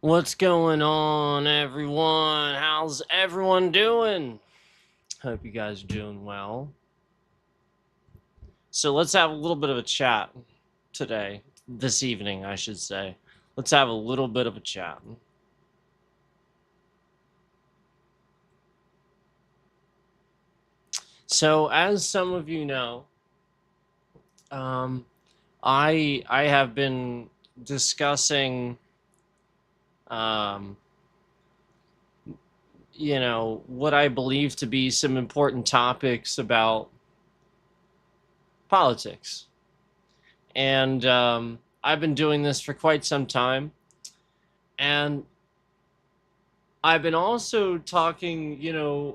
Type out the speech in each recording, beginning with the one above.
What's going on, everyone? How's everyone doing? Hope you guys are doing well. So let's have a little bit of a chat today, this evening, I should say. Let's have a little bit of a chat. So, as some of you know, um, I have been discussing, um, what I believe to be some important topics about politics. And I've been doing this for quite some time. And I've been also talking,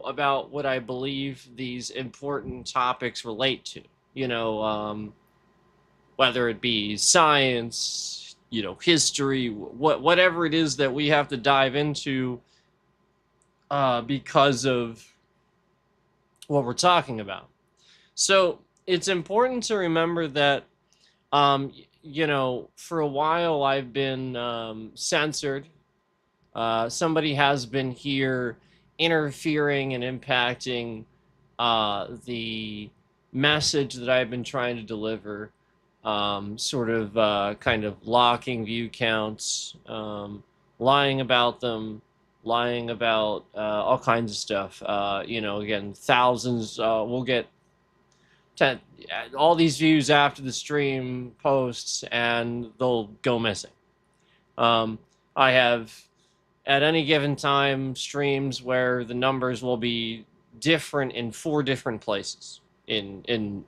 about what I believe these important topics relate to, whether it be science, history, whatever it is that we have to dive into because of what we're talking about. So it's important to remember that for a while I've been censored. Somebody has been here interfering and impacting the message that I've been trying to deliver, sort of kind of locking view counts, lying about them, lying about all kinds of stuff. Again, thousands, we'll get 10, all these views after the stream posts and they'll go missing. I have at any given time streams where the numbers will be different in 4 different places in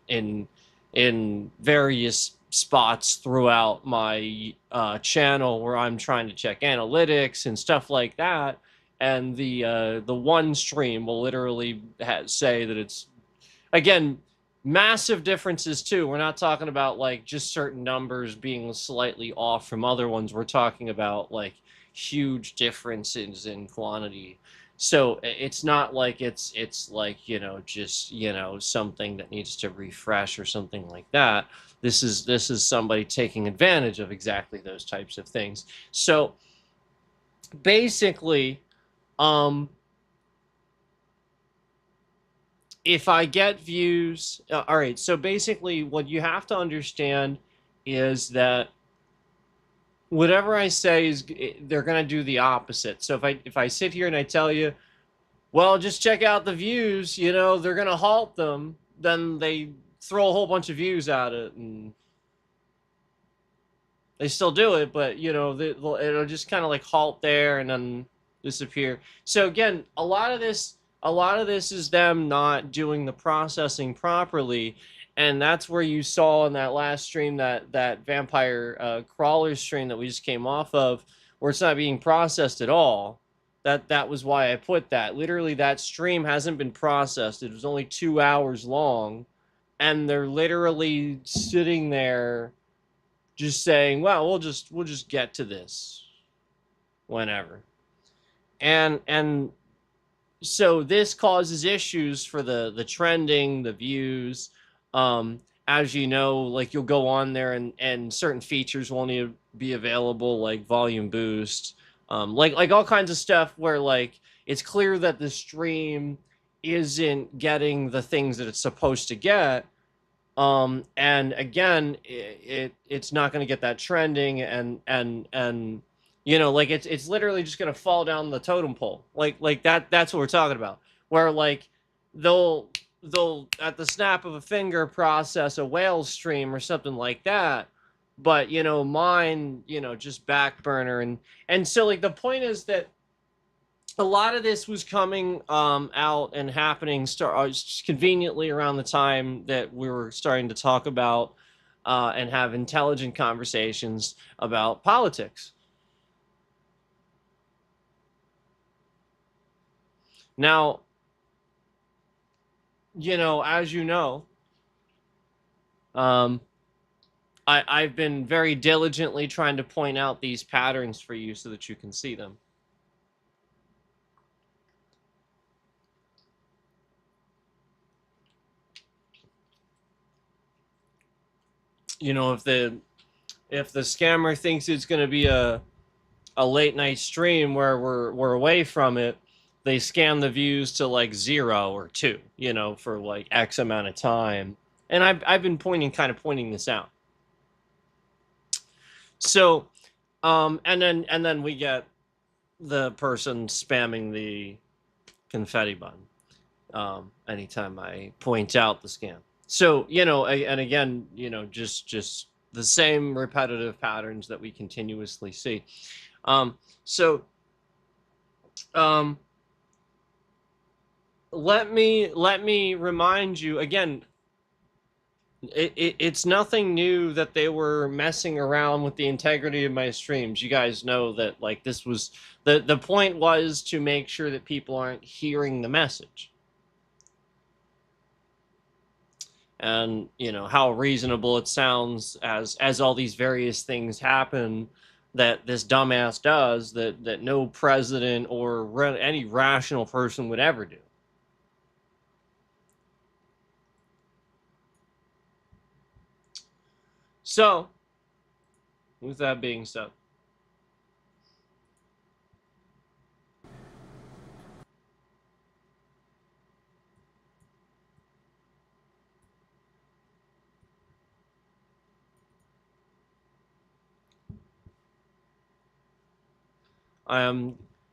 various spots throughout my channel where I'm trying to check analytics and stuff like that. And the one stream will literally say that it's, again, massive differences too. We're not talking about like just certain numbers being slightly off from other ones. We're talking about like huge differences in quantity. So it's not like it's like, just, something that needs to refresh or something like that. This is somebody taking advantage of exactly those types of things. So basically, um if I get views, all right. So basically, what you have to understand is that whatever I say is they're going to do the opposite. So if I sit here and I tell you, well, just check out the views, they're going to halt them. Then they throw a whole bunch of views at it, and they still do it, but it'll just kind of like halt there and then disappear. So again, a lot of this is them not doing the processing properly, and that's where you saw in that last stream, that vampire crawler stream that we just came off of, where it's not being processed at all. That was why I put that. Literally, that stream hasn't been processed. It was only 2 hours long, and they're literally sitting there just saying, well, we'll just get to this whenever. And so this causes issues for the trending, the views. As you know, like you'll go on there and certain features won't even be available, like volume boost, like all kinds of stuff where like it's clear that the stream isn't getting the things that it's supposed to get. And again, it's not going to get that trending, and like it's literally just going to fall down the totem pole, like that's what we're talking about, where like they'll at the snap of a finger process a whale stream or something like that, but mine, just back burner. And so like the point is that a lot of this was coming out and happening conveniently around the time that we were starting to talk about and have intelligent conversations about politics. Now, as you know, um, I've been very diligently trying to point out these patterns for you so that you can see them. If the scammer thinks it's going to be a late night stream where we're away from it, they scan the views to like 0 or 2, you know, for like X amount of time. And I've been pointing this out. So, and then we get the person spamming the confetti button anytime I point out the scam. So, you know, and again, you know, just the same repetitive patterns that we continuously see. So, let me remind you again. It's nothing new that they were messing around with the integrity of my streams. You guys know that, like, this was the point was to make sure that people aren't hearing the message. And you know how reasonable it sounds as all these various things happen that this dumbass does that no president or any rational person would ever do. So, with that being said,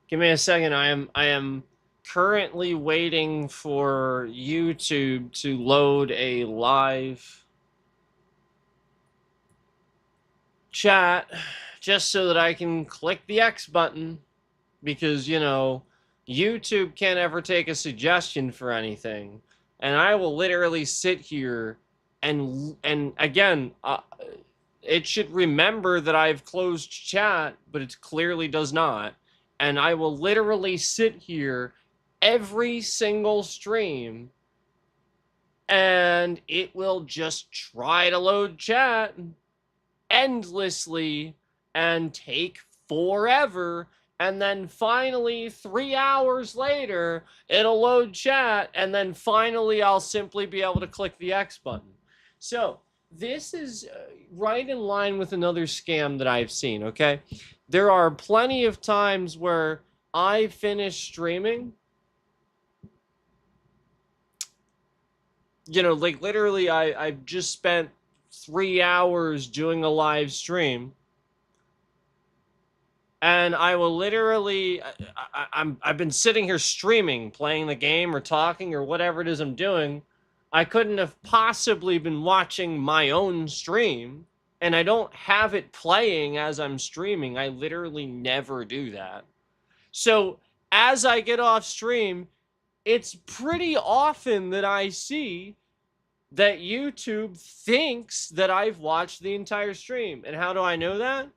give me a second. I am currently waiting for YouTube to load a live chat just so that I can click the X button, because, you know, YouTube can't ever take a suggestion for anything. And I will literally sit here and again, it should remember that I've closed chat, but it clearly does not. And I will literally sit here every single stream and it will just try to load chat endlessly and take forever. And then finally, 3 hours later, it'll load chat. And then finally, I'll simply be able to click the X button. So this is right in line with another scam that I've seen, okay? There are plenty of times where I finish streaming. You know, like literally I've just spent 3 hours doing a live stream. And I will literally, I've been sitting here streaming, playing the game or talking or whatever it is I'm doing. I couldn't have possibly been watching my own stream, and I don't have it playing as I'm streaming. I literally never do that. So as I get off stream, it's pretty often that I see that YouTube thinks that I've watched the entire stream. And how do I know that?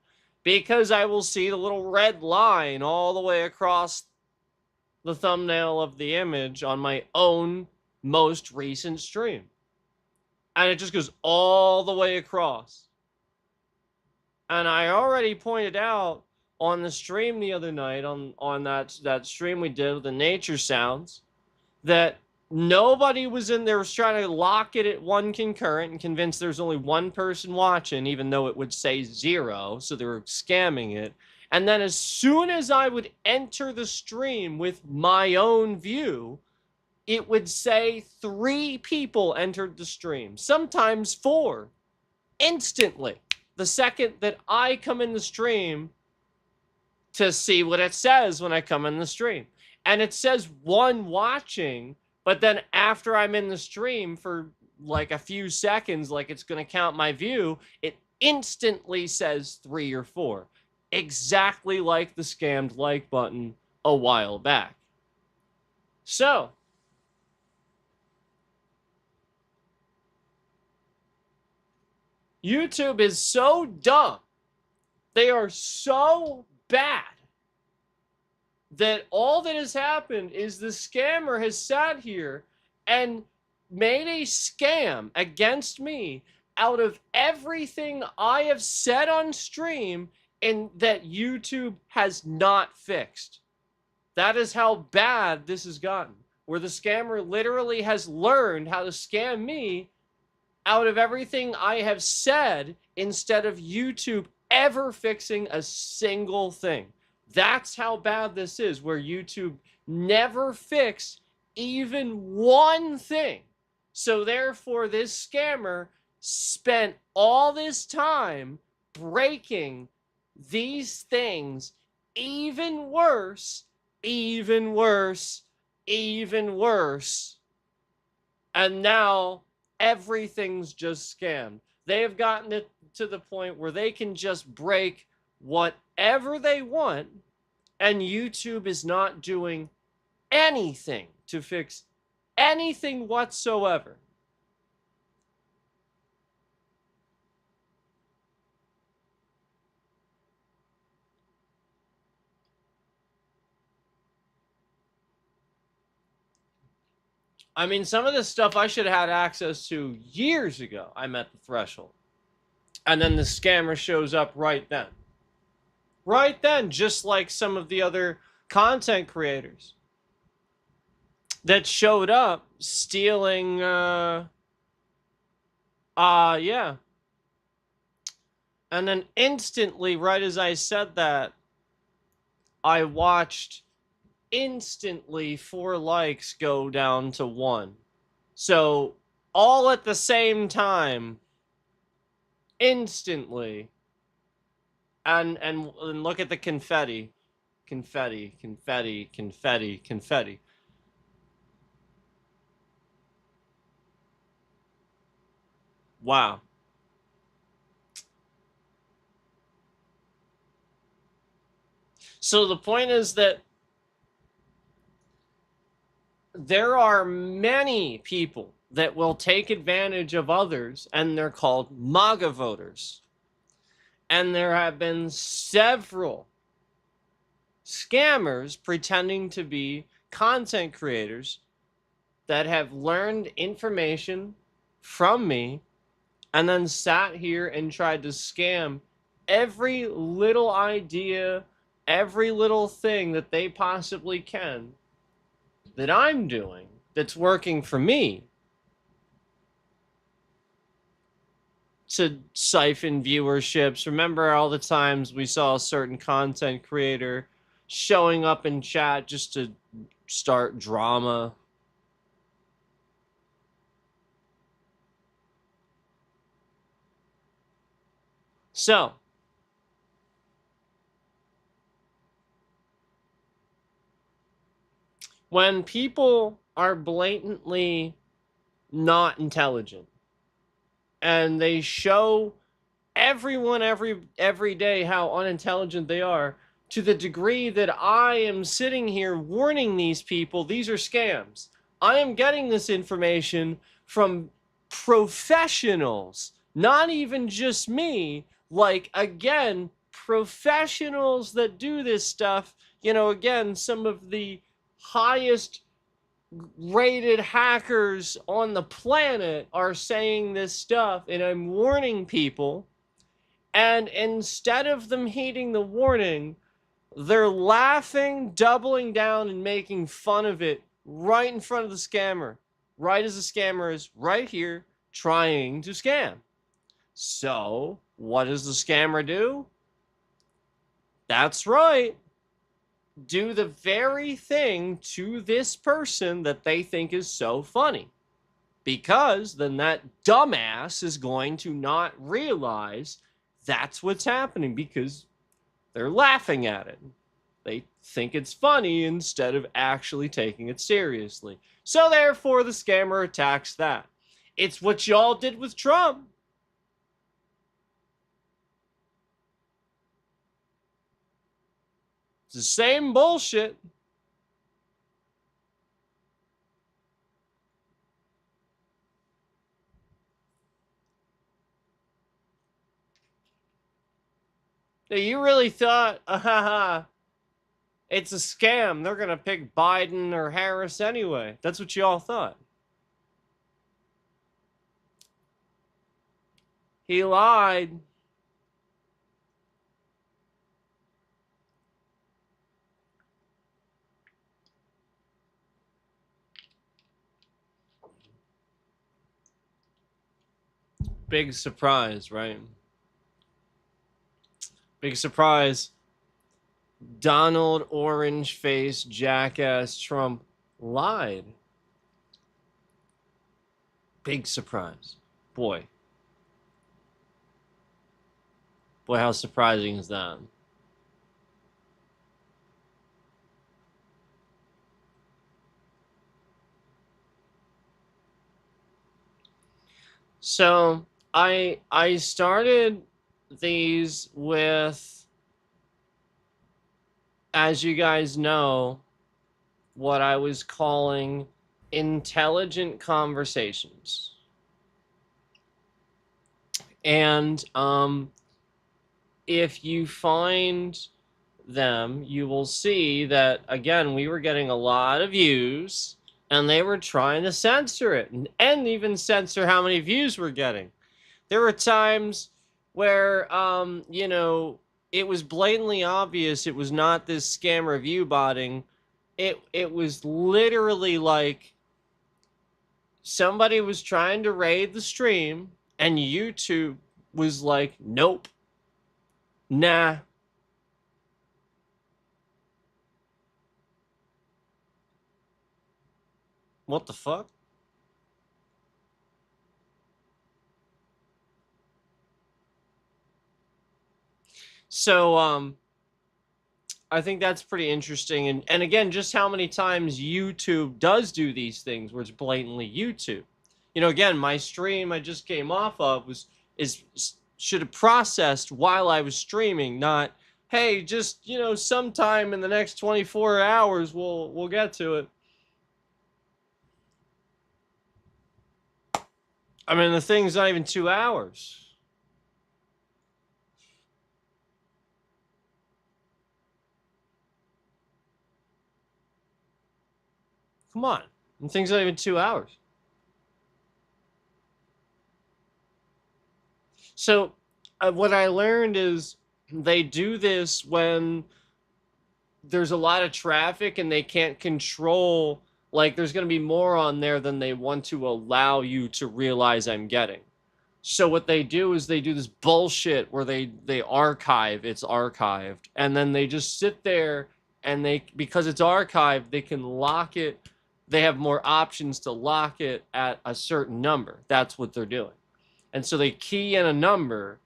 Because I will see the little red line all the way across the thumbnail of the image on my own most recent stream. And it just goes all the way across. And I already pointed out on the stream the other night, on that stream we did with the nature sounds, that nobody was in there was trying to lock it at one concurrent and convince there's only one person watching, even though it would say 0. So they were scamming it. And then as soon as I would enter the stream with my own view, it would say 3 people entered the stream, sometimes 4, instantly. The second that I come in the stream to see what it says when I come in the stream. And it says 1 watching, but then after I'm in the stream for like a few seconds, like it's going to count my view, it instantly says 3 or 4. Exactly like the scammed like button a while back. So, YouTube is so dumb. They are so bad that all that has happened is the scammer has sat here and made a scam against me out of everything I have said on stream and that YouTube has not fixed. That is how bad this has gotten, where the scammer literally has learned how to scam me out of everything I have said instead of YouTube ever fixing a single thing. That's how bad this is, where YouTube never fixed even one thing. So therefore, this scammer spent all this time breaking these things even worse, even worse, even worse. And now everything's just scammed. They have gotten it to the point where they can just break whatever they want, and YouTube is not doing anything to fix anything whatsoever. I mean, some of this stuff I should have had access to years ago. I met the threshold. And then the scammer shows up right then. Right then, just like some of the other content creators that showed up stealing, yeah. And then instantly, right as I said that, I watched instantly 4 likes go down to 1. So, all at the same time, instantly. And look at the confetti. Confetti, confetti, confetti, confetti. Wow. So the point is that there are many people that will take advantage of others, and they're called MAGA voters. And there have been several scammers pretending to be content creators that have learned information from me and then sat here and tried to scam every little idea, every little thing that they possibly can that I'm doing that's working for me to siphon viewerships. Remember all the times we saw a certain content creator showing up in chat just to start drama? So, when people are blatantly not intelligent and they show everyone every day how unintelligent they are, to the degree that I am sitting here warning these people these are scams. I am getting this information from professionals, not even just me. Like, again, professionals that do this stuff. You know, again, some of the highest rated hackers on the planet are saying this stuff, and I'm warning people. And instead of them heeding the warning, they're laughing, doubling down, and making fun of it right in front of the scammer, right as the scammer is right here trying to scam. So, what does the scammer do? That's right. Do the very thing to this person that they think is so funny. Because then that dumbass is going to not realize that's what's happening, because they're laughing at it. They think it's funny instead of actually taking it seriously. So therefore, the scammer attacks that. It's what y'all did with Trump. It's the same bullshit. You really thought, it's a scam. They're going to pick Biden or Harris anyway. That's what you all thought. He lied. Big surprise, right? Big surprise. Donald Orange Face Jackass Trump lied. Big surprise. Boy. Boy, how surprising is that? So I started these with, as you guys know, what I was calling intelligent conversations. And if you find them, you will see that, again, we were getting a lot of views and they were trying to censor it and even censor how many views we're getting. There were times where, it was blatantly obvious it was not this scam review botting. It was literally like somebody was trying to raid the stream and YouTube was like, nope, nah. What the fuck? So I think that's pretty interesting, and again, just how many times YouTube does do these things where it's blatantly YouTube. Again, my stream I just came off of is should have processed while I was streaming, not, hey, just sometime in the next 24 hours we'll get to it. I mean, the thing's not even 2 hours. Come on, the thing's not even 2 hours. So what I learned is they do this when there's a lot of traffic and they can't control, like there's going to be more on there than they want to allow you to realize I'm getting. So what they do is they do this bullshit where they archive, it's archived, and then they just sit there and because it's archived, they can lock it. They have more options to lock it at a certain number. That's what they're doing. And so they key in a number,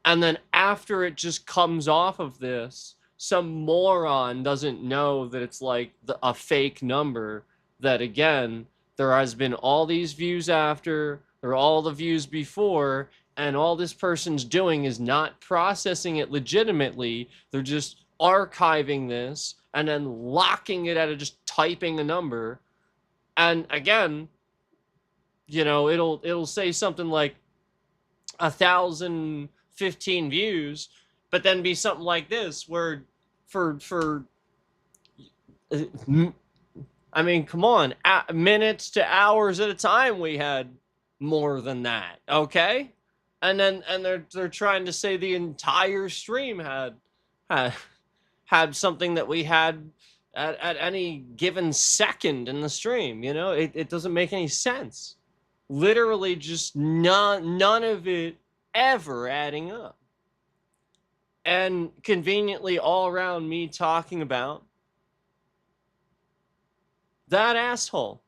and then after it just comes off of this, some moron doesn't know that it's like a fake number, that again, there has been all these views after, there are all the views before, and all this person's doing is not processing it legitimately. They're just archiving this and then locking it at just typing a number. And again, it'll say something like 1,015 views, but then be something like this where for I mean, come on, minutes to hours at a time we had more than that, okay? And they're trying to say the entire stream had something that we had at any given second in the stream. It doesn't make any sense. Literally just none of it ever adding up. And conveniently all around me talking about that asshole.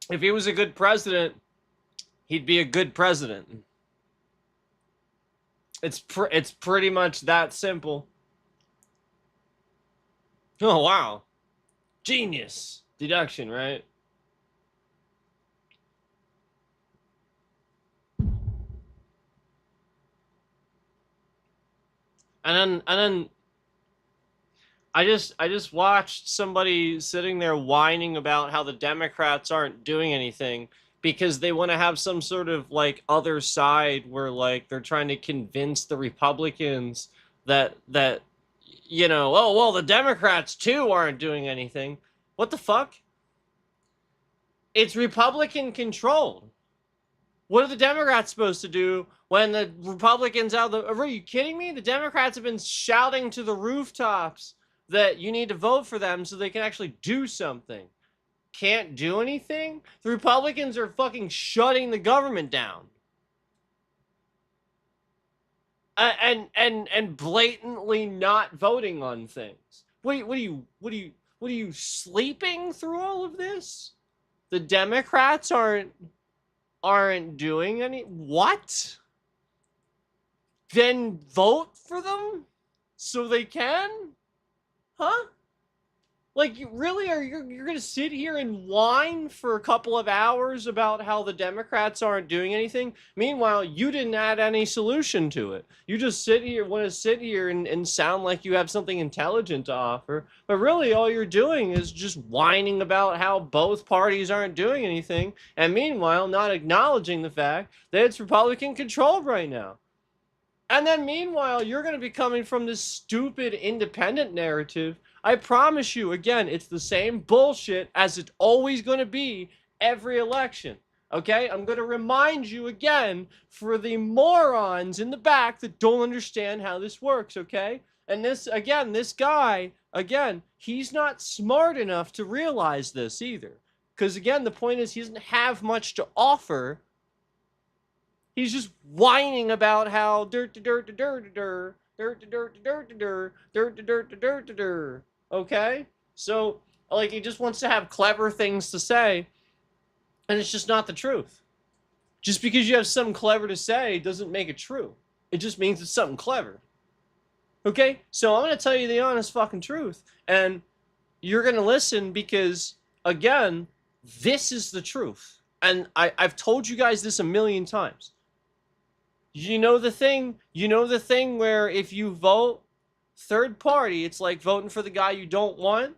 If he was a good president, he'd be a good president. It's pretty much that simple. Oh, wow. Genius deduction, right? And then I just watched somebody sitting there whining about how the Democrats aren't doing anything because they want to have some sort of like other side where like they're trying to convince the Republicans that oh well, the Democrats too aren't doing anything. What the fuck? It's Republican controlled. What are the Democrats supposed to do when the Republicans out the... Are you kidding me? The Democrats have been shouting to the rooftops that you need to vote for them so they can actually do something. Can't do anything? The Republicans are fucking shutting the government down. And blatantly not voting on things. What are you sleeping through all of this? The Democrats aren't doing any... What? Then vote for them so they can? Huh? Like, really, you're gonna sit here and whine for a couple of hours about how the Democrats aren't doing anything? Meanwhile, you didn't add any solution to it. You just want to sit here and sound like you have something intelligent to offer, but really all you're doing is just whining about how both parties aren't doing anything, and meanwhile not acknowledging the fact that it's Republican controlled right now. And then meanwhile, you're going to be coming from this stupid independent narrative. I promise you, again, it's the same bullshit as it's always going to be every election. Okay? I'm going to remind you again for the morons in the back that don't understand how this works, okay? And this guy, he's not smart enough to realize this either. Because again, the point is he doesn't have much to offer. He's just whining about how okay? So, like, he just wants to have clever things to say, and it's just not the truth. Just because you have something clever to say doesn't make it true. It just means it's something clever. Okay? So I'm going to tell you the honest fucking truth, and you're going to listen because, again, this is the truth. And I've told you guys this a million times. You know the thing where if you vote third party, it's like voting for the guy you don't want?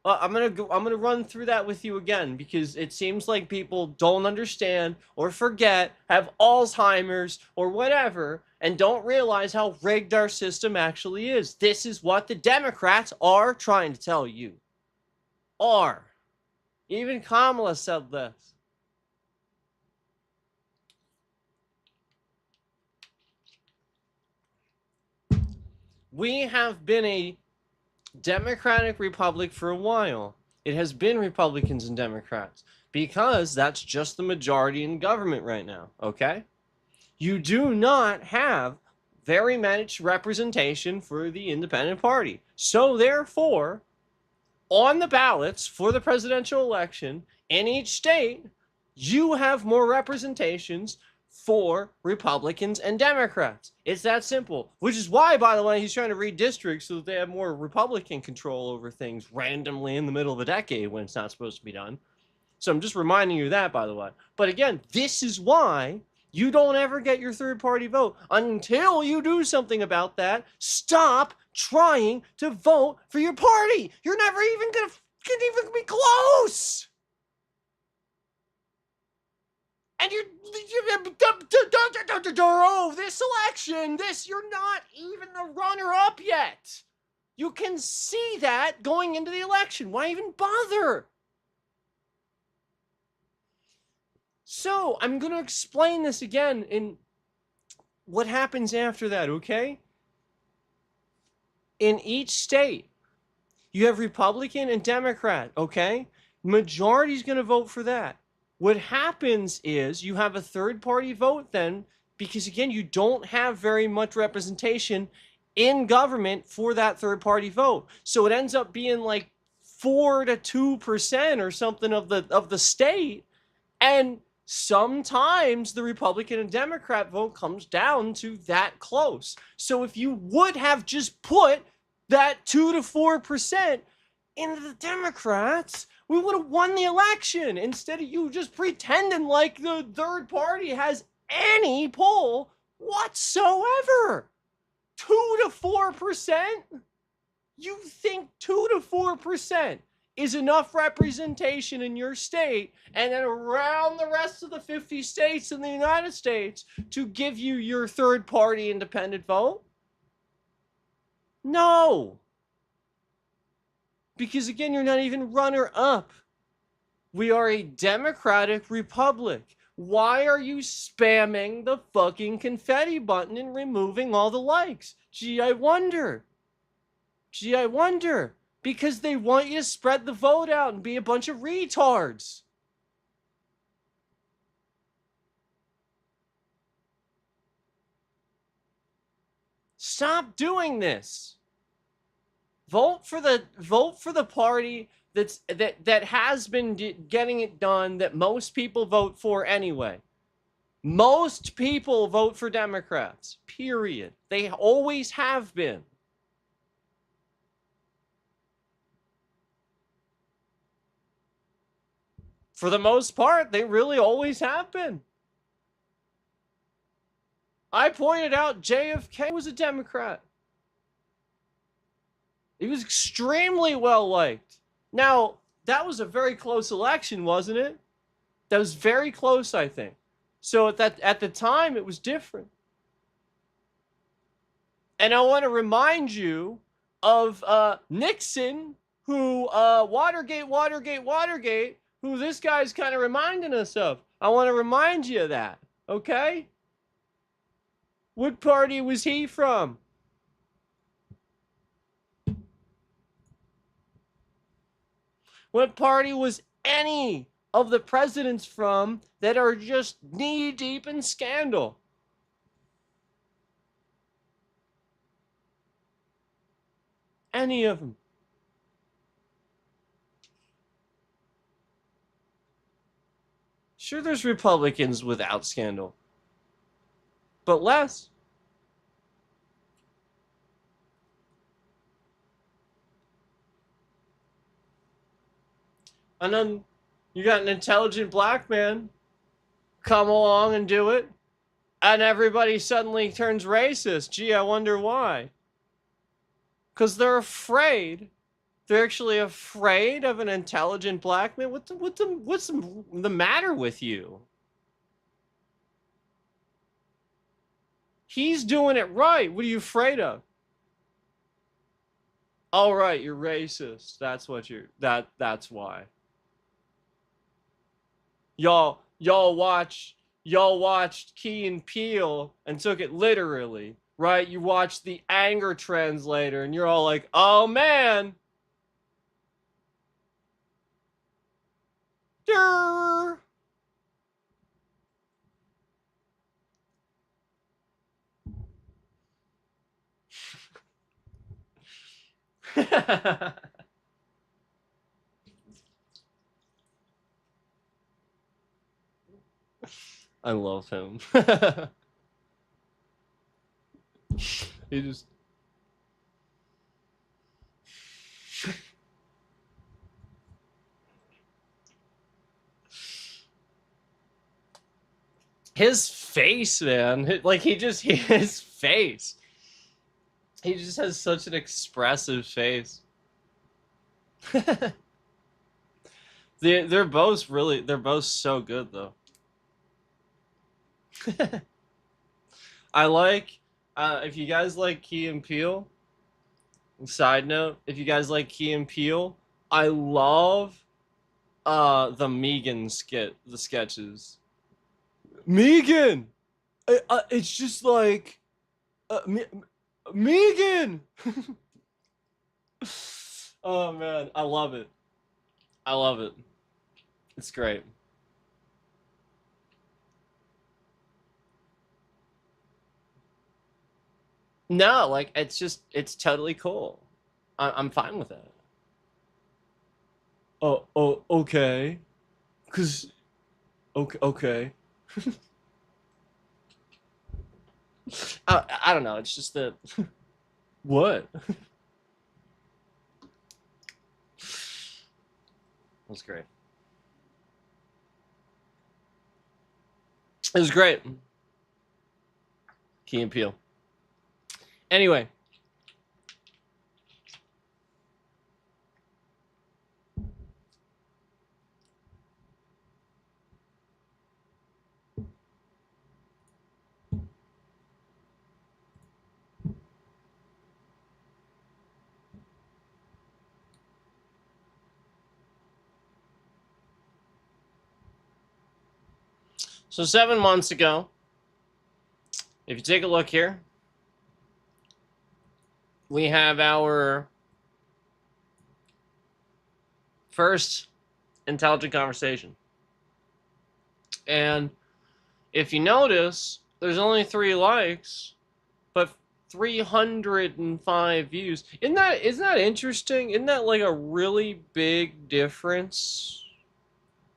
I'm gonna run through that with you again because it seems like people don't understand or forget, have Alzheimer's or whatever, and don't realize how rigged our system actually is. This is what the Democrats are trying to tell you. Even Kamala said this. We have been a Democratic Republic for a while. It has been Republicans and Democrats because that's just the majority in government right now, okay? You do not have very much representation for the independent party. So therefore, on the ballots for the presidential election in each state, you have more representations for Republicans and Democrats. It's that simple. Which is why, by the way, he's trying to redistrict so that they have more Republican control over things randomly in the middle of a decade when it's not supposed to be done. So I'm just reminding you of that, by the way. But again, this is why you don't ever get your third-party vote. Until you do something about that, stop trying to vote for your party. You're never even going to be close. And this election, you're not even the runner-up yet. You can see that going into the election. Why even bother? So, I'm going to explain this again in what happens after that, okay? In each state, you have Republican and Democrat, okay? Majority's going to vote for that. What happens is you have a third-party vote then, because again, you don't have very much representation in government for that third-party vote. So it ends up being like 4 to 2% or something of the state, and sometimes the Republican and Democrat vote comes down to that close. So if you would have just put that 2 to 4% into the Democrats, we would have won the election instead of you just pretending like the third party has any pull whatsoever. 2 to 4%? You think 2 to 4% is enough representation in your state and then around the rest of the 50 states in the United States to give you your third party independent vote? No. Because again, you're not even runner-up. We are a democratic republic. Why are you spamming the fucking confetti button and removing all the likes? Gee, I wonder. Gee, I wonder. Because they want you to spread the vote out and be a bunch of retards. Stop doing this. Vote for the party that has been getting it done, that most people vote for anyway. Most people vote for Democrats, period. They always have been. For the most part, they really always have been. I pointed out JFK was a Democrat. He was extremely well liked. Now, that was a very close election, wasn't it? That was very close, I think. So at the time, it was different. And I want to remind you of Nixon, who Watergate, who this guy's kind of reminding us of. I want to remind you of that, okay? What party was he from? What party was any of the presidents from that are just knee deep in scandal? Any of them. Sure, there's Republicans without scandal, but less. And then you got an intelligent black man come along and do it, and everybody suddenly turns racist. Gee, I wonder why. Because they're afraid. They're actually afraid of an intelligent black man. What's the matter with you? He's doing it right. What are you afraid of? All right, you're racist. That's what you're. That's why. Y'all watched Key and Peele and took it literally, right? You watched the anger translator and you're all like, "Oh man." Durr. I love him. He just his face, man. Like his face. He just has such an expressive face. They're both so good though. I like if you guys like Key and Peele. Side note, if you guys like Key and Peele, I love the the sketches. Megan, it's just like Megan. Oh man, I love it. I love it. It's great. No, like it's totally cool. I'm fine with it. Oh, okay. Cause okay. I don't know. It's just that what? That's great. It was great. Key and Peele. Anyway, So 7 months ago, if you take a look here, we have our first intelligent conversation. And if you notice, there's only 3 likes, but 305 views. Isn't that interesting? Isn't that like a really big difference?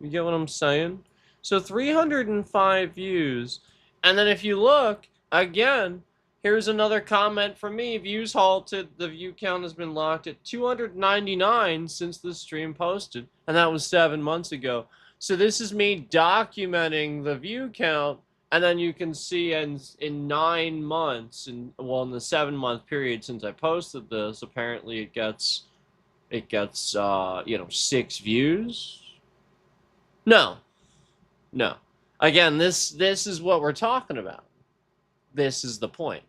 You get what I'm saying? So 305 views. And then if you look, again, here's another comment from me. Views halted. The view count has been locked at 299 since the stream posted. And that was 7 months ago. So this is me documenting the view count. And then you can see in 9 months, in the 7-month period since I posted this, apparently it gets 6 views. No. Again, this is what we're talking about. This is the point.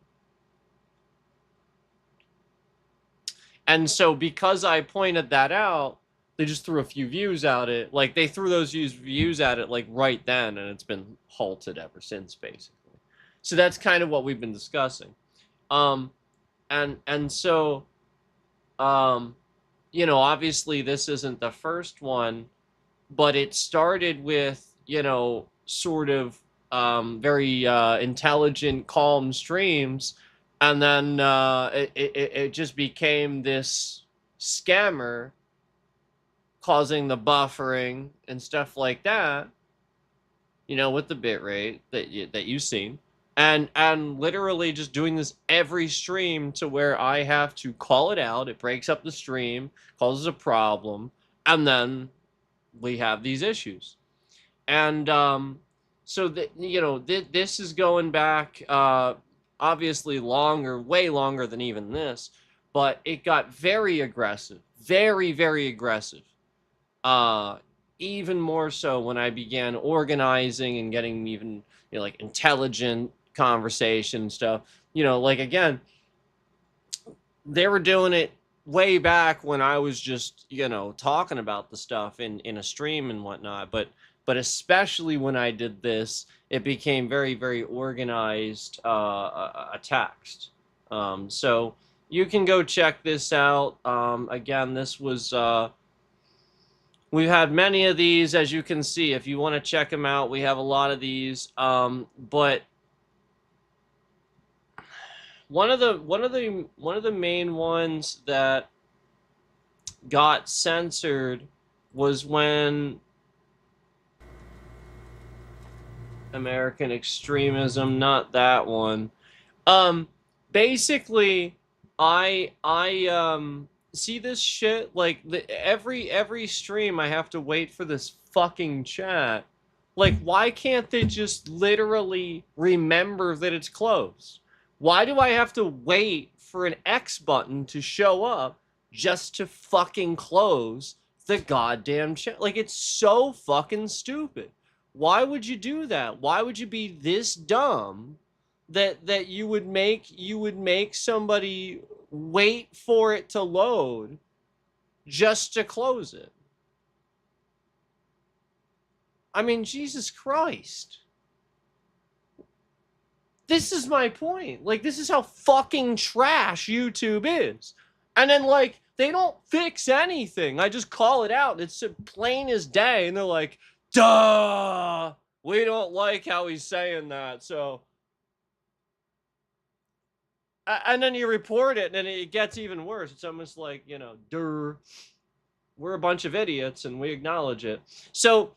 And so because I pointed that out, they just threw a few views at it. Like, they threw those views at it, like, right then, and it's been halted ever since, basically. So that's kind of what we've been discussing. And so, obviously this isn't the first one, but it started with, sort of very intelligent, calm streams, and then it just became this scammer causing the buffering and stuff like that, with the bitrate that you've seen, and literally just doing this every stream to where I have to call it out. It breaks up the stream, causes a problem, and then we have these issues. And so this is going back obviously way longer than even this, but it got very aggressive, very, very aggressive. Even more so when I began organizing and getting even, like, intelligent conversation stuff. Again, they were doing it way back when I was just, talking about the stuff in a stream and whatnot. But especially when I did this, it became very, very organized attacks. So you can go check this out. Again, this was... we've had many of these, as you can see. If you want to check them out, we have a lot of these. But one of the main ones that got censored was when American extremism, not that one. Basically, I see this shit, like, every stream I have to wait for this fucking chat. Like, why can't they just literally remember that it's closed? Why do I have to wait for an X button to show up just to fucking close the goddamn chat? Like, it's so fucking stupid. Why would you do that? Why would you be this dumb that you would make somebody wait for it to load just to close it? I mean, Jesus Christ. This is my point. Like, this is how fucking trash YouTube is. And then, like, they don't fix anything. I just call it out. It's plain as day. And they're like, duh, we don't like how he's saying that. So, and then you report it, and it gets even worse. It's almost like, duh, we're a bunch of idiots, and we acknowledge it. So,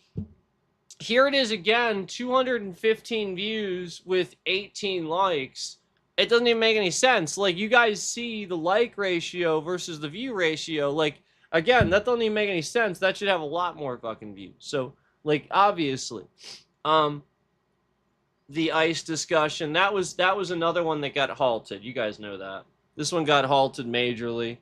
here it is again, 215 views with 18 likes. It doesn't even make any sense. Like, you guys see the like ratio versus the view ratio. Like, again, that doesn't even make any sense. That should have a lot more fucking views. So, like, obviously, the ICE discussion, that was another one that got halted. You guys know that. This one got halted majorly.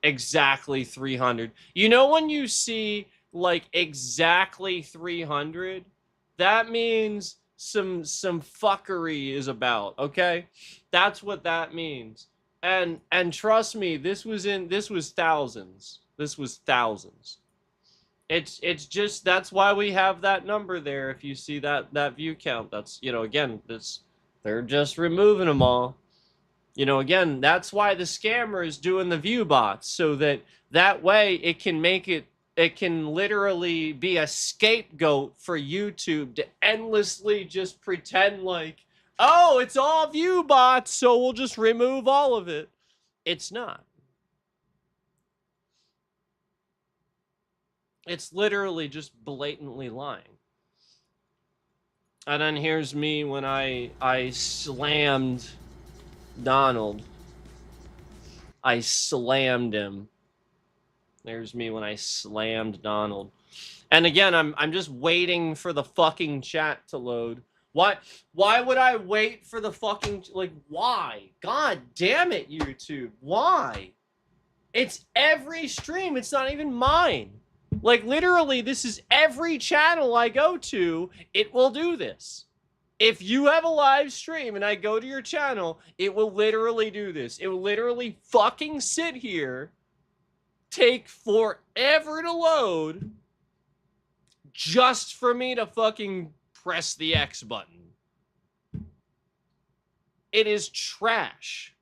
Exactly 300. When you see, like, exactly 300, that means some fuckery is about, okay? That's what that means. And trust me, this was thousands. This was thousands. It's just that's why we have that number there. If you see that view count, that's, you know, again, this, they're just removing them all. You know, again, that's why the scammer is doing the view bots, so that that way it can make it, it can literally be a scapegoat for YouTube to endlessly just pretend like, oh, it's all view bots, so we'll just remove all of it. It's not. It's literally just blatantly lying. And then here's me when I slammed Donald. I slammed him. There's me when I slammed Donald. And again, I'm just waiting for the fucking chat to load. Why would I wait for the fucking, like, why? God damn it, YouTube. Why? It's every stream. It's not even mine. Like, literally, this is every channel I go to, it will do this. If you have a live stream and I go to your channel, it will literally do this. It will literally fucking sit here, take forever to load, just for me to fucking press the X button. It is trash.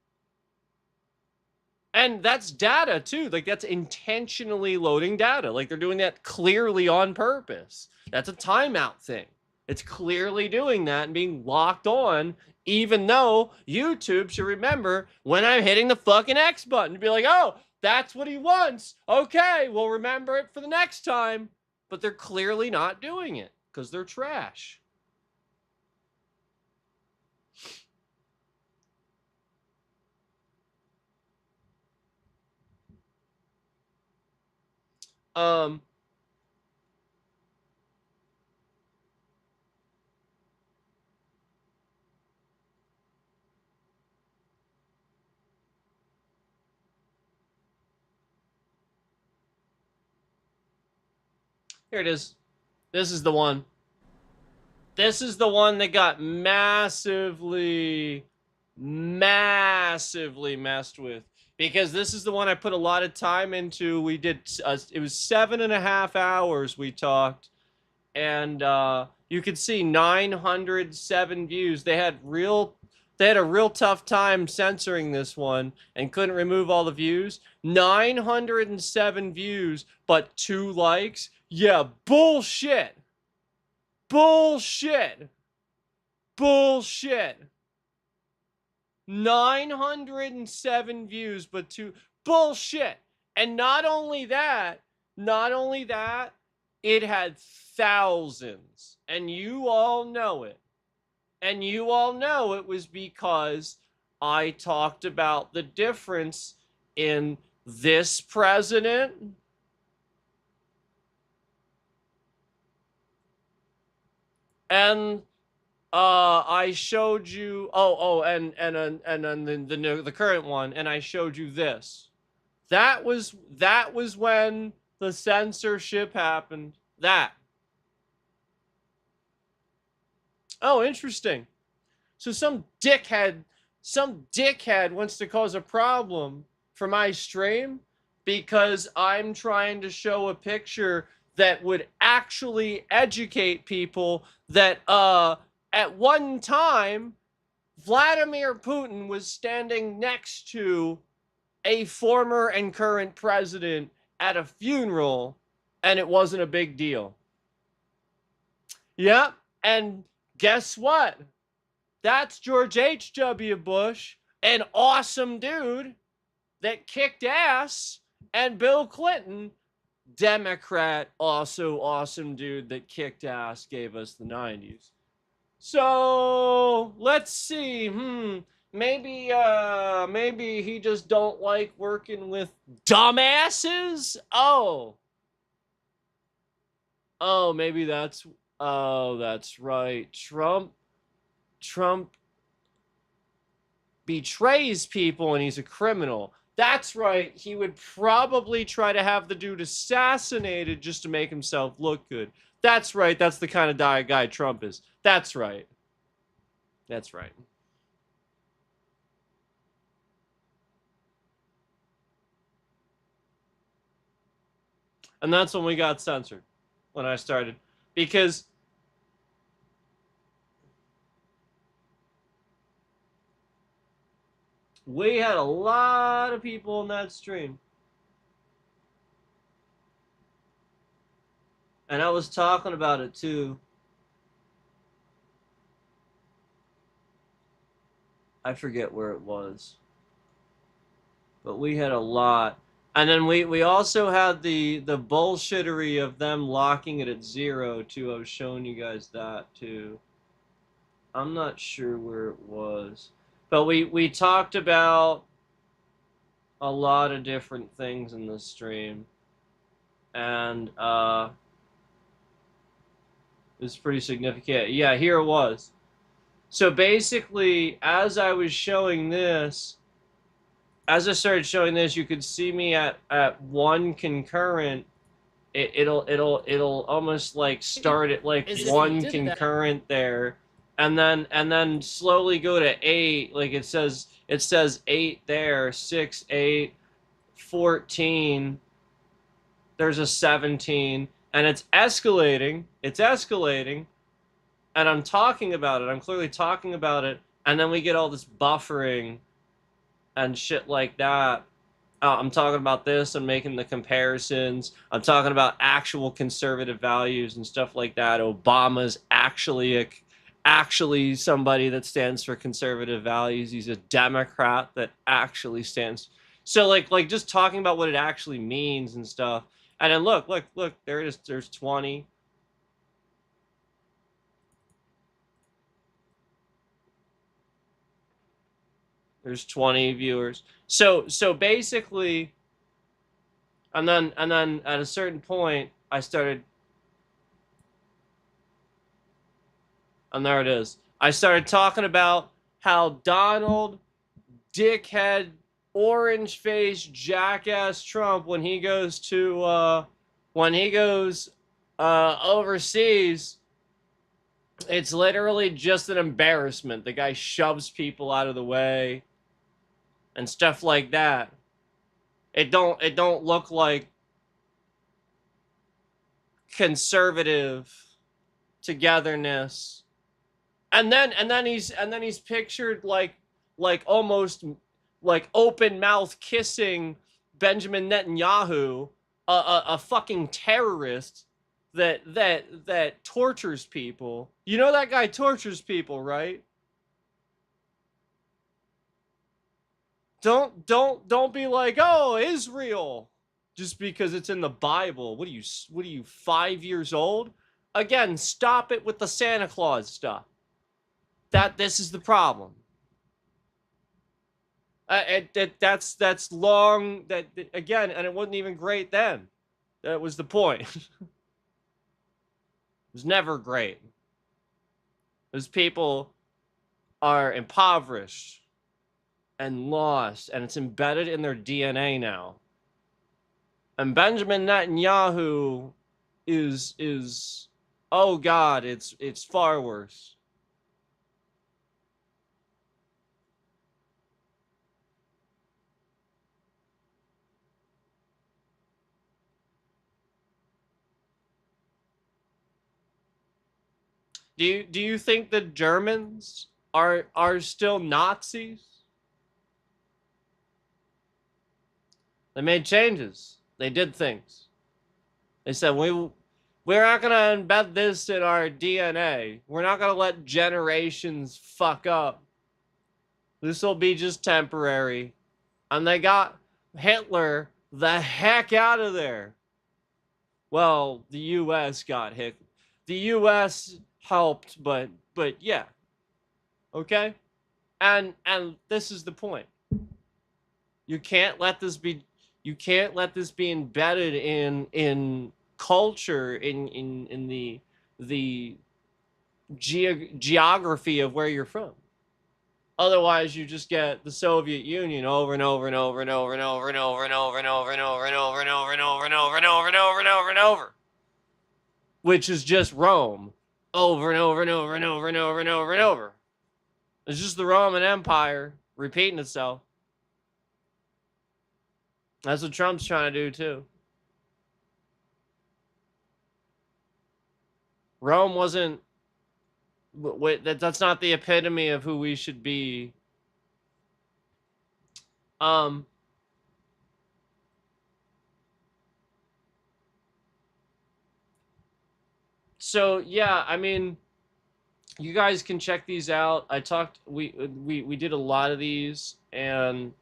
And that's data too. Like, that's intentionally loading data. Like, they're doing that clearly on purpose. That's a timeout thing. It's clearly doing that and being locked on, even though YouTube should remember when I'm hitting the fucking X button to be like, oh, that's what he wants. Okay, we'll remember it for the next time. But they're clearly not doing it because they're trash. Um, Here it is. This is the one. This is the one that got massively messed with, because this is the one I put a lot of time into. We did, it was 7.5 hours we talked, and you could see 907 views. They had a real tough time censoring this one and couldn't remove all the views. 907 views, but 2 likes. Yeah, bullshit. Bullshit. Bullshit. 907 views, but 2. Bullshit. And not only that, it had thousands. And you all know it. And you all know it was because I talked about the difference in this president and I showed you, and then the current one, and I showed you this. That was when the censorship happened. That. Oh, interesting. So some dickhead wants to cause a problem for my stream because I'm trying to show a picture that would actually educate people that at one time Vladimir Putin was standing next to a former and current president at a funeral and it wasn't a big deal. Yep, and guess what? That's George H.W. Bush, an awesome dude that kicked ass, and Bill Clinton, Democrat, also awesome dude that kicked ass, gave us the 90s. So let's see. Maybe he just don't like working with dumbasses. Oh, maybe that's. Oh, that's right. Trump betrays people and he's a criminal. That's right. He would probably try to have the dude assassinated just to make himself look good. That's right. That's the kind of guy Trump is. That's right. That's right. And that's when we got censored, when I started. Because we had a lot of people in that stream. And I was talking about it too. I forget where it was. But we had a lot. And then we also had the bullshittery of them locking it at 0 too. I was showing you guys that too. I'm not sure where it was. But we talked about a lot of different things in the stream. And it was pretty significant. Yeah, here it was. So basically, as I was showing this, as I started showing this, you could see me at 1 concurrent. It'll almost like start at like 1 concurrent there, and then slowly go to 8. Like it says 8 there, 6, 8, 14. There's a 17, and it's escalating. It's escalating, and I'm talking about it. I'm clearly talking about it, and then we get all this buffering and shit like that. I'm talking about this and making the comparisons. I'm talking about actual conservative values and stuff like that. Obama's actually somebody that stands for conservative values. He's a Democrat that actually stands. So like just talking about what it actually means and stuff. And then look, there it is. There's 20. There's 20 viewers. So basically, and then at a certain point, I started, and there it is. I started talking about how Donald, dickhead, orange-faced jackass Trump, when he goes overseas, it's literally just an embarrassment. The guy shoves people out of the way and stuff like that. It don't look like conservative togetherness. And then he's pictured like almost like open mouth kissing Benjamin Netanyahu, a fucking terrorist that tortures people. You know that guy tortures people, right? Don't be like, "Oh, Israel," just because it's in the Bible. What are you 5 years old? Again, stop it with the Santa Claus stuff. This is the problem. That's long. That again, and it wasn't even great then. That was the point. It was never great. Those people are impoverished and lost, and it's embedded in their DNA now. And Benjamin Netanyahu is oh God, it's far worse. Do you think the Germans are still Nazis? They made changes. They did things. They said we're not gonna embed this in our DNA. We're not gonna let generations fuck up. This will be just temporary. And they got Hitler the heck out of there. Well, the U.S. got hit. The U.S. helped, but yeah. Okay? And this is the point. You can't let this be embedded in culture, in the geography of where you're from. Otherwise, you just get the Soviet Union over and over and over and over and over and over and over and over and over and over and over and over and over and over and over and over and over, which is just Rome over and over and over and over and over and over and over. It's just the Roman Empire repeating itself. That's what Trump's trying to do too. Rome wasn't. That's not the epitome of who we should be. Um. So yeah, I mean, you guys can check these out. I talked. We did a lot of these, and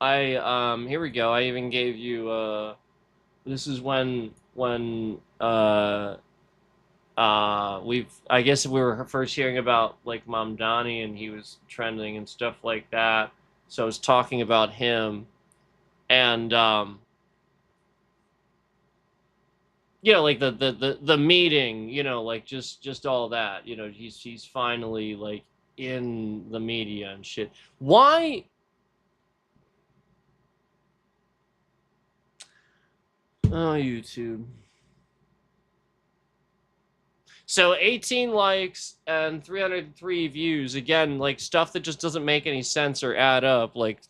here we go. I even gave you this is when I guess we were first hearing about like Mamdani and he was trending and stuff like that. So I was talking about him and you know, like the meeting, you know, like just all that, you know, he's finally like in the media and shit. Why? Oh, YouTube. So 18 likes and 303 views. Again, like stuff that just doesn't make any sense or add up. Like,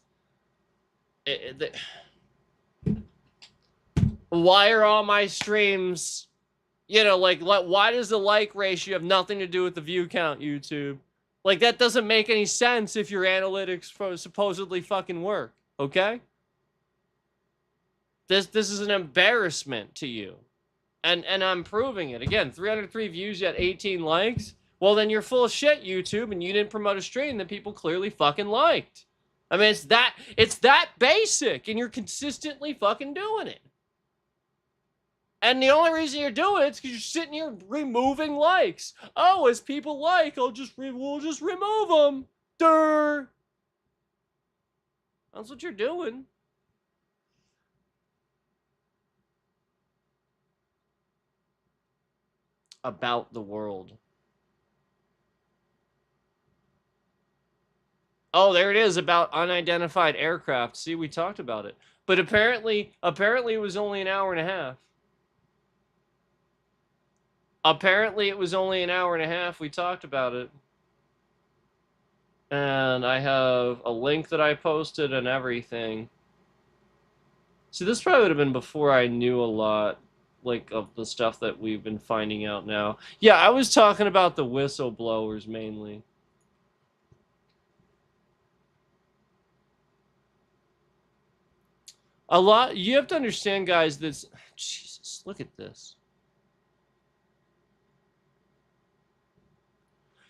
why are all my streams, you know, like, why does the like ratio have nothing to do with the view count, YouTube? Like, that doesn't make any sense if your analytics supposedly fucking work, okay? This is an embarrassment to you. And I'm proving it. Again, 303 views, yet 18 likes. Well, then you're full of shit, YouTube, and you didn't promote a stream that people clearly fucking liked. I mean, it's that basic, and you're consistently fucking doing it. And the only reason you're doing it is because you're sitting here removing likes. Oh, as people like, we'll just remove them. Durr. That's what you're doing. About the world. Oh, there it is, about unidentified aircraft. See, we talked about it. But apparently it was only an hour and a half. Apparently it was only an hour and a half. We talked about it. And I have a link that I posted and everything. See, this probably would have been before I knew a lot, like, of the stuff that we've been finding out now. Yeah, I was talking about the whistleblowers mainly. A lot, you have to understand, guys, this, Jesus, look at this.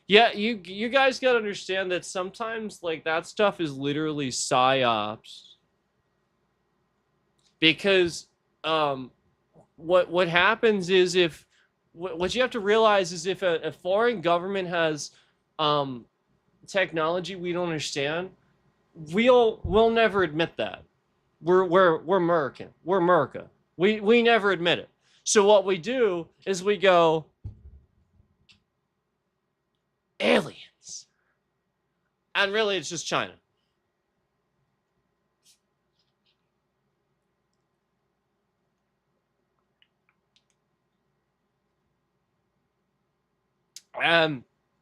Yeah, you guys gotta understand that sometimes, like, that stuff is literally psyops. Because, what happens is if, what you have to realize is if a foreign government has, technology we don't understand, we'll never admit that. We're American. We're America. We never admit it. So what we do is we go, aliens. And really it's just China.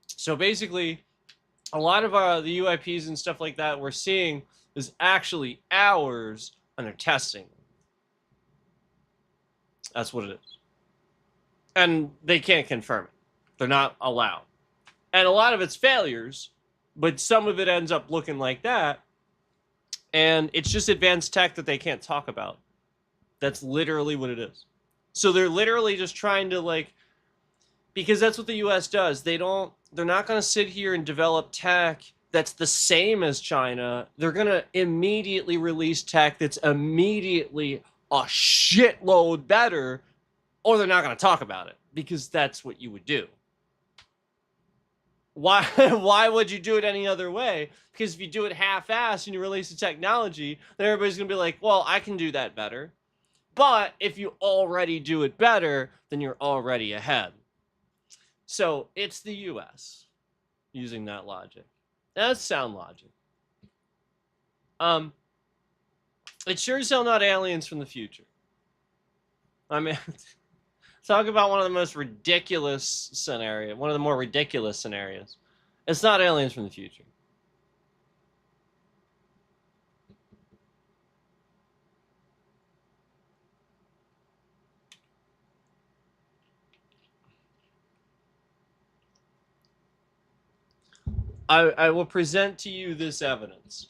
So basically, a lot of the UIPs and stuff like that we're seeing is actually ours, and they're testing. That's what it is. And they can't confirm it. They're not allowed. And a lot of it's failures, but some of it ends up looking like that. And it's just advanced tech that they can't talk about. That's literally what it is. So they're literally just trying to, like, because that's what the US does. They're not going to sit here and develop tech that's the same as China. They're going to immediately release tech that's immediately a shitload better, or they're not going to talk about it, because that's what you would do. Why would you do it any other way? Because if you do it half-assed and you release the technology, then everybody's going to be like, well, I can do that better. But if you already do it better, then you're already ahead. So it's the US using that logic. That's sound logic. It's sure as hell not aliens from the future. I mean, talk about one of the most ridiculous scenarios, one of the more ridiculous scenarios. It's not aliens from the future. I will present to you this evidence.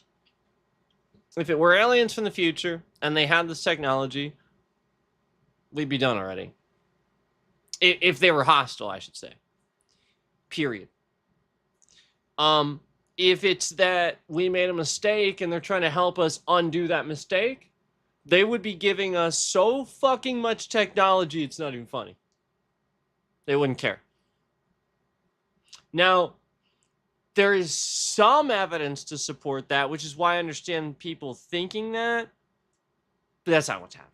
If it were aliens from the future and they had this technology, we'd be done already. If they were hostile, I should say. Period. If it's that we made a mistake and they're trying to help us undo that mistake, they would be giving us so fucking much technology, it's not even funny. They wouldn't care. Now, there is some evidence to support that, which is why I understand people thinking that, but that's not what's happening.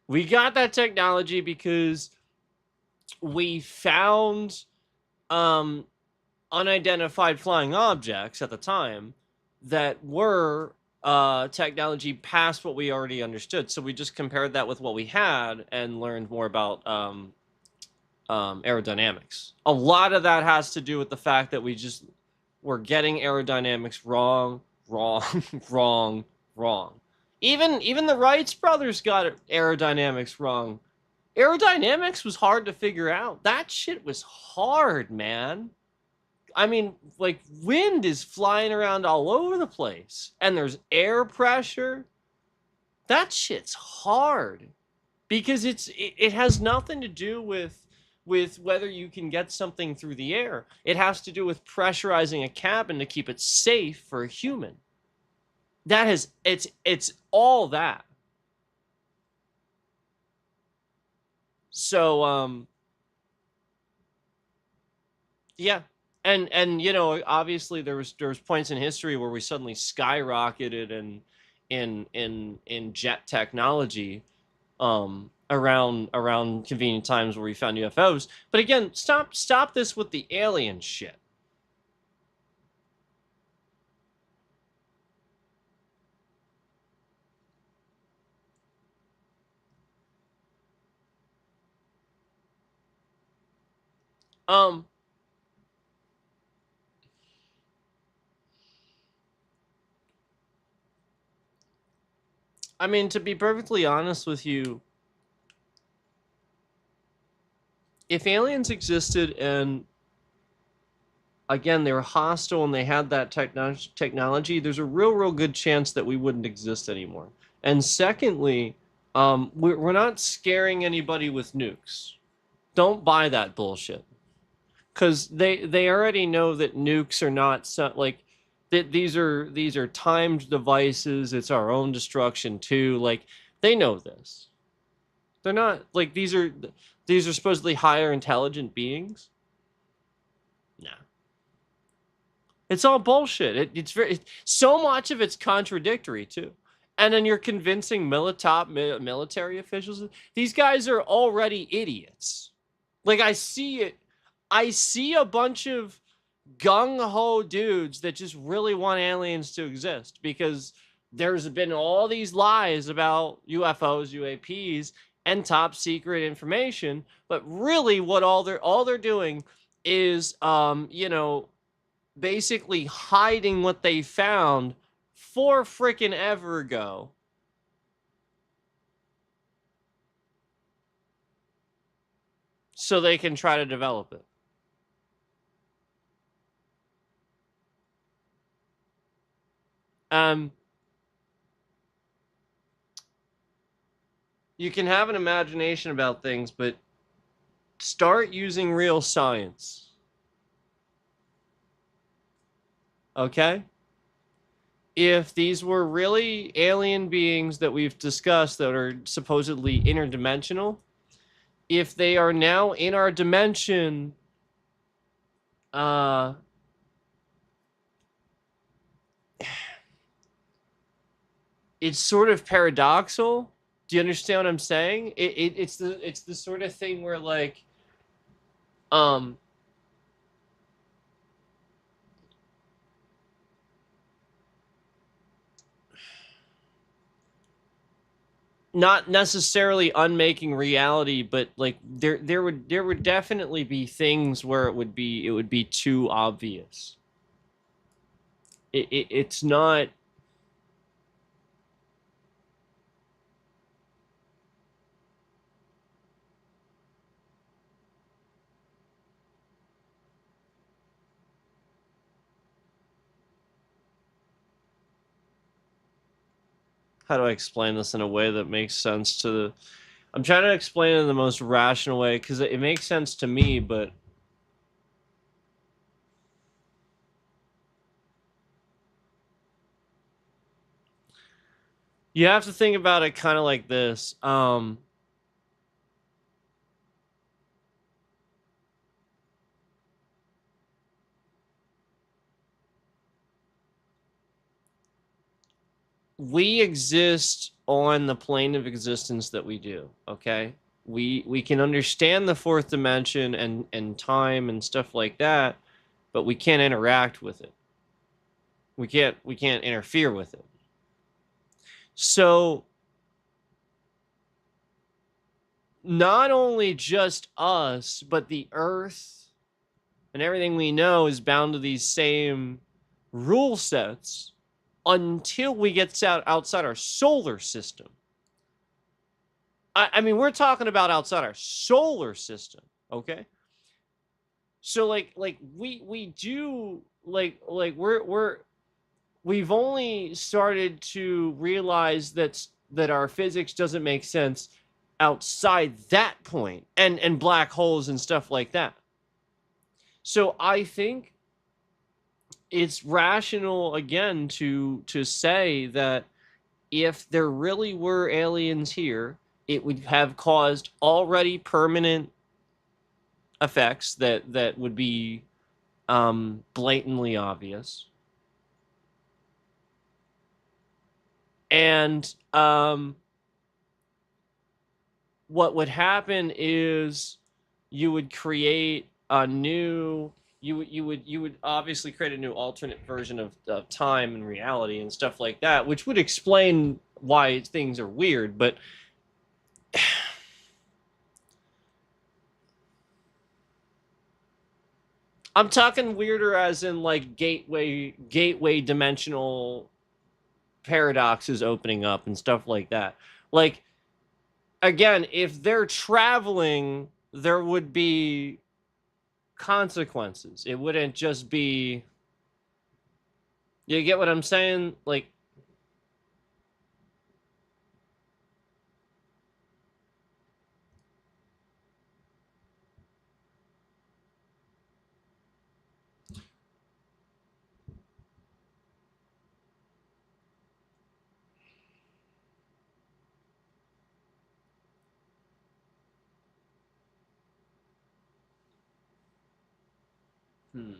We got that technology because we found unidentified flying objects at the time that were technology past what we already understood. So we just compared that with what we had and learned more about aerodynamics. A lot of that has to do with the fact that we're getting aerodynamics wrong. Even the Wrights brothers got aerodynamics wrong. Aerodynamics was hard to figure out. That shit was hard, man. I mean, like, wind is flying around all over the place, and there's air pressure. That shit's hard because it has nothing to do with whether you can get something through the air. It has to do with pressurizing a cabin to keep it safe for a human. It's all that. So yeah. And you know, obviously there was points in history where we suddenly skyrocketed in jet technology around convenient times where we found UFOs. But again, stop this with the alien shit. Um I mean, to be perfectly honest with you, if aliens existed and again they were hostile and they had that technology, there's a real good chance that we wouldn't exist anymore. And secondly, we're not scaring anybody with nukes. Don't buy that bullshit, because they already know that nukes are not like that. These are timed devices. It's our own destruction too. Like, they know this. They're not like these are supposedly higher intelligent beings. Nah, it's all bullshit. It's very so much of it's contradictory too. And then you're convincing military officials. These guys are already idiots. Like, I see a bunch of gung-ho dudes that just really want aliens to exist because there's been all these lies about UFOs, UAPs, and top secret information. But really, what all they're doing is, basically hiding what they found for freaking ever ago. So they can try to develop it. Um, you can have an imagination about things, but start using real science. Okay? If these were really alien beings that we've discussed that are supposedly interdimensional, if they are now in our dimension, uh, it's sort of paradoxical. Do you understand what I'm saying? It's the sort of thing where, like, um not necessarily unmaking reality, but like there would definitely be things where it would be too obvious. It's not. how do I explain this in a way that makes sense to the. I'm trying to explain it in the most rational way because it makes sense to me, but you have to think about it kind of like this. We exist on the plane of existence that we do, okay? We can understand the fourth dimension and time and stuff like that, but we can't interact with it. We can't interfere with it. So not only just us, but the earth and everything we know is bound to these same rule sets until we get outside our solar system. I mean, we're talking about outside our solar system, okay? So like we do we've only started to realize that our physics doesn't make sense outside that point, and black holes and stuff like that. So I think it's rational again to say that if there really were aliens here, it would have caused already permanent effects that would be blatantly obvious. And what would happen is you would create a new you would obviously create a new alternate version of time and reality and stuff like that, which would explain why things are weird. But I'm talking weirder as in like gateway dimensional paradoxes opening up and stuff like that. Like, again, if they're traveling, there would be consequences. It wouldn't just be. You get what I'm saying? Like, hmm.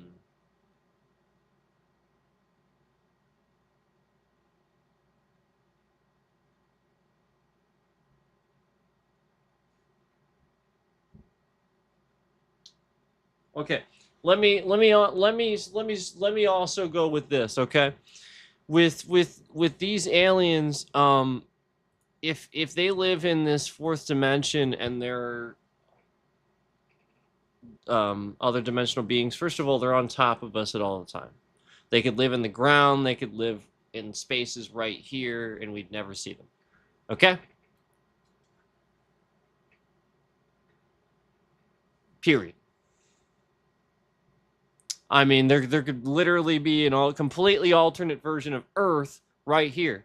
Okay. Let me also go with this, okay? With these aliens, if they live in this fourth dimension and they're other dimensional beings, first of all, they're on top of us at all the time. They could live in the ground, they could live in spaces right here, and we'd never see them. Okay? Period. I mean, there could literally be an all completely alternate version of Earth right here.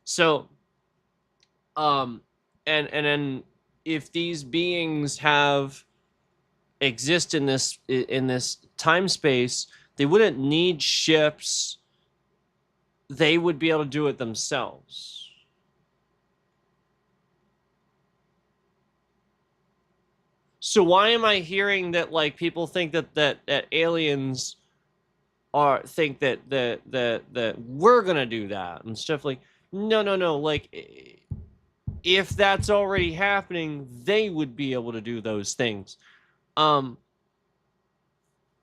So, um, and then if these beings have exist in this time space, they wouldn't need ships. They would be able to do it themselves. So why am I hearing that like people think that aliens are think that we're gonna do that and stuff like no like if that's already happening they would be able to do those things. um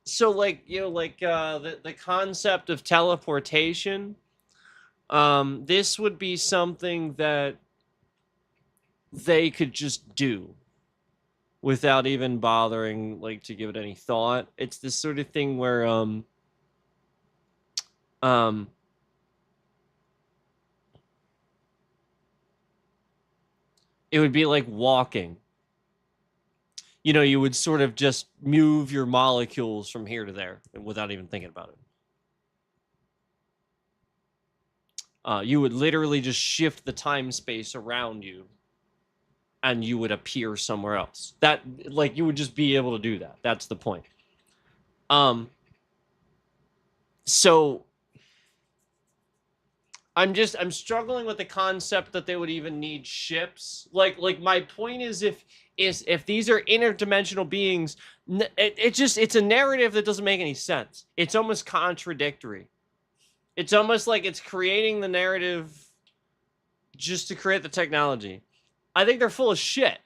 so like like the concept of teleportation, this would be something that they could just do without even bothering like to give it any thought. It's this sort of thing where um it would be like walking. you know, you would sort of just move your molecules from here to there without even thinking about it. You would literally just shift the time space around you and you would appear somewhere else. That, like, you would just be able to do that. That's the point. So I'm struggling with the concept that they would even need ships. Like my point is, if these are interdimensional beings, it's a narrative that doesn't make any sense. It's almost contradictory. It's almost like it's creating the narrative just to create the technology. I think they're full of shit.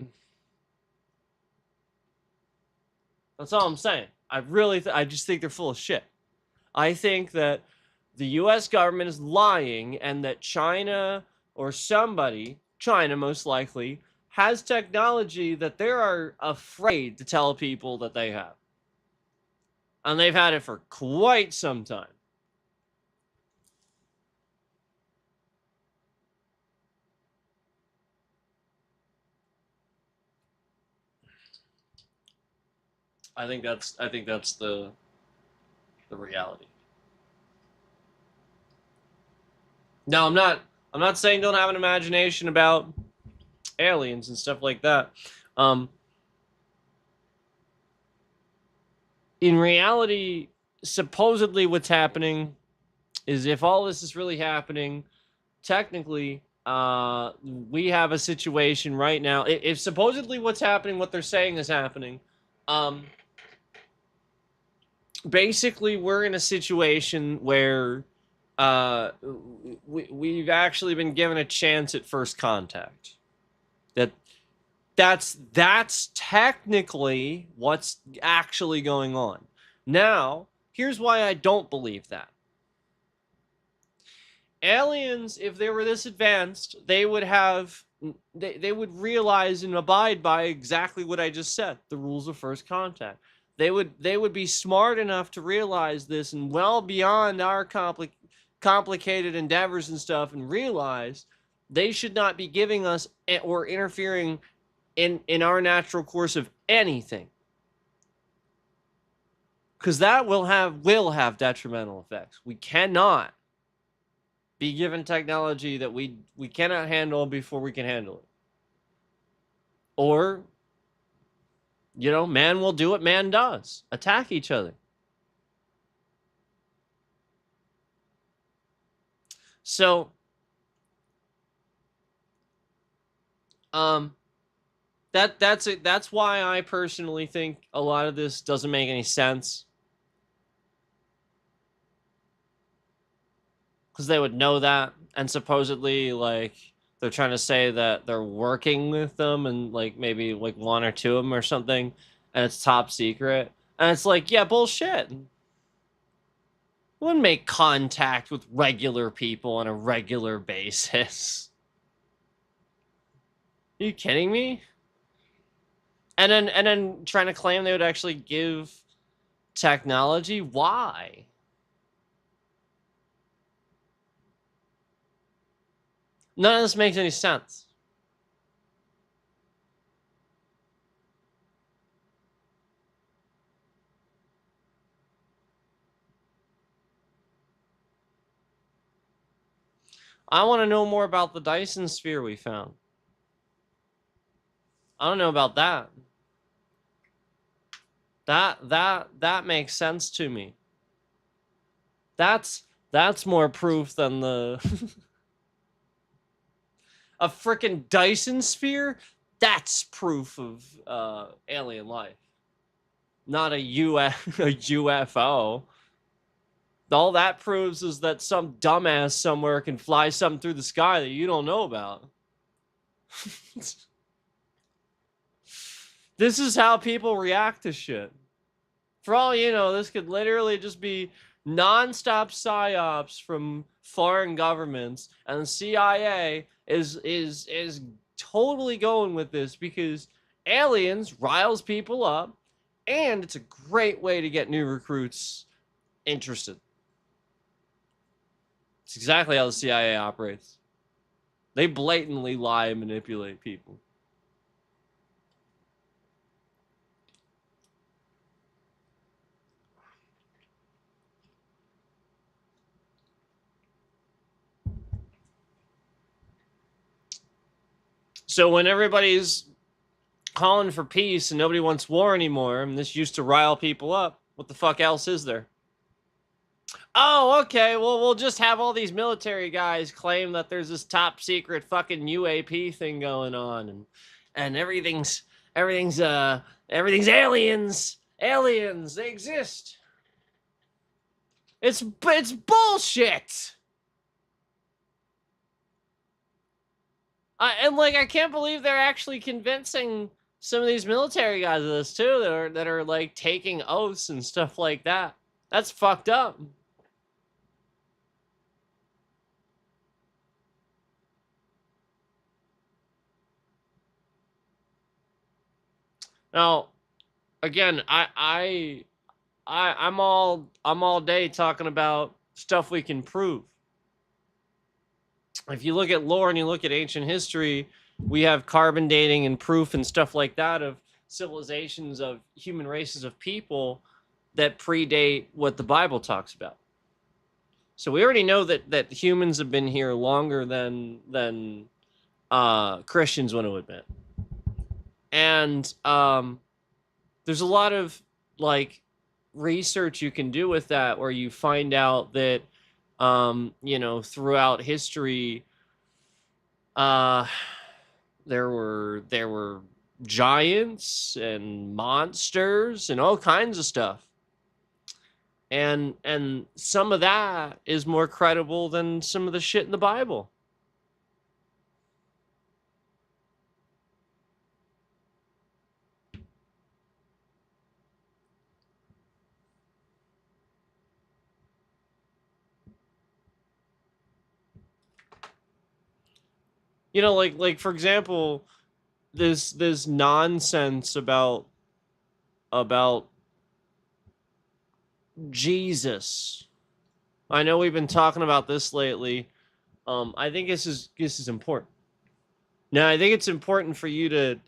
That's all I'm saying. I just think they're full of shit. I think that the US government is lying and that China or somebody, China most likely, has technology that they are afraid to tell people that they have. And they've had it for quite some time. I think that's the reality. Now, I'm not saying don't have an imagination about aliens and stuff like that. In reality, supposedly what's happening is, if all this is really happening, technically, we have a situation right now. If supposedly what's happening, what they're saying is happening, basically we're in a situation where we've actually been given a chance at first contact. That's technically what's actually going on. Now, here's why I don't believe that. Aliens, if they were this advanced, they would realize and abide by exactly what I just said, the rules of first contact. They would be smart enough to realize this and well beyond our complicated endeavors and stuff, and realize they should not be giving us or interfering in our natural course of anything, because that will have detrimental effects. We cannot be given technology that we cannot handle before we can handle it. Or, you know, man will do what man does, attack each other. So, that's why I personally think a lot of this doesn't make any sense. Because they would know that, and supposedly, like, they're trying to say that they're working with them, and like maybe like one or two of them or something, and it's top secret. And it's like, yeah, bullshit. Wouldn't make contact with regular people on a regular basis. Are you kidding me? And then trying to claim they would actually give technology? Why? None of this makes any sense. I want to know more about the Dyson sphere we found. I don't know about that. That makes sense to me. That's more proof than the a freaking Dyson sphere. That's proof of alien life, not a UFO. All that proves is that some dumbass somewhere can fly something through the sky that you don't know about. This is how people react to shit. For all you know, this could literally just be nonstop psyops from foreign governments, and the CIA is totally going with this because aliens riles people up, and it's a great way to get new recruits interested. It's exactly how the CIA operates. They blatantly lie and manipulate people. So when everybody's calling for peace and nobody wants war anymore, and this used to rile people up, what the fuck else is there? Oh, okay. Well, we'll just have all these military guys claim that there's this top secret fucking UAP thing going on, and everything's aliens. Aliens, they exist. It's bullshit. And like, I can't believe they're actually convincing some of these military guys of this too, that are like taking oaths and stuff like that. That's fucked up. Now, again, I'm all day talking about stuff we can prove. If you look at lore and you look at ancient history, we have carbon dating and proof and stuff like that of civilizations of human races of people that predate what the Bible talks about. So we already know that humans have been here longer than Christians want to admit. And there's a lot of like research you can do with that, where you find out that throughout history, there were giants and monsters and all kinds of stuff, and some of that is more credible than some of the shit in the Bible. Like for example, this nonsense about Jesus. I know we've been talking about this lately. I think this is important. Now, I think it's important for you to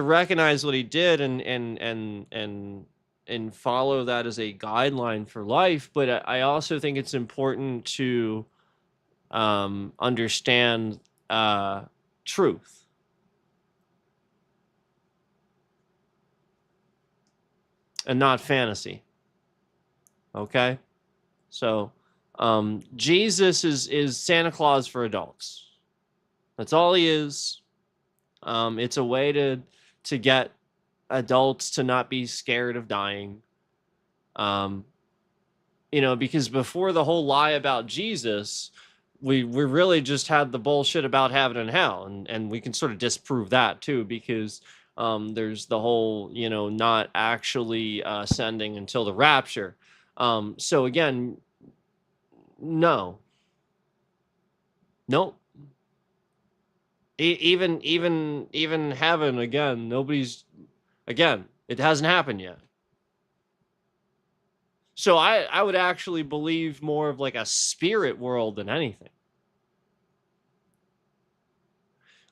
recognize what he did and follow that as a guideline for life. But I also think it's important to understand truth. And not fantasy. Okay? So, Jesus is Santa Claus for adults. That's all he is. It's a way to get adults to not be scared of dying. Because before the whole lie about Jesus, we really just had the bullshit about heaven and hell, and we can sort of disprove that too, because there's the whole not actually ascending until the rapture. So again, no, nope. Even heaven, again, it hasn't happened yet. So I would actually believe more of like a spirit world than anything.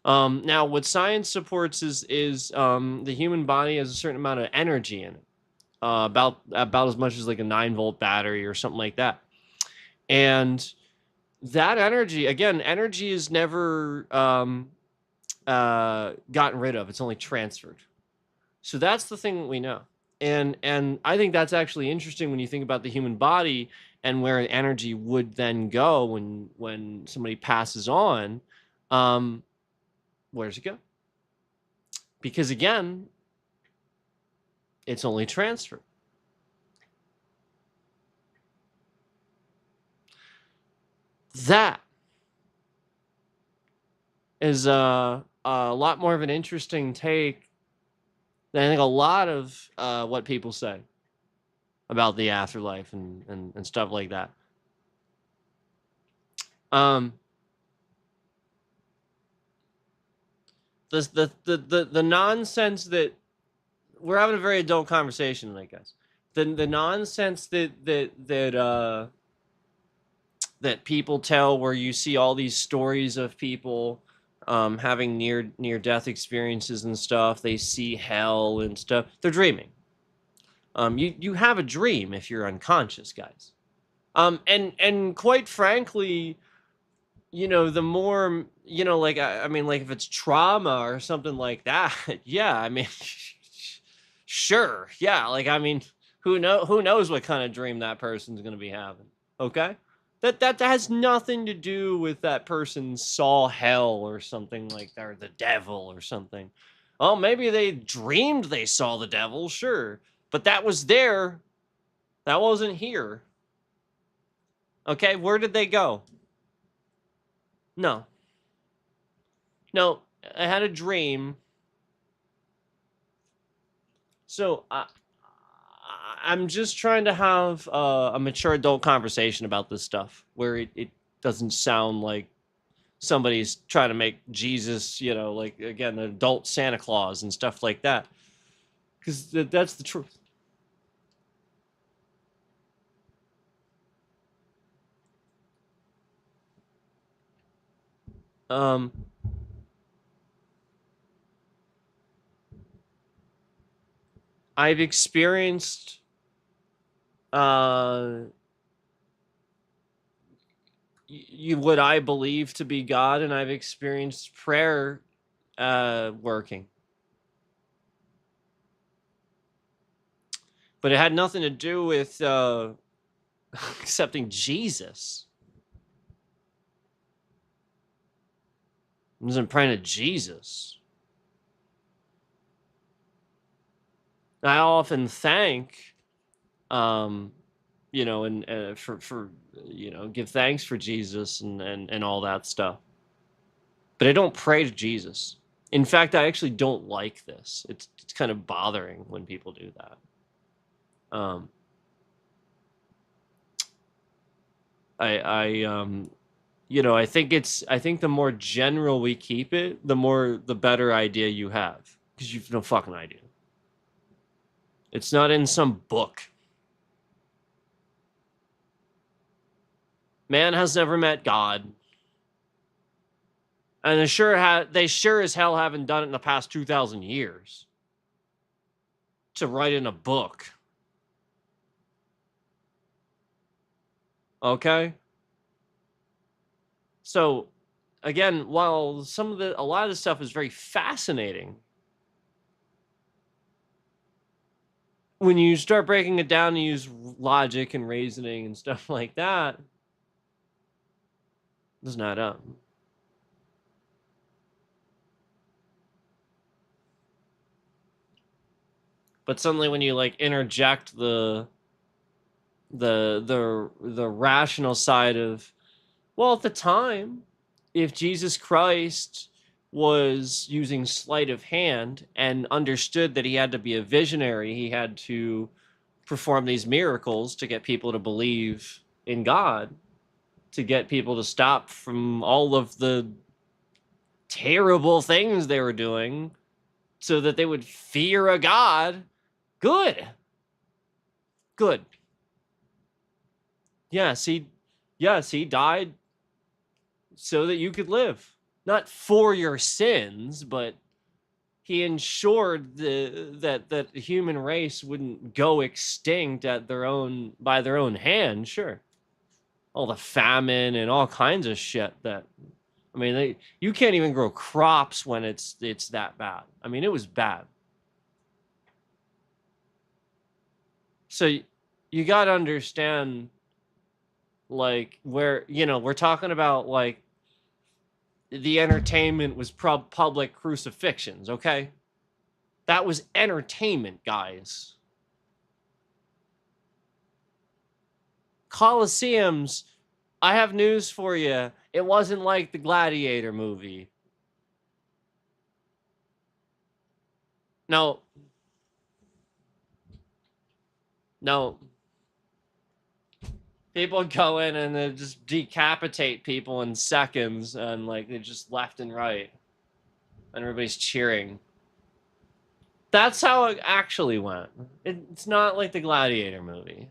Now, what science supports is the human body has a certain amount of energy in it, about as much as like a 9-volt battery or something like that. And that energy, again, energy is never gotten rid of; it's only transferred. So that's the thing that we know. And I think that's actually interesting when you think about the human body and where energy would then go when somebody passes on. Where does it go? Because again, it's only transferred. That is a lot more of an interesting take than I think a lot of what people say about the afterlife and stuff like that. The nonsense that we're having a very adult conversation tonight, guys. The nonsense that people tell, where you see all these stories of people having near death experiences and stuff. They see hell and stuff. They're dreaming. You have a dream if you're unconscious, guys. And quite frankly, the more, like, I mean, like, if it's trauma or something like that, yeah, I mean, sure, yeah, like, I mean, who knows what kind of dream that person's gonna be having, okay? That has nothing to do with that person saw hell or something like that, or the devil or something. Oh, maybe they dreamed they saw the devil, sure, but that was there, that wasn't here, okay? Where did they go? No. No, I had a dream. So I'm just trying to have a mature adult conversation about this stuff where it doesn't sound like somebody's trying to make Jesus, like, again, an adult Santa Claus and stuff like that. Because that's the truth. Um, I've experienced uh, what I believe to be God, and I've experienced prayer working. But it had nothing to do with accepting Jesus. I wasn't praying to Jesus. I often thank, and for give thanks for Jesus and all that stuff. But I don't pray to Jesus. In fact, I actually don't like this. It's kind of bothering when people do that. I think the more general we keep it, the better idea you have, because you've no fucking idea. It's not in some book. Man has never met God. And they sure as hell haven't done it in the past 2,000 years to write in a book. Okay? So, again, while a lot of this stuff is very fascinating, when you start breaking it down and use logic and reasoning and stuff like that, it doesn't add up. But suddenly when you like interject the rational side of, well, at the time, if Jesus Christ was using sleight of hand and understood that he had to be a visionary, he had to perform these miracles to get people to believe in God, to get people to stop from all of the terrible things they were doing so that they would fear a God. Good. Yes, he died so that you could live. Not for your sins, but he ensured that the human race wouldn't go extinct by their own hand, sure. All the famine and all kinds of shit you can't even grow crops when it's that bad. I mean, it was bad. So you got to understand, like, where, we're talking about, like, the entertainment was public crucifixions, okay? That was entertainment, guys. Colosseums, I have news for you. It wasn't like the Gladiator movie. No. People go in and they just decapitate people in seconds, and like they just left and right, and everybody's cheering. That's how it actually went. It's not like the Gladiator movie.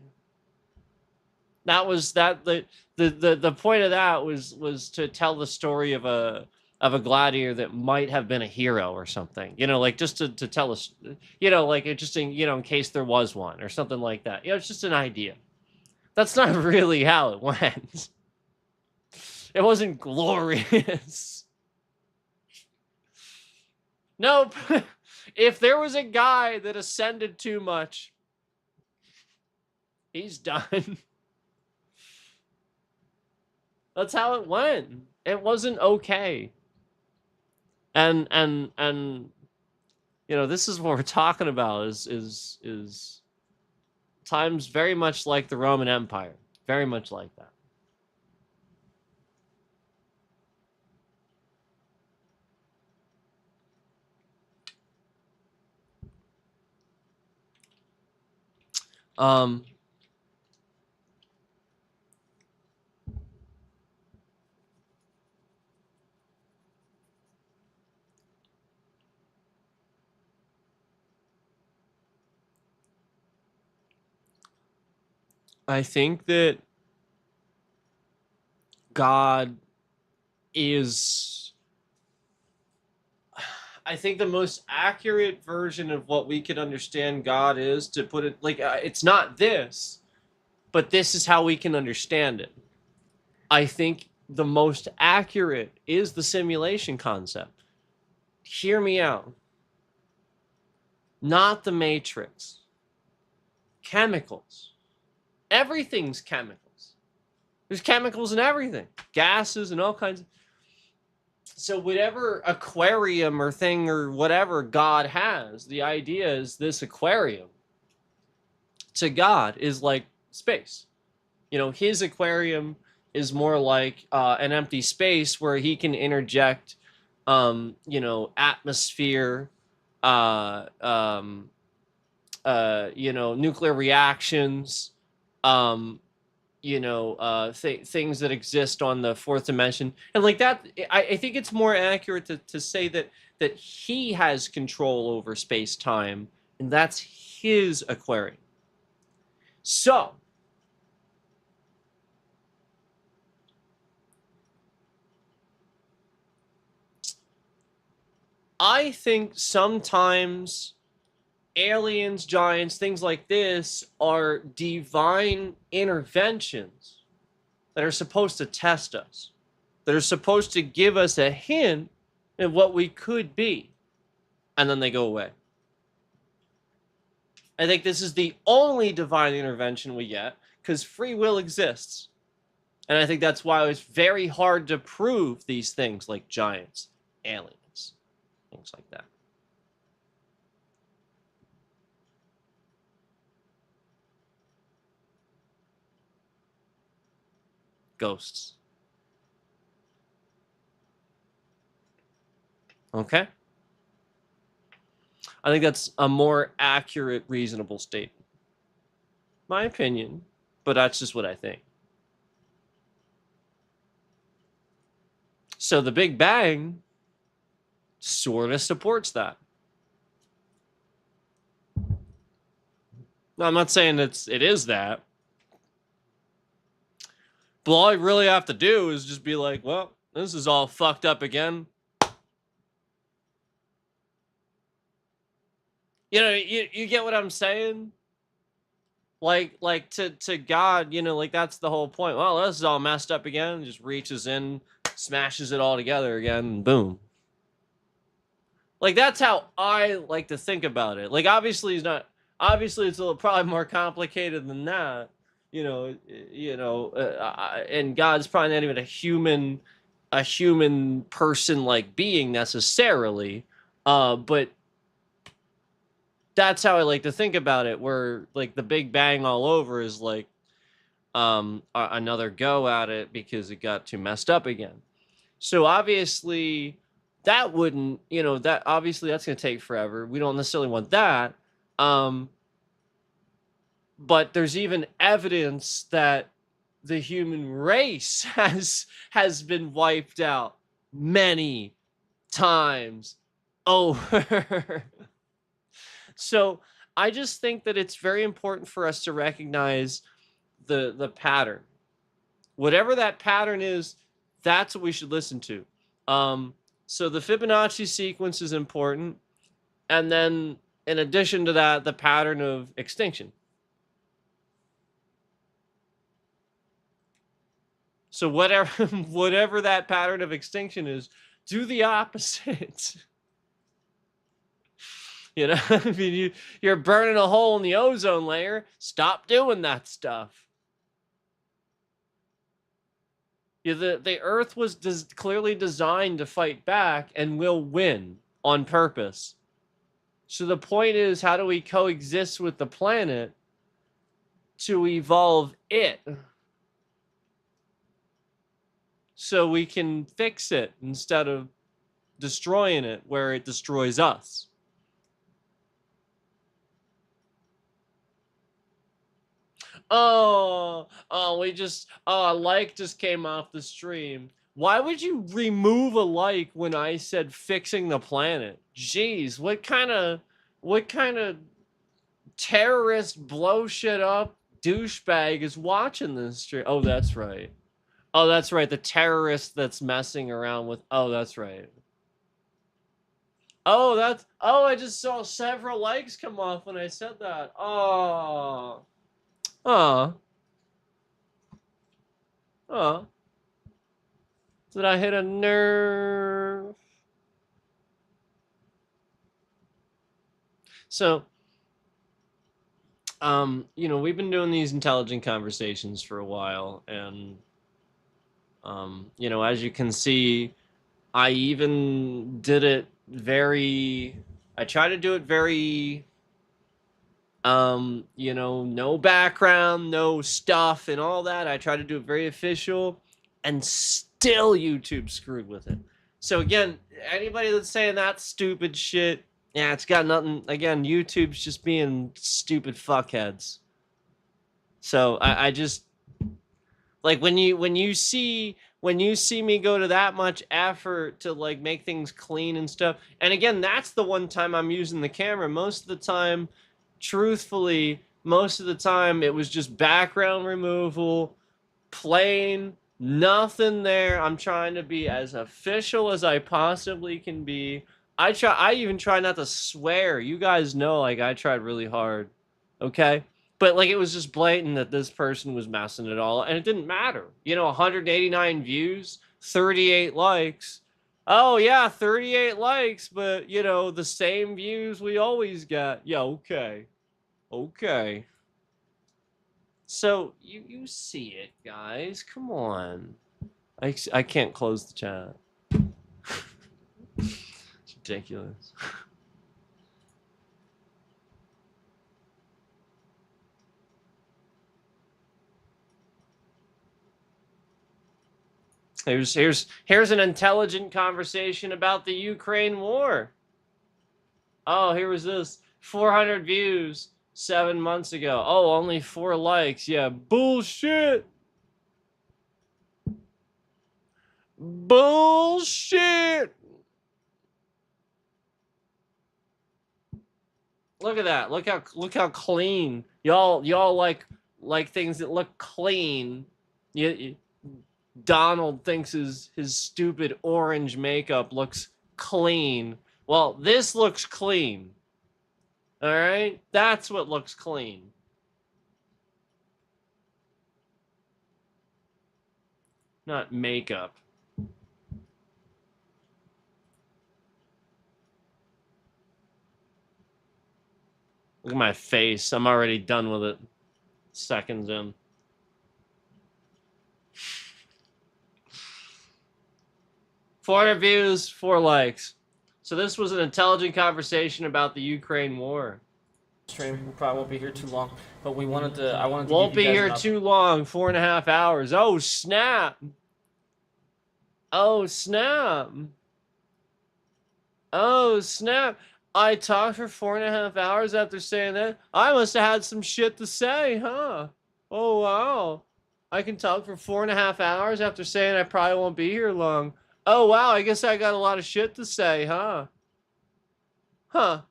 That was the point of that was to tell the story of a gladiator that might have been a hero or something, like just to tell us, like interesting, in case there was one or something like that. It's just an idea. That's not really how it went. It wasn't glorious. Nope. If there was a guy that ascended too much, he's done. That's how it went. It wasn't okay. And you know, this is what we're talking about is times very much like the Roman Empire. Very much like that. Um I think that God is, I think the most accurate version of what we can understand God is to put it like it's not this, but this is how we can understand it. I think the most accurate is the simulation concept. Hear me out. Not the Matrix. Chemicals. Everything's chemicals. There's chemicals in everything. Gases and all kinds of. So whatever aquarium or thing or whatever God has, the idea is this aquarium to God is like space. You know, his aquarium is more like an empty space where he can interject, you know, atmosphere, you know, nuclear reactions, you know, things that exist on the fourth dimension, and like that. I think it's more accurate to say that he has control over space time, and that's his aquarium. So I think sometimes aliens, giants, things like this are divine interventions that are supposed to test us, that are supposed to give us a hint of what we could be, and then they go away. I think this is the only divine intervention we get because free will exists. And I think that's why it's very hard to prove these things like giants, aliens, things like that. Ghosts. Okay? I think that's a more accurate, reasonable statement. My opinion, but that's just what I think. So the Big Bang sort of supports that. No, I'm not saying it is that. But all I really have to do is just be like, well, this is all fucked up again. You know, you get what I'm saying? Like to God, you know, like that's the whole point. Well, this is all messed up again. Just reaches in, smashes it all together again, and boom. Like that's how I like to think about it. Like obviously obviously it's a little probably more complicated than that. And God's probably not even a human person like being necessarily. But that's how I like to think about it, where like the Big Bang all over is like another go at it because it got too messed up again. So obviously that wouldn't, that obviously that's going to take forever. We don't necessarily want that. But there's even evidence that the human race has been wiped out many times over. So I just think that it's very important for us to recognize the pattern. Whatever that pattern is, that's what we should listen to. So the Fibonacci sequence is important. And then in addition to that, the pattern of extinction. So whatever whatever that pattern of extinction is, do the opposite. You know, I mean, you're burning a hole in the ozone layer. Stop doing that stuff. Yeah, the Earth was clearly designed to fight back and will win on purpose. So the point is, how do we coexist with the planet to evolve it so we can fix it instead of destroying it where it destroys us? Oh, a like just came off the stream. Why would you remove a like when I said fixing the planet? Jeez, what kind of terrorist blow shit up douchebag is watching this stream? Oh, that's right. Oh, that's right. The terrorist that's messing around with. Oh, that's right. Oh, I just saw several likes come off when I said that. Oh. Oh. Oh. Did I hit a nerve? So, you know, we've been doing these intelligent conversations for a while, and you know, as you can see, I even did it very. I try to do it very. You know, no background, no stuff, and all that. I try to do it very official, and still YouTube screwed with it. So again, anybody that's saying that stupid shit, yeah, it's got nothing. Again, YouTube's just being stupid fuckheads. So I just like when you see me go to that much effort to like make things clean and stuff. And again, that's the one time I'm using the camera. Most of the time, truthfully, most of the time it was just background removal, plain, nothing there. I'm trying to be as official as I possibly can be. I even try not to swear. You guys know, like, I tried really hard. Okay? But like, it was just blatant that this person was messing it all, and it didn't matter. You know, 189 views, 38 likes. Oh yeah, 38 likes, but you know, the same views we always got. Yeah, okay. Okay. So you see it, guys. Come on. I can't close the chat. It's ridiculous. Here's an intelligent conversation about the Ukraine war. Oh, here was this. 400 views 7 months ago. Oh, only 4 likes. Yeah, bullshit. Bullshit. Look at that. Look how clean. Y'all like things that look clean. Donald thinks his stupid orange makeup looks clean. Well, this looks clean. All right? That's what looks clean. Not makeup. Look at my face. I'm already done with it. Seconds in. $400 views, 4 likes. So this was an intelligent conversation about the Ukraine war. Stream. We probably won't be here too long, but I wanted to. Won't be here too long. 4.5 hours. Oh snap! Oh snap! Oh snap! I talked for 4.5 hours after saying that. I must have had some shit to say, huh? Oh wow! I can talk for 4.5 hours after saying I probably won't be here long. Oh wow! I guess I got a lot of shit to say, huh? Huh?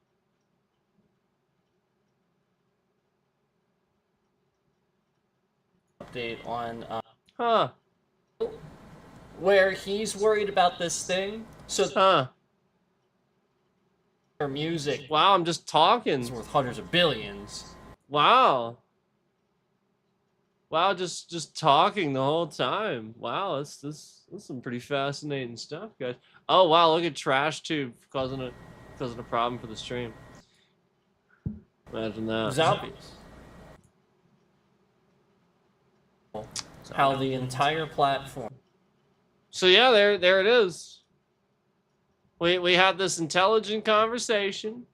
Update on Huh? where he's worried about this thing. So Huh? their music Wow! I'm just talking. is worth hundreds of billions. Wow. Wow, just talking the whole time. Wow, that's some pretty fascinating stuff, guys. Oh wow, look at Trash Tube causing a problem for the stream. Imagine that. Zombies. How the entire platform. So yeah, there it is. We had this intelligent conversation.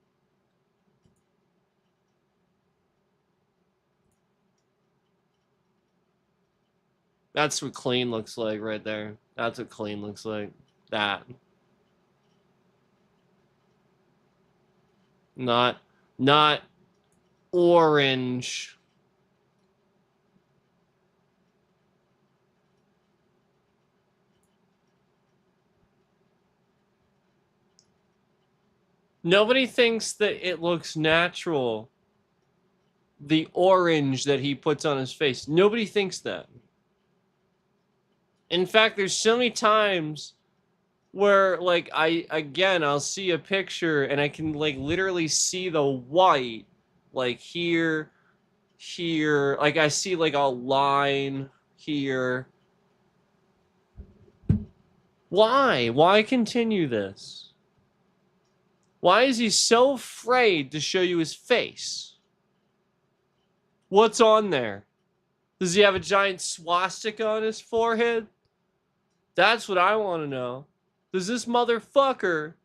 That's what clean looks like right there. That's what clean looks like. That. Not orange. Nobody thinks that it looks natural. The orange that he puts on his face. Nobody thinks that. In fact, there's so many times where like I'll see a picture and I can like literally see the white like here, like I see like a line here. Why continue this? Why is he so afraid to show you his face? What's on there? Does he have a giant swastika on his forehead? That's what I want to know. Does this motherfucker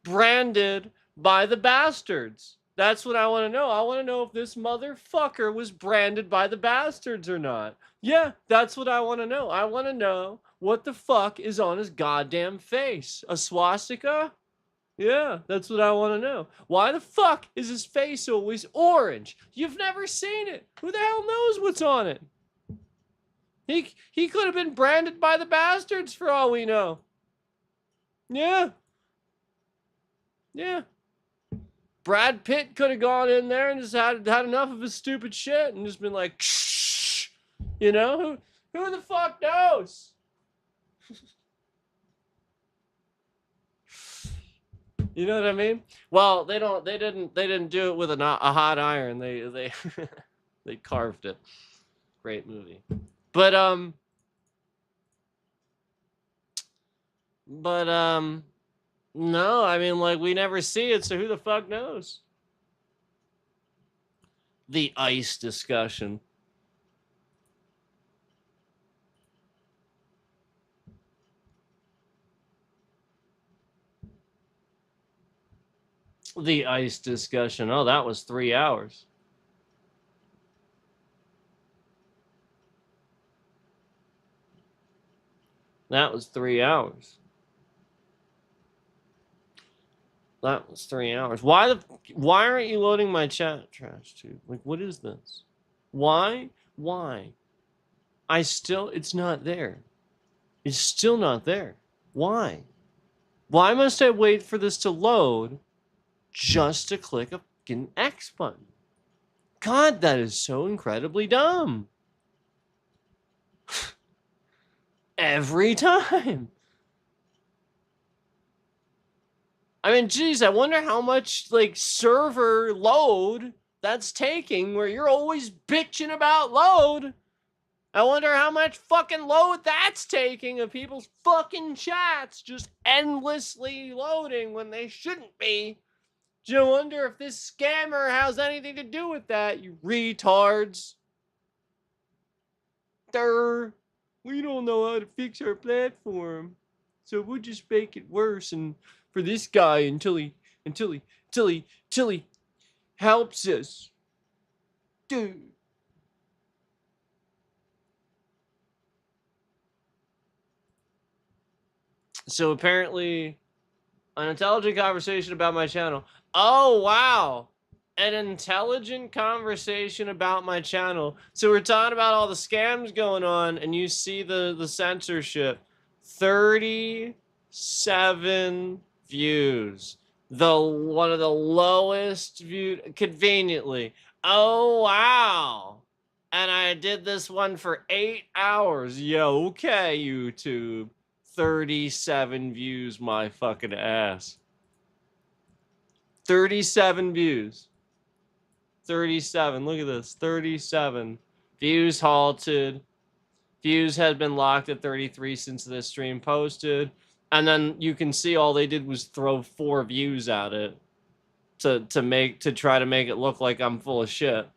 branded by the bastards? That's what I want to know. I want to know if this motherfucker was branded by the bastards or not. Yeah, that's what I want to know. I want to know what the fuck is on his goddamn face. A swastika? Yeah, that's what I want to know. Why the fuck is his face always orange? You've never seen it. Who the hell knows what's on it? He could have been branded by the bastards for all we know. Yeah. Yeah. Brad Pitt could have gone in there and just had enough of his stupid shit and just been like, shh. You know? Who the fuck knows? You know what I mean? Well, they didn't do it with a hot iron. They they carved it. Great movie. But no, I mean, like, we never see it, so who the fuck knows? The ICE discussion. The ICE discussion. Oh, that was 3 hours. That was 3 hours. That was 3 hours. Why aren't you loading my chat, Trash Tube? Like, what is this? Why? It's not there. It's still not there. Why? Why must I wait for this to load just to click a fucking X button? God, that is so incredibly dumb. Every time. I mean, geez, I wonder how much, like, server load that's taking where you're always bitching about load. I wonder how much fucking load that's taking of people's fucking chats just endlessly loading when they shouldn't be. Do you wonder if this scammer has anything to do with that, you retards? We don't know how to fix our platform, so we'll just make it worse and for this guy until he helps us. Dude. So apparently an intelligent conversation about my channel. Oh wow. An intelligent conversation about my channel. So we're talking about all the scams going on and you see the censorship. 37 views. One of the lowest viewed conveniently. Oh wow. And I did this one for 8 hours. Yo, okay, YouTube. 37 views, my fucking ass. 37 views. 37. Look at this. 37. Views halted. Views had been locked at 33 since this stream posted. And then you can see all they did was throw 4 views at it to try to make it look like I'm full of shit.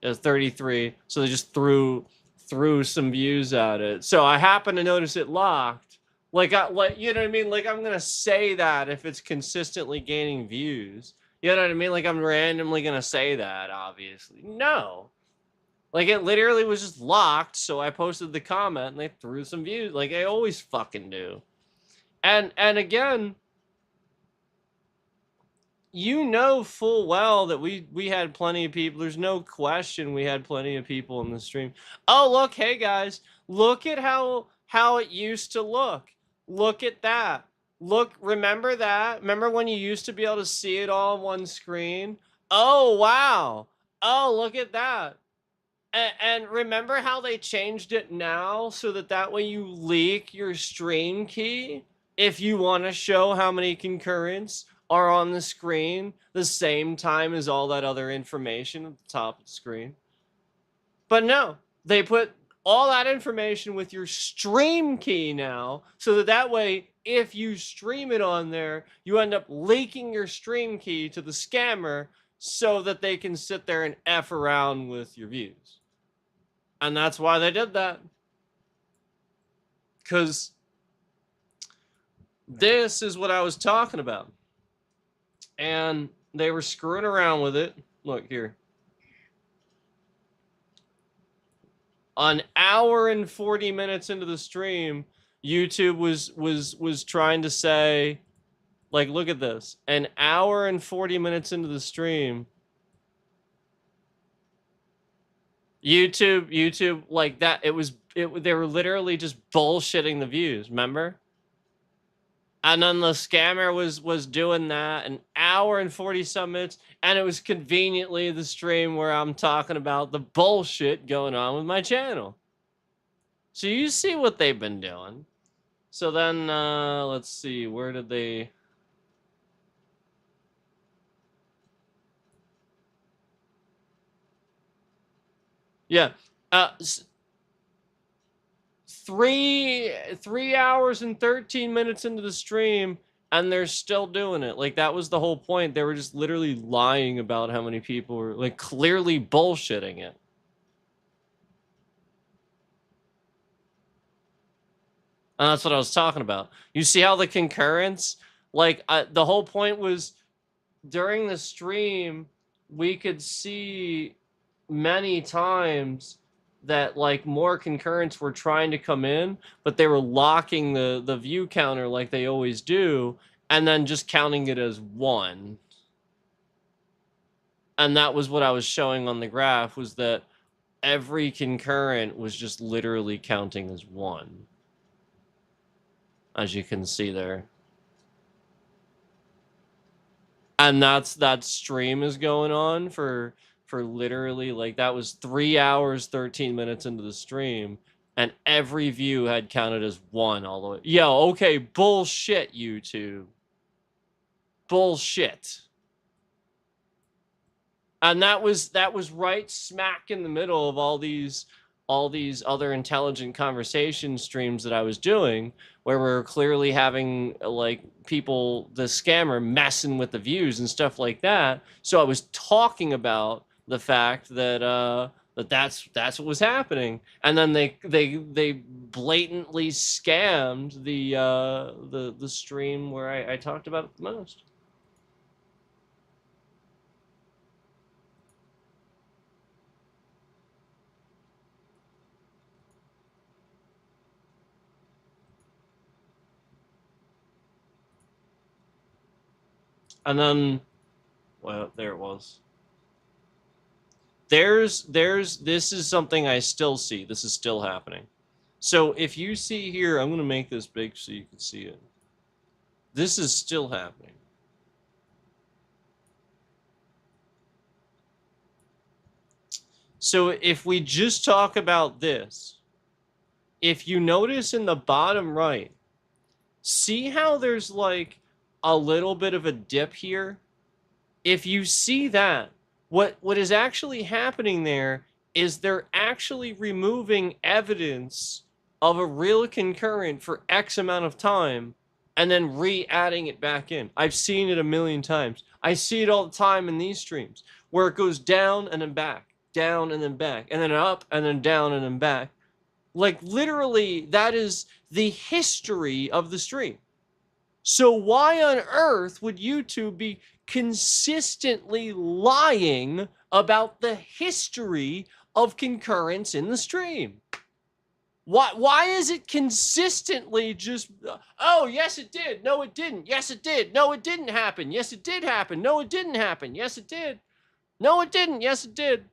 It's 33. So they just threw some views at it. So I happen to notice it locked. Like you know what I mean? Like I'm gonna say that if it's consistently gaining views. You know what I mean? Like I'm randomly gonna say that, obviously. No. Like it literally was just locked, so I posted the comment and they threw some views. Like I always fucking do. And again, you know full well that we had plenty of people. There's no question we had plenty of people in the stream. Oh look, hey guys, look at how it used to look. Look at that. Look, remember that? Remember when you used to be able to see it all on one screen? Oh wow. Oh, look at that. And remember how they changed it now so that way you leak your stream key if you want to show how many concurrents are on the screen the same time as all that other information at the top of the screen. But no, they put all that information with your stream key now so that way if you stream it on there, you end up leaking your stream key to the scammer so that they can sit there and F around with your views. And that's why they did that. Because this is what I was talking about. And they were screwing around with it. Look here. An hour and 40 minutes into the stream, YouTube was trying to say, like, look at this. An hour and 40 minutes into the stream, YouTube, like that, they were literally just bullshitting the views, remember? And then the scammer was doing that an hour and 40 some minutes, and it was conveniently the stream where I'm talking about the bullshit going on with my channel. So you see what they've been doing. So then, let's see, where did they... Yeah, 3 hours and 13 minutes into the stream, and they're still doing it. Like, that was the whole point. They were just literally lying about how many people were, like, clearly bullshitting it. And that's what I was talking about. You see how the concurrence, like, the whole point was during the stream, we could see many times that like more concurrents were trying to come in, but they were locking the view counter like they always do, and then just counting it as 1. And that was what I was showing on the graph, was that every concurrent was just literally counting as 1. As you can see there. And that stream is going on for literally, like, that was 3 hours, 13 minutes into the stream, and every view had counted as 1 all the way. Yo, okay, bullshit, YouTube. Bullshit. And that was right smack in the middle of all these other intelligent conversation streams that I was doing, where we're clearly having, like, people, the scammer, messing with the views and stuff like that. So I was talking about the fact that that's what was happening, and then they blatantly scammed the stream where I talked about it the most. And then, well, there it was. This is something I still see. This is still happening. So if you see here, I'm going to make this big so you can see it. This is still happening. So if we just talk about this, if you notice in the bottom right, see how there's like a little bit of a dip here? If you see that, What is actually happening there is they're actually removing evidence of a real concurrent for X amount of time and then re-adding it back in. I've seen it a million times. I see it all the time in these streams where it goes down and then back, down and then back, and then up and then down and then back. Like literally, that is the history of the stream. So why on earth would YouTube be consistently lying about the history of concurrence in the stream? Why is it consistently just, oh, yes, it did. No, it didn't. Yes, it did. No, it didn't happen. Yes, it did happen. No, it didn't happen. Yes, it did. No, it didn't. Yes, it did.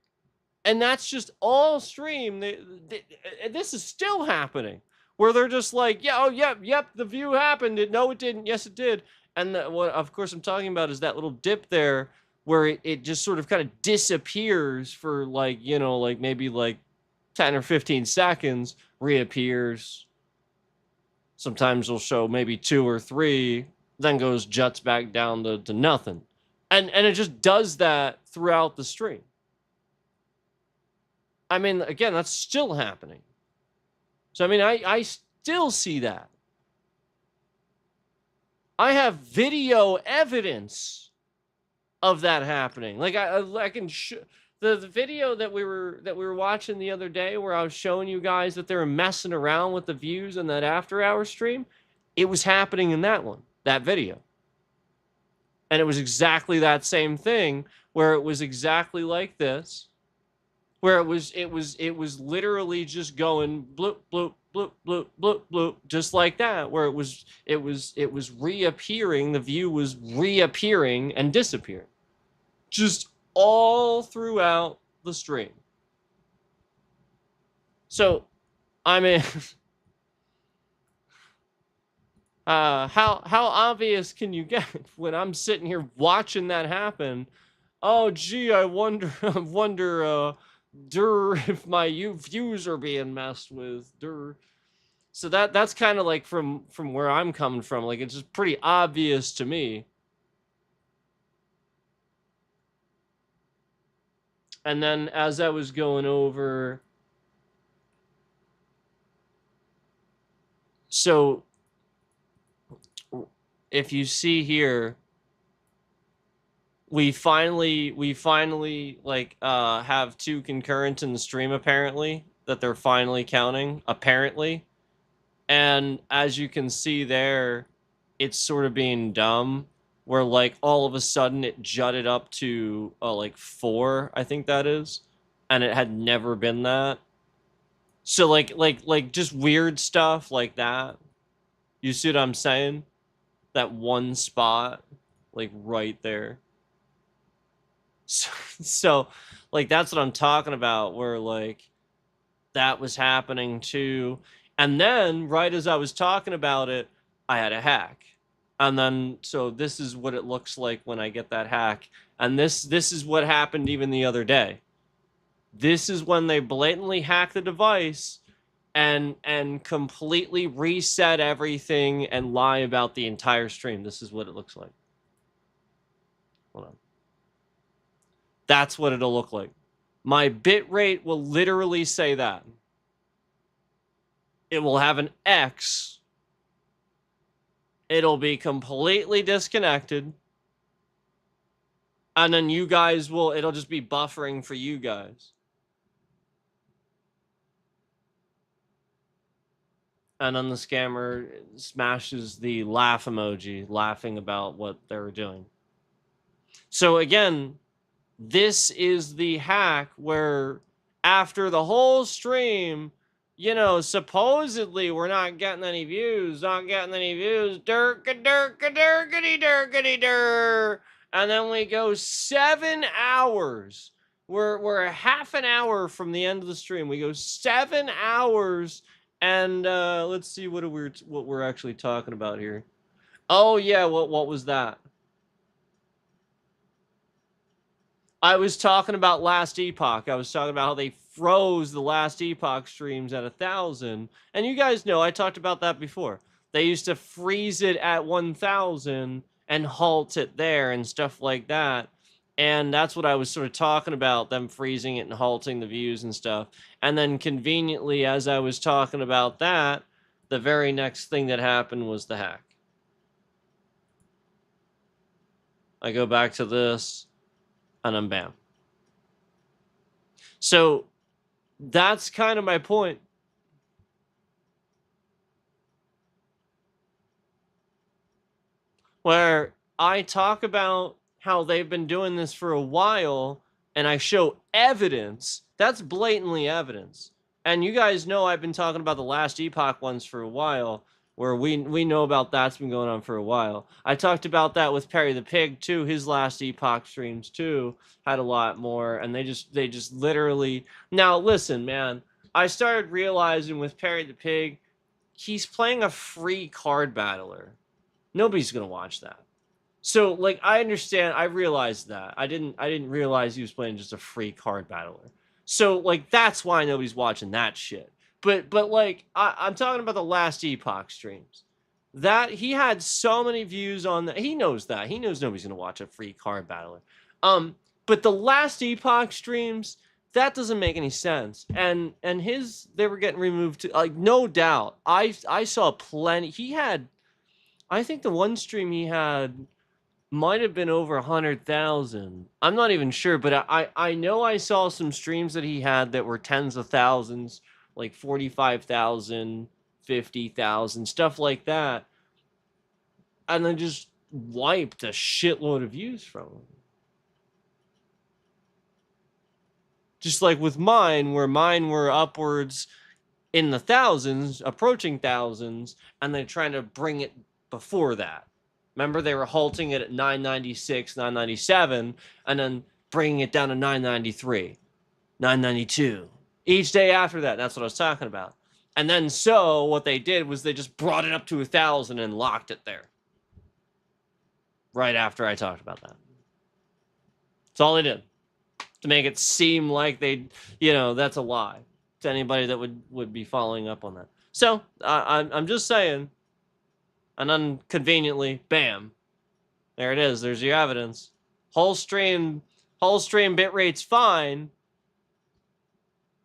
And that's just all stream. This is still happening where they're just like, yeah, oh, yep, the view happened. No, it didn't. Yes, it did. And what, of course, I'm talking about is that little dip there where it just sort of kind of disappears for like, you know, like maybe like 10 or 15 seconds, reappears. Sometimes it'll show maybe 2 or 3, then goes juts back down to nothing. And it just does that throughout the stream. I mean, again, that's still happening. So, I mean, I still see that. I have video evidence of that happening. Like I can the video that we were watching the other day where I was showing you guys that they were messing around with the views in that after hour stream. It was happening in that video. And it was exactly that same thing where it was exactly like this. Where it was literally just going bloop bloop bloop bloop bloop bloop just like that, where it was reappearing, the view was reappearing and disappearing just all throughout the stream. So I mean how obvious can you get when I'm sitting here watching that happen? Oh gee, I wonder if my views are being messed with. So that's kind of like from where I'm coming from. Like it's just pretty obvious to me. And then as I was going over, so if you see here, we finally like have 2 concurrent in the stream apparently that they're finally counting apparently. And as you can see there, it's sort of being dumb where like all of a sudden it jutted up to like 4, I think that is, and it had never been that. So like just weird stuff like that. You see what I'm saying? That one spot like right there. So like that's what I'm talking about, where like that was happening too. And then right as I was talking about it, I had a hack. And then so this is what it looks like when I get that hack. And this is what happened even the other day. This is when they blatantly hack the device and completely reset everything and lie about the entire stream. This is what it looks like. Hold on. That's what it'll look like. My bit rate will literally say that. It will have an X. It'll be completely disconnected. And then you guys it'll just be buffering for you guys. And then the scammer smashes the laugh emoji, laughing about what they were doing. So again, this is the hack where after the whole stream, you know, supposedly we're not getting any views, dirkity. And then we go 7 hours. We're a half an hour from the end of the stream. We go 7 hours, and let's see what we're actually talking about here. Oh yeah, what was that? I was talking about Last Epoch. I was talking about how they froze the Last Epoch streams at 1,000. And you guys know, I talked about that before. They used to freeze it at 1,000 and halt it there and stuff like that. And that's what I was sort of talking about, them freezing it and halting the views and stuff. And then conveniently, as I was talking about that, the very next thing that happened was the hack. I go back to this, and then bam. So that's kind of my point. Where I talk about how they've been doing this for a while, and I show evidence. That's blatantly evidence. And you guys know I've been talking about the Last Epoch ones for a while, where we know about that's been going on for a while. I talked about that with Perry the Pig too. His Last Epoch streams too had a lot more, and they just literally. Now listen, man, I started realizing with Perry the Pig, he's playing a free card battler. Nobody's gonna watch that. So like I understand, I realized that. I didn't realize he was playing just a free card battler. So like that's why nobody's watching that shit. But like I'm talking about the Last Epoch streams. That he had so many views on that. He knows that. He knows nobody's gonna watch a free card battler. But the Last Epoch streams, that doesn't make any sense. And they were getting removed to, like, no doubt. I saw plenty. He had, I think the one stream he had might have been over 100,000. I'm not even sure, but I know I saw some streams that he had that were tens of thousands, like 45,000, 50,000, stuff like that. And then just wiped a shitload of views from him. Just like with mine, where mine were upwards in the thousands, approaching thousands, and they're trying to bring it before that. Remember, they were halting it at 996, 997, and then bringing it down to 993, 992. Each day after that, that's what I was talking about. And then so what they did was they just brought it up to 1,000 and locked it there. Right after I talked about that. That's all they did. To make it seem like they, that's a lie to anybody that would be following up on that. So I'm just saying, and then conveniently, bam, there it is. There's your evidence. Whole stream bitrate's fine,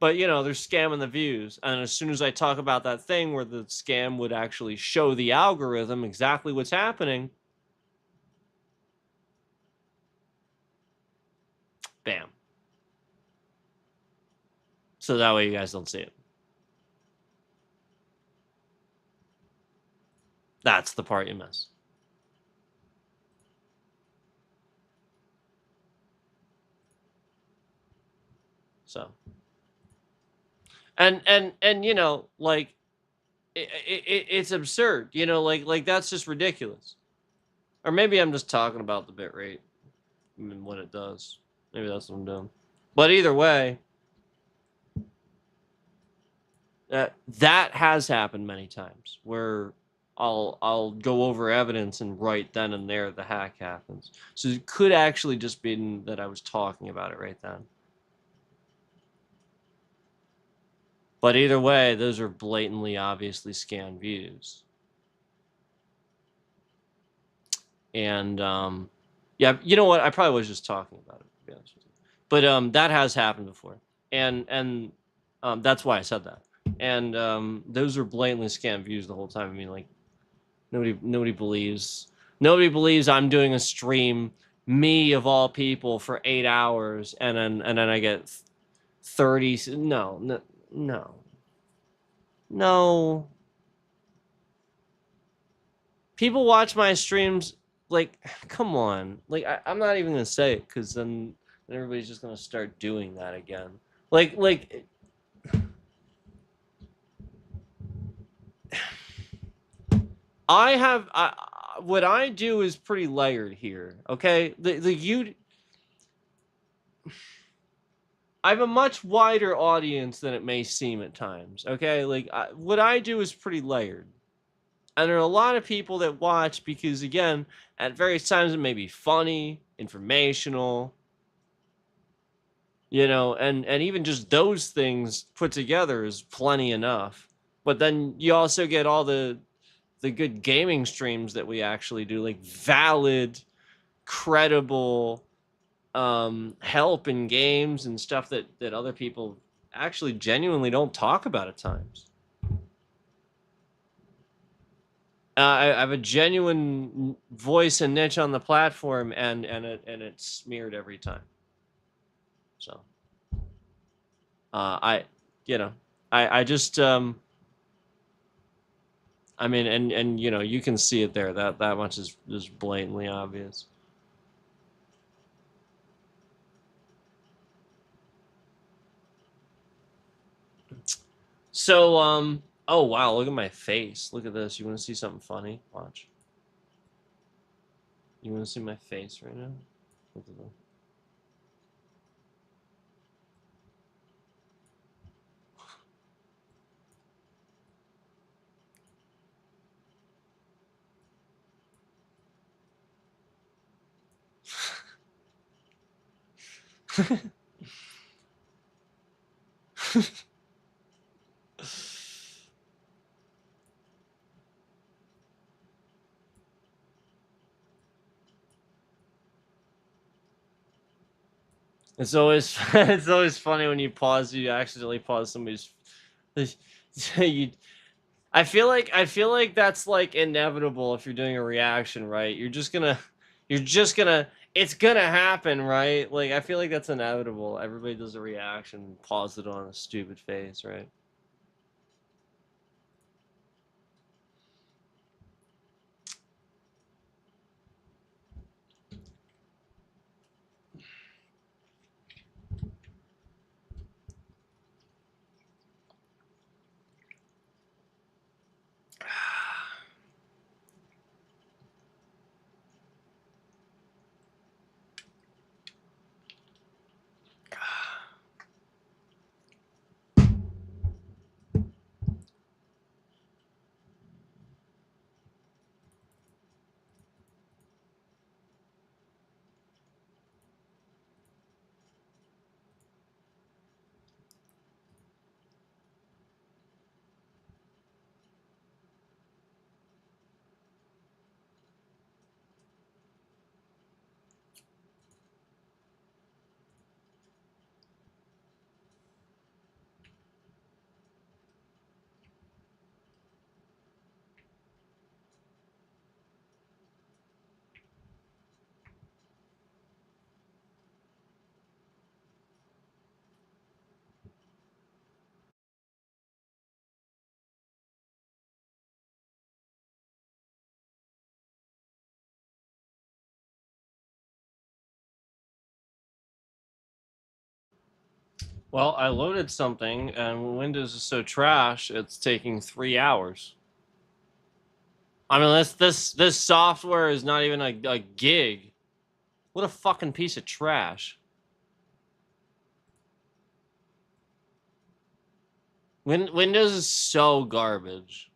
but they're scamming the views. And as soon as I talk about that thing where the scam would actually show the algorithm exactly what's happening, bam. So that way you guys don't see it. That's the part you miss. So, and like it's absurd, like that's just ridiculous. Or maybe I'm just talking about the bitrate and what it does. Maybe that's what I'm doing. But either way, that has happened many times where I'll go over evidence and right then and there the hack happens. So it could actually just be that I was talking about it right then. But either way, those are blatantly, obviously scanned views. And yeah, you know what? I probably was just talking about it, to be honest with you. But that has happened before, and that's why I said that. And those are blatantly scanned views the whole time. I mean, like nobody believes I'm doing a stream, me of all people, for 8 hours, and then I get 30. No. People watch my streams. Like, come on. Like, I'm not even gonna say it because then everybody's just gonna start doing that again. Like. What I do is pretty layered here. Okay, I have a much wider audience than it may seem at times. Okay, like what I do is pretty layered. And there are a lot of people that watch because, again, at various times it may be funny, informational, and even just those things put together is plenty enough. But then you also get all the good gaming streams that we actually do, like valid, credible, help in games and stuff that other people actually genuinely don't talk about at times. I have a genuine voice and niche on the platform, and it's smeared every time. So, I, you know, I just I mean, and you know, you can see it there. That much is blatantly obvious. So, oh wow, look at my face. Look at this. You want to see something funny? Watch. You want to see my face right now? Look at that. It's always it's always funny when you pause. You accidentally pause somebody's. You, I feel like that's like inevitable if you're doing a reaction, right? You're just gonna it's gonna happen, right? Like I feel like that's inevitable. Everybody does a reaction, pause it on a stupid face, right? Well, I loaded something, and Windows is so trash, it's taking 3 hours. I mean, this software is not even a gig. What a fucking piece of trash. Windows is so garbage.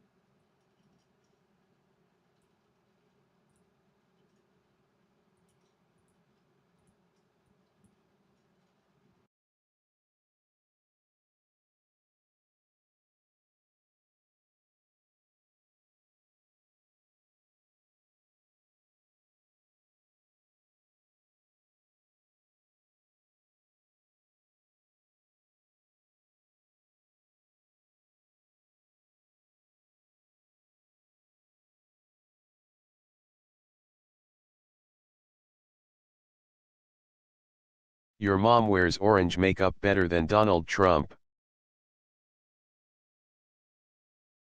Your mom wears orange makeup better than Donald Trump.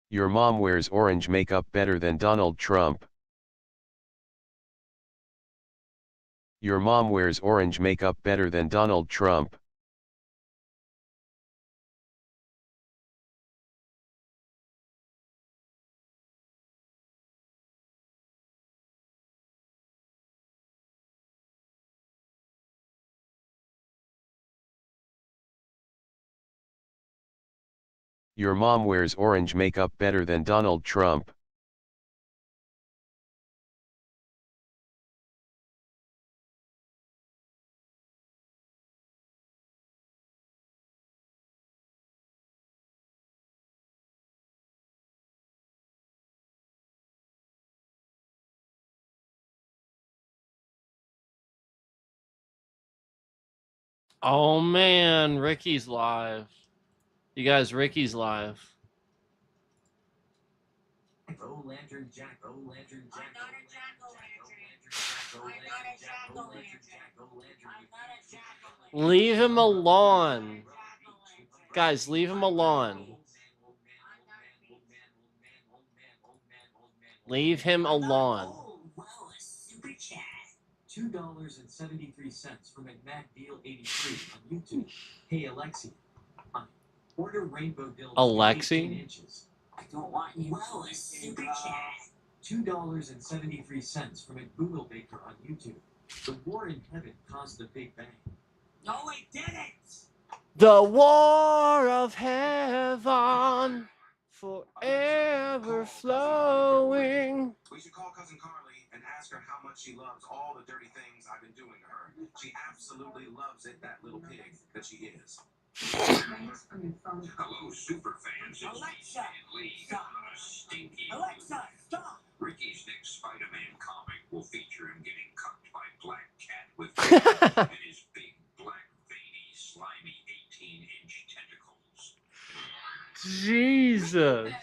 Your mom wears orange makeup better than Donald Trump. Your mom wears orange makeup better than Donald Trump. Your mom wears orange makeup better than Donald Trump. Oh man, Ricky's live. You guys, Ricky's live. Oh Lantern Jack, oh Lantern Jack, I'm not a jack-o'-lantern. Leave him alone. Guys, leave him alone. Leave him alone. Oh, well, a super chat. $2.73 from McMacDeal83 on YouTube. Hey Alexi, order rainbow dildo Alexi? 18 inches. I don't want you. Well, a super chat. $2.73 from McBoodle Baker on YouTube. The war in heaven caused the Big Bang. No, it didn't. The war of heaven forever flowing. We should call cousin Carly and ask her how much she loves all the dirty things I've been doing to her. She absolutely loves it, that little pig that she is. Hello, super fans. It's Alexa, me, Stan Lee. stop. Stinky. Alexa, stop. Ricky's next Spider-Man comic will feature him getting cucked by Black Cat with and his big, black, veiny, slimy 18-inch tentacles. Jesus.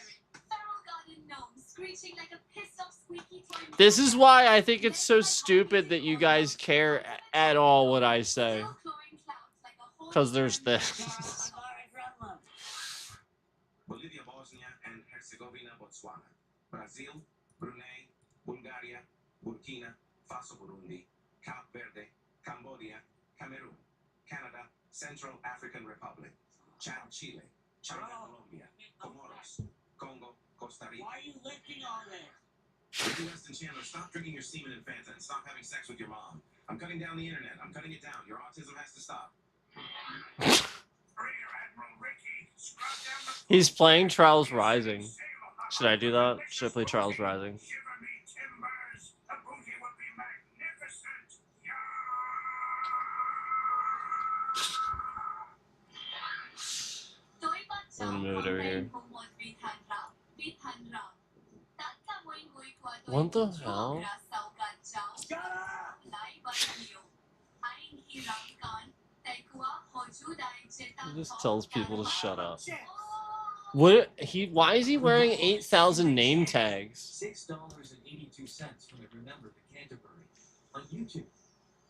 This is why I think it's so stupid that you guys care at all what I say. Because there's this. Bolivia, Bosnia, and Herzegovina, Botswana. Brazil, Brunei, Bulgaria, Burkina Faso, Burundi, Cape Verde, Cambodia, Cameroon, Canada, Central African Republic, Chad, Chile, China, Colombia, Comoros, Congo, Costa Rica. Why are you lifting all this? Ricky Weston Chandler, stop drinking your semen in Fanta and stop having sex with your mom. I'm cutting down the internet. I'm cutting it down. Your autism has to stop. He's playing Trials Rising. Should I do that? Should I play Trials Rising? I'm gonna move it over here. What the hell? Shut up! He just tells people to shut up. What why is he wearing 8,000 name tags? $6.82 from Remember the Canterbury on YouTube.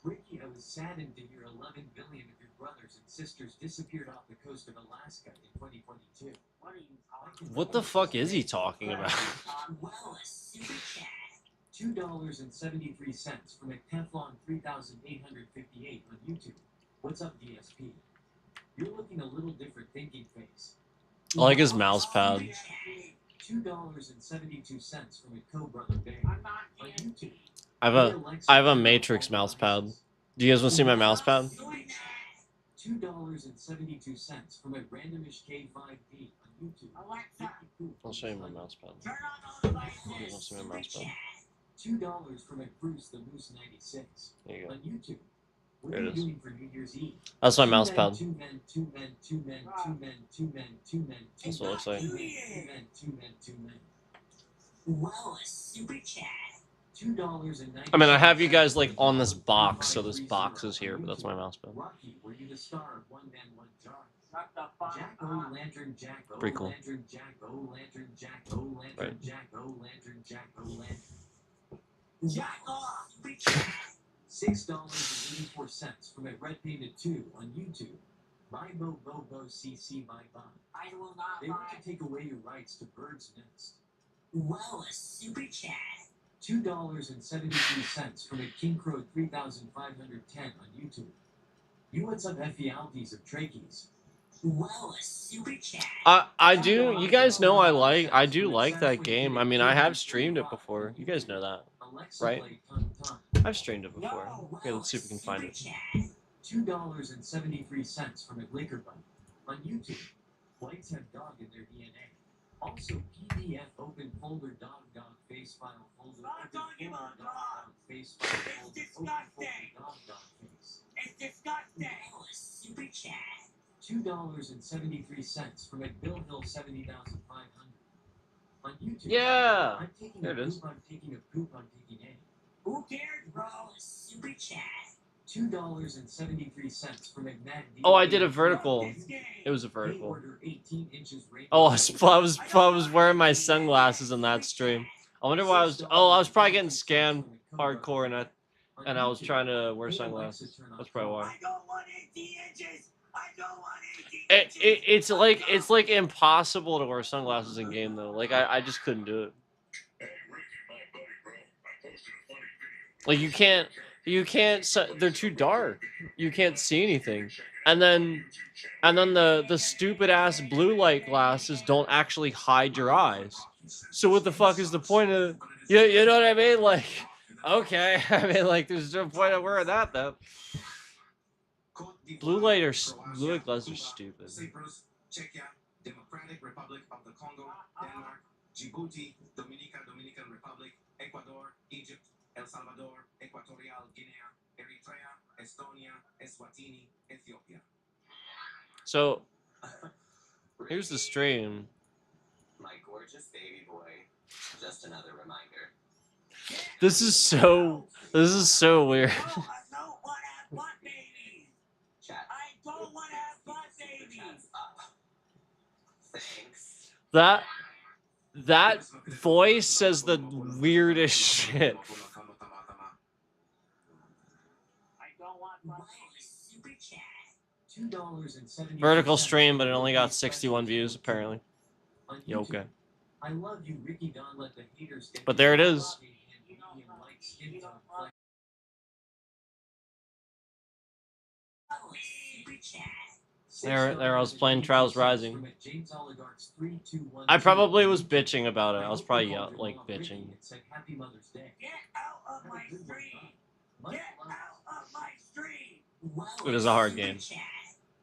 Ricky, I was saddened to hear 11 billion of your brothers and sisters disappeared off the coast of Alaska in 2022. What are you talking What the fuck is he talking about? Well, a super chat. $2.73 from a Teflon 3858 on YouTube. What's up, DSP? You're looking a little different thinking face. I like his mouse pad. $2.72 from a Co-Brother Bear I'm not on in. YouTube. I have a Matrix mouse pad. Do you guys want to see my mouse pad? $2.72 from a Randomish K5B on YouTube. Alexa, I'll show you my mouse pad. turn on all You guys want to devices. see my mouse pad? $2 from a Bruce the Moose 96 There you go. on YouTube. What There are it you is. doing for New Year's Eve? That's my mouse pad. Two men, two men, two men, two men, two men, two men, two That's what it looks like. men, two men. Well, a super chat. $2.90. I mean, I have you guys like on this box, so this box is here, but that's my mouse pad. Rocky, were you the star of One Man, One Jar? Shut the fuck Jack up. O' Lantern, Jack O' Pretty cool. Lantern, Jack O' Lantern, Jack O' Lantern, Right. Jack O' Lantern, Jack O' Lantern. Jack off. Super chat. $6.84 from a Red Painted 2 on YouTube. Buy Bo CC Bye Bye. I will not They want buy. to take away your rights to Bird's Nest. Well, a super chat. $2.73 from a King Crow 3510 on YouTube. You what's up Ephialtes of Trachees. Well, a super chat. I do. You guys know I do like that game. I mean, I have streamed it before. You guys know that. Alexa Right. play Tum Tum. I've streamed it before. No, Okay, let's see if we can find it. $2.73 from a Liquor Bite on YouTube. Whites have dog in their DNA. Also, PDF open folder dog face file folder Stop open talking folder about dog dog. face file It's folder open disgusting. folder dog face. It's disgusting. Well, a super chat. $2.73 from a Bill Hill 70,500 on YouTube. Yeah. I'm taking There a it is. poop. I'm taking a poop. I'm taking a. Who cares, bro? Bro, A super chat. $2.73 from Ignat. Oh, I did a vertical. This game. It was a vertical. Order 18 inches Oh, I was wearing my sunglasses in that stream. I wonder why I was. Oh, I was probably getting scammed hardcore, and I was trying to wear sunglasses. That's probably why. I don't want 18 inches. I don't want 18 inches. It's like impossible to wear sunglasses in game though. Like I just couldn't do it. Like you can't they're too dark. You can't see anything. And then the stupid ass blue light glasses don't actually hide your eyes. So what the fuck is the point of you know what I mean? Like okay, I mean like there's no point of wearing that though. Blue light glasses are stupid. Cyprus, Czechia, Democratic Republic of the Congo, Denmark, Djibouti, Dominican Republic, Ecuador, Egypt, El Salvador, Equatorial Guinea, Eritrea, Estonia, Eswatini, Ethiopia. So here's the stream. My gorgeous baby boy. Just another reminder. This is so weird. No, I don't want to have butt babies. Chat. I don't want to have butt babies. Chat's up. Thanks. That voice says the weirdest shit. I don't want butt Wow, babies. super chat. $2.70. Vertical stream, but it only got 61 views apparently. On Yeah, YouTube. okay. I love you, Ricky Don. Let the haters get But there it is. Oh, super chat. There I was playing Trials Rising. I probably was bitching about it. I was probably like bitching. Happy Mother's Day. Get out of my stream. Get out of my stream. Wow, It is a hard super game. chat.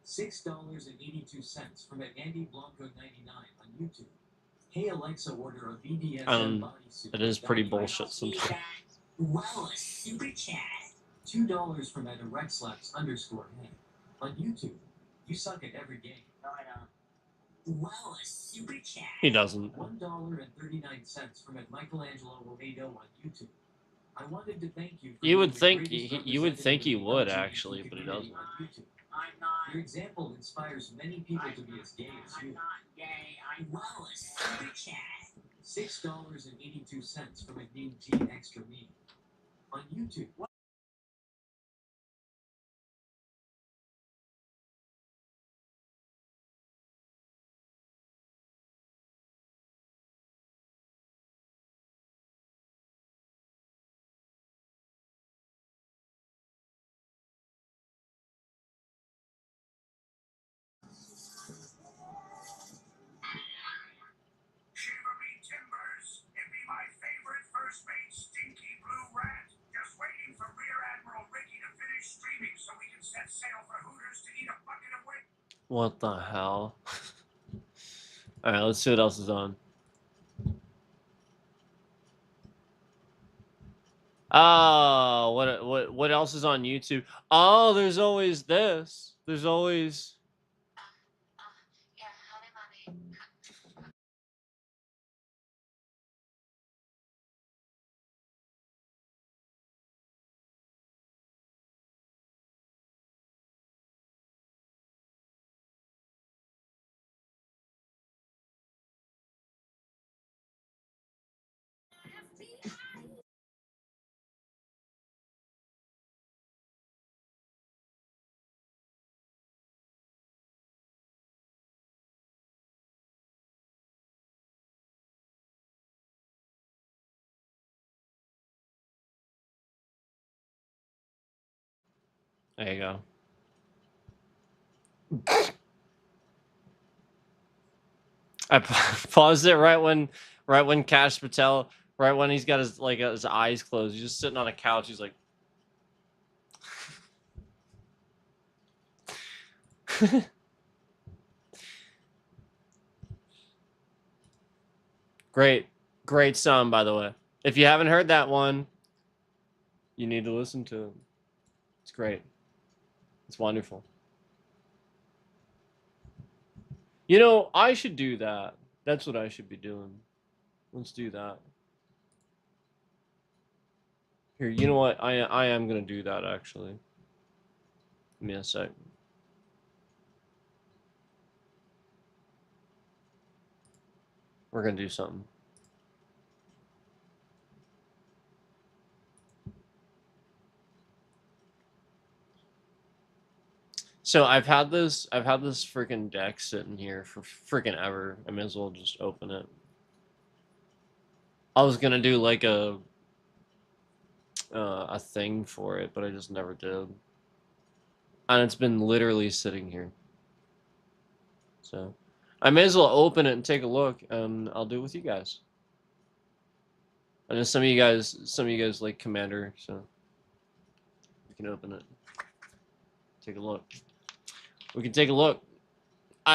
$6.82 from Andy Blanco 99 on YouTube. Hey Alexa, order a BDSM bodysuit. It is pretty bullshit sometimes. Wow, super chat. $2 from @RexLaps_head on YouTube. You suck at every game. No, I don't. Wow, super chat. He doesn't. $1.39 from @Michelangelo Romado on YouTube. I wanted to thank you. For You would being the think greatest you would think he representative would of actually, LGBT but he doesn't. on YouTube. I'm not. Your example inspires many people to be as gay as I'm you. not gay. Wow, super chat. $6.82 from @NameG Extra Me on YouTube. Shiver me timbers. It be my favorite first mate, Stinky Blue Rat. Just waiting for Rear Admiral Ricky to finish streaming so we can set sail for Hooters to eat a bucket of wings. What the hell? All right, let's see what else is on. Oh, what else is on YouTube? Oh, there's always this. There's always. There you go. I paused it right when Cash Patel, right when he's got his eyes closed. He's just sitting on a couch. He's like, great song, by the way. If you haven't heard that one, you need to listen to it. It's great. It's wonderful. You know, I should do that. That's what I should be doing. Let's do that. Here, you know what? I am gonna do that actually. Give me a sec. We're gonna do something. So I've had this freaking deck sitting here for freaking ever. I may as well just open it. I was gonna do like a thing for it, but I just never did. And it's been literally sitting here. So I may as well open it and take a look, and I'll do it with you guys. I know some of you guys like Commander, so we can open it. Take a look. We can take a look.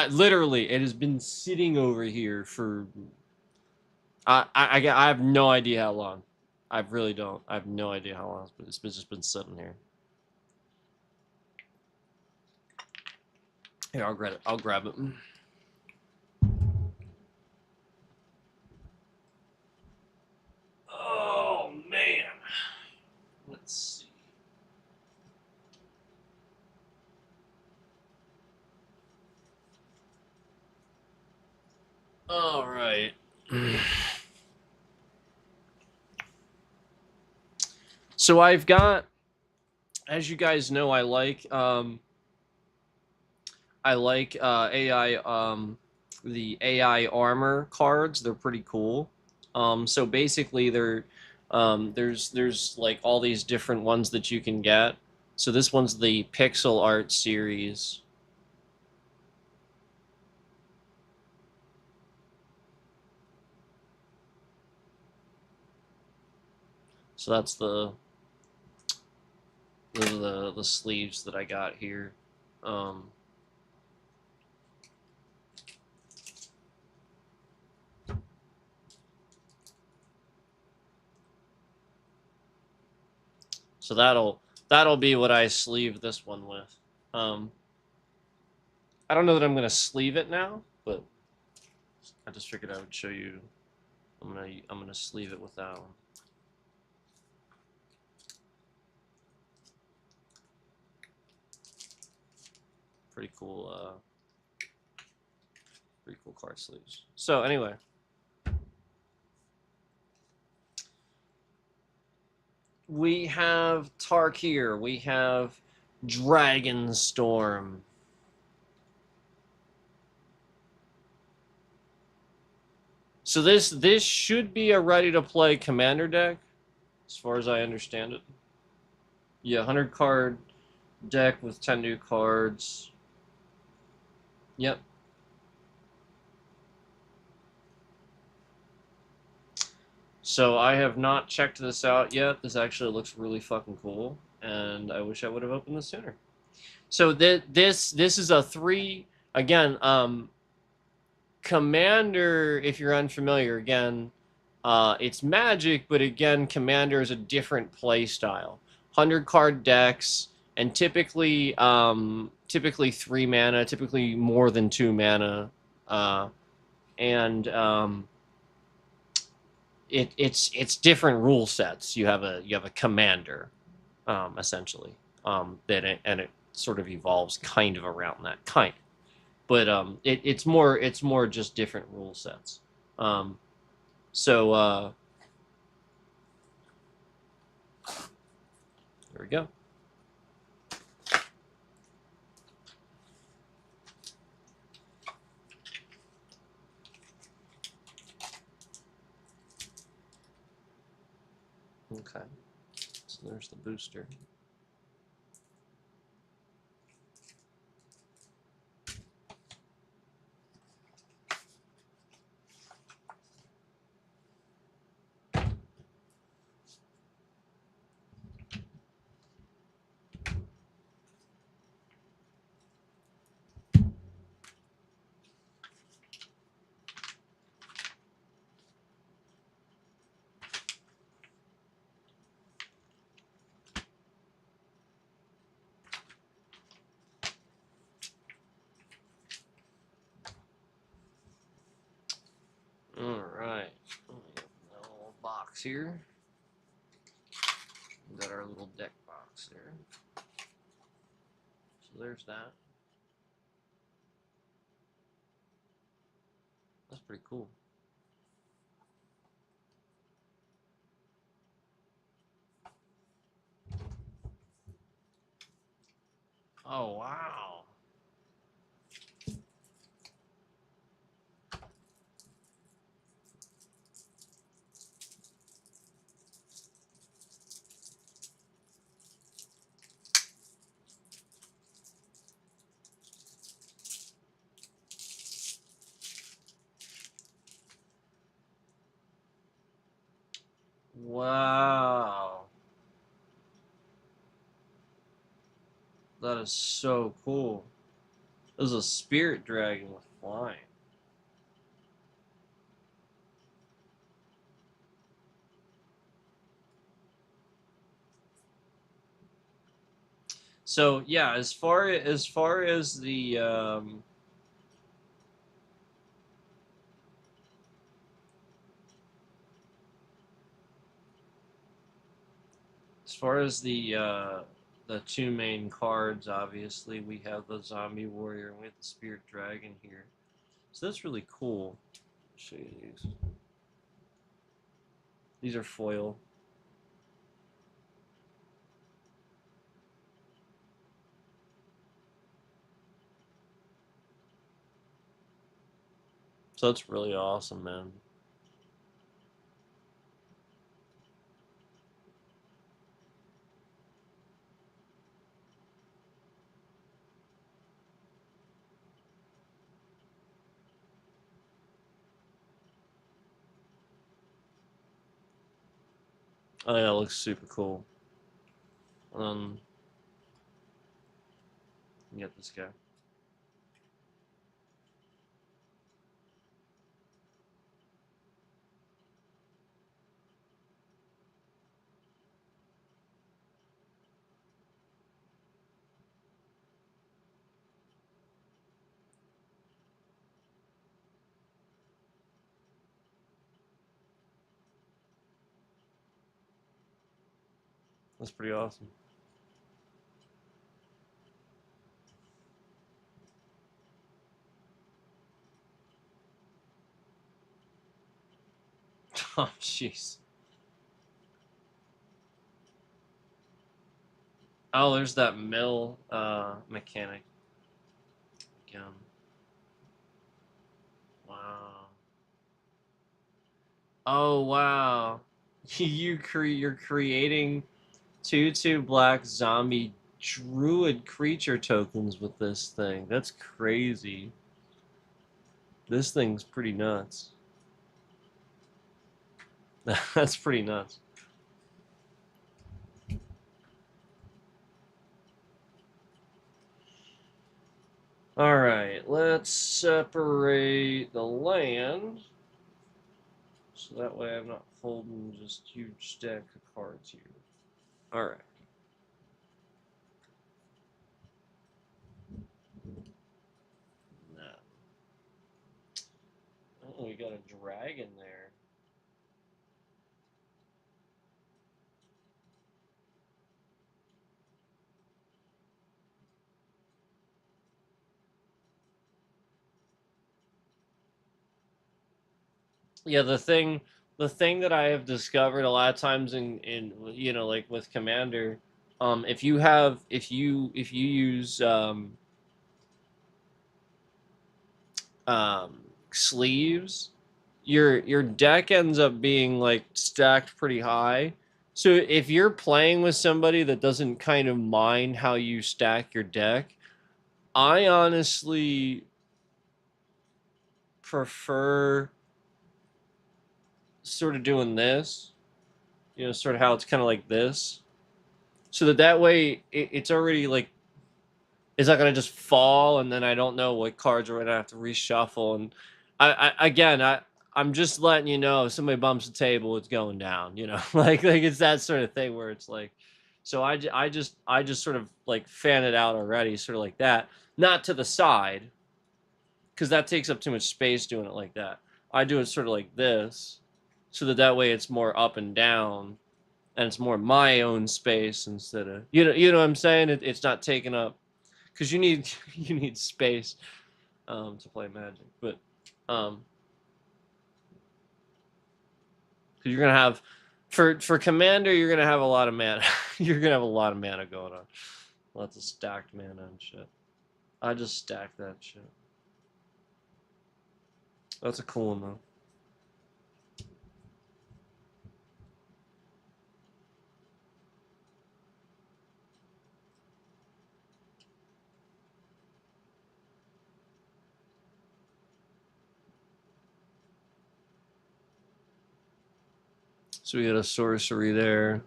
Literally, it has been sitting over here for. I have no idea how long. I really don't. I have no idea how long it's just been sitting here. Here, I'll grab it. I'll grab it. Oh man. Let's see. All right. So I've got, as you guys know, I like AI the AI armor cards. They're pretty cool. So basically, there's like all these different ones that you can get. So this one's the pixel art series. So that's those are the sleeves that I got here. So that'll be what I sleeve this one with. I don't know that I'm gonna sleeve it now, but I just figured I would show you. I'm gonna sleeve it with that one. Pretty cool card sleeves. So anyway. We have Tarkir, we have Dragonstorm. So this should be a ready-to-play commander deck, as far as I understand it. Yeah, 100 card deck with 10 new cards. Yep. So I have not checked this out yet. This actually looks really fucking cool, and I wish I would have opened this sooner. So this is a 3 again. Commander, if you're unfamiliar, again, it's Magic, but again, Commander is a different play style. 100 card decks, and typically 3 mana, typically more than 2 mana, and it's different rule sets. You have a commander, essentially, it sort of evolves kind of around that kind, but it's more just different rule sets. So there we go. Okay, so there's the booster. Alright, a little box here. We got our little deck box there. So there's that. That's pretty cool. Oh, wow. Wow. That is so cool. This is a spirit dragon with flying. So yeah, as far as the the two main cards, obviously we have the zombie warrior and we have the spirit dragon here. So that's really cool. I'll show you these. These are foil. So it's really awesome, man. Oh yeah, it looks super cool. You get this guy. That's pretty awesome. Oh jeez. Oh, there's that mill mechanic again. Wow. Oh wow. You're creating 2/2 black zombie druid creature tokens with this thing. That's crazy. This thing's pretty nuts. That's pretty nuts. All right, let's separate the land so that way I'm not holding just huge stack of cards here. All right. No. Oh, we got a dragon there. Yeah, the thing that I have discovered a lot of times in you know, like with Commander, if you use sleeves, your deck ends up being like stacked pretty high. So if you're playing with somebody that doesn't kind of mind how you stack your deck, I honestly prefer sort of doing this, you know, sort of how it's kind of like this, so that way it's already like it's not gonna just fall, and then I don't know what cards are gonna have to reshuffle. And I'm just letting you know if somebody bumps the table, it's going down. You know, like it's that sort of thing where it's like, so I just sort of like fan it out already, sort of like that, not to the side, because that takes up too much space doing it like that. I do it sort of like this, so that way it's more up and down, and it's more my own space instead of you know what I'm saying. It's not taking up. because you need you need space to play Magic, but because you're gonna have for Commander, you're gonna have a lot of mana. You're gonna have a lot of mana going on, lots of stacked mana and shit. I just stacked that shit. That's a cool one though. So we got a sorcery there.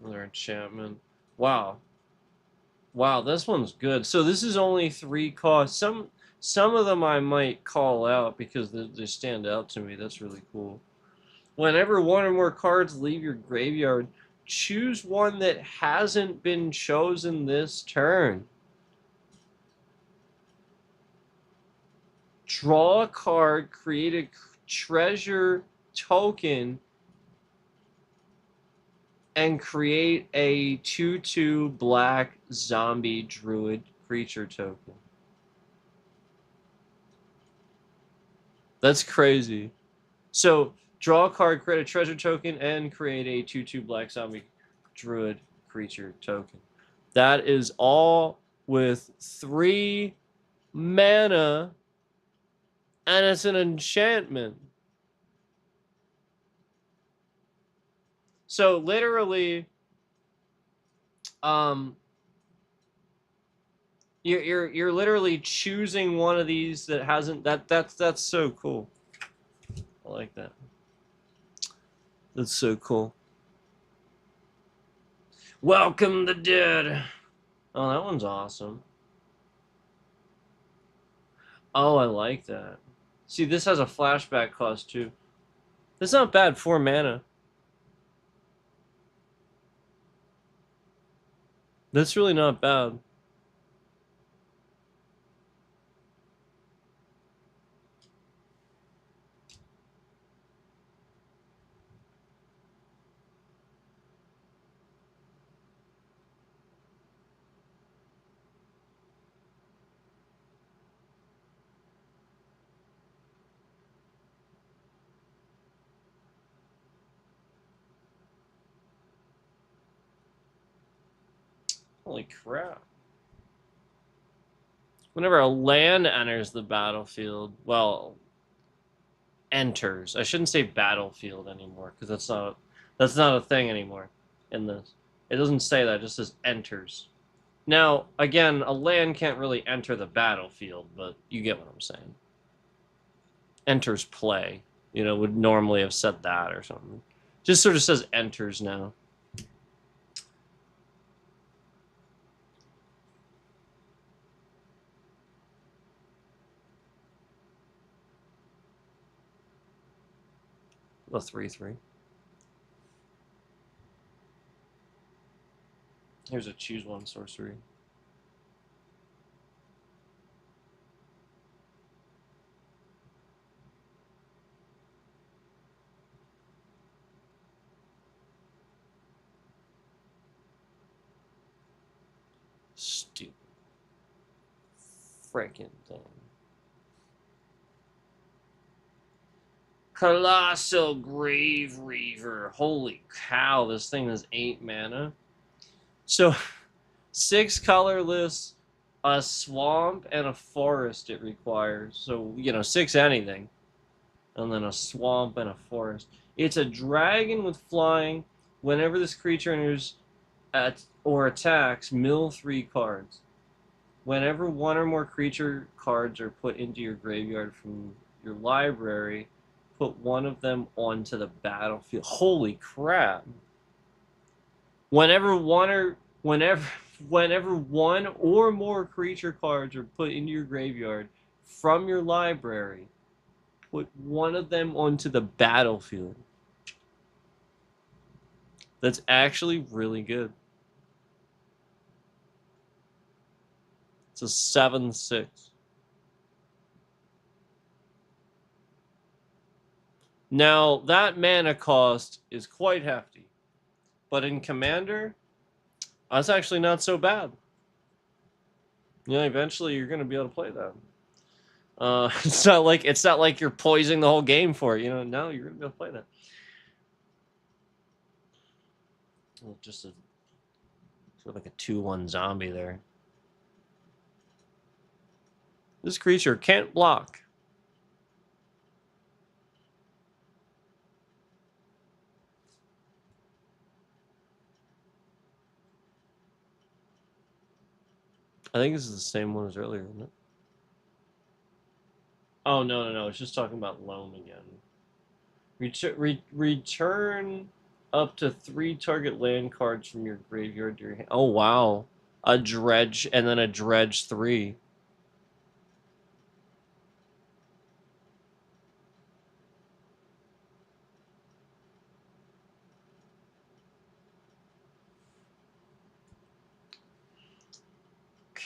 Another enchantment. Wow. Wow, this one's good. So this is only 3 costs. Some of them I might call out because they stand out to me. That's really cool. Whenever one or more cards leave your graveyard, choose one that hasn't been chosen this turn. Draw a card, create a treasure token, and create a 2/2 black zombie druid creature token. That's crazy. So, draw a card, create a treasure token, and create a 2/2 black zombie druid creature token. That is all with 3 mana, and it's an enchantment. So literally, you're literally choosing one of these that hasn't. That's so cool. I like that. That's so cool. Welcome the Dead. Oh, that one's awesome. Oh, I like that. See, this has a flashback cost too. That's not bad. 4 mana. That's really not bad. Holy crap. Whenever a land enters the battlefield, well, enters. I shouldn't say battlefield anymore because that's not a thing anymore in this. It doesn't say that, it just says enters. Now, again, a land can't really enter the battlefield, but you get what I'm saying. Enters play. You know, would normally have said that or something. Just sort of says enters now. A 3/3. Here's a choose one sorcery. Stupid. Freaking thing. Colossal Grave Reaver. Holy cow, this thing has 8 mana. So, 6 colorless, a swamp, and a forest it requires. So, 6 anything. And then a swamp and a forest. It's a dragon with flying. Whenever this creature enters or attacks, mill 3 cards. Whenever one or more creature cards are put into your graveyard from your library, put one of them onto the battlefield. Holy crap. Whenever one or more creature cards are put into your graveyard from your library, put one of them onto the battlefield. That's actually really good. It's a 7/6. Now, that mana cost is quite hefty. But in Commander, that's actually not so bad. Yeah, eventually you're gonna be able to play that. It's not like you're poisoning the whole game for it. You know, no, you're gonna be able to play that. Well, just a sort of like a 2/1 zombie there. This creature can't block. I think this is the same one as earlier, isn't it? Oh, no. It's just talking about loam again. Return up to 3 target land cards from your graveyard to your hand. Oh, wow. A dredge and then a dredge 3.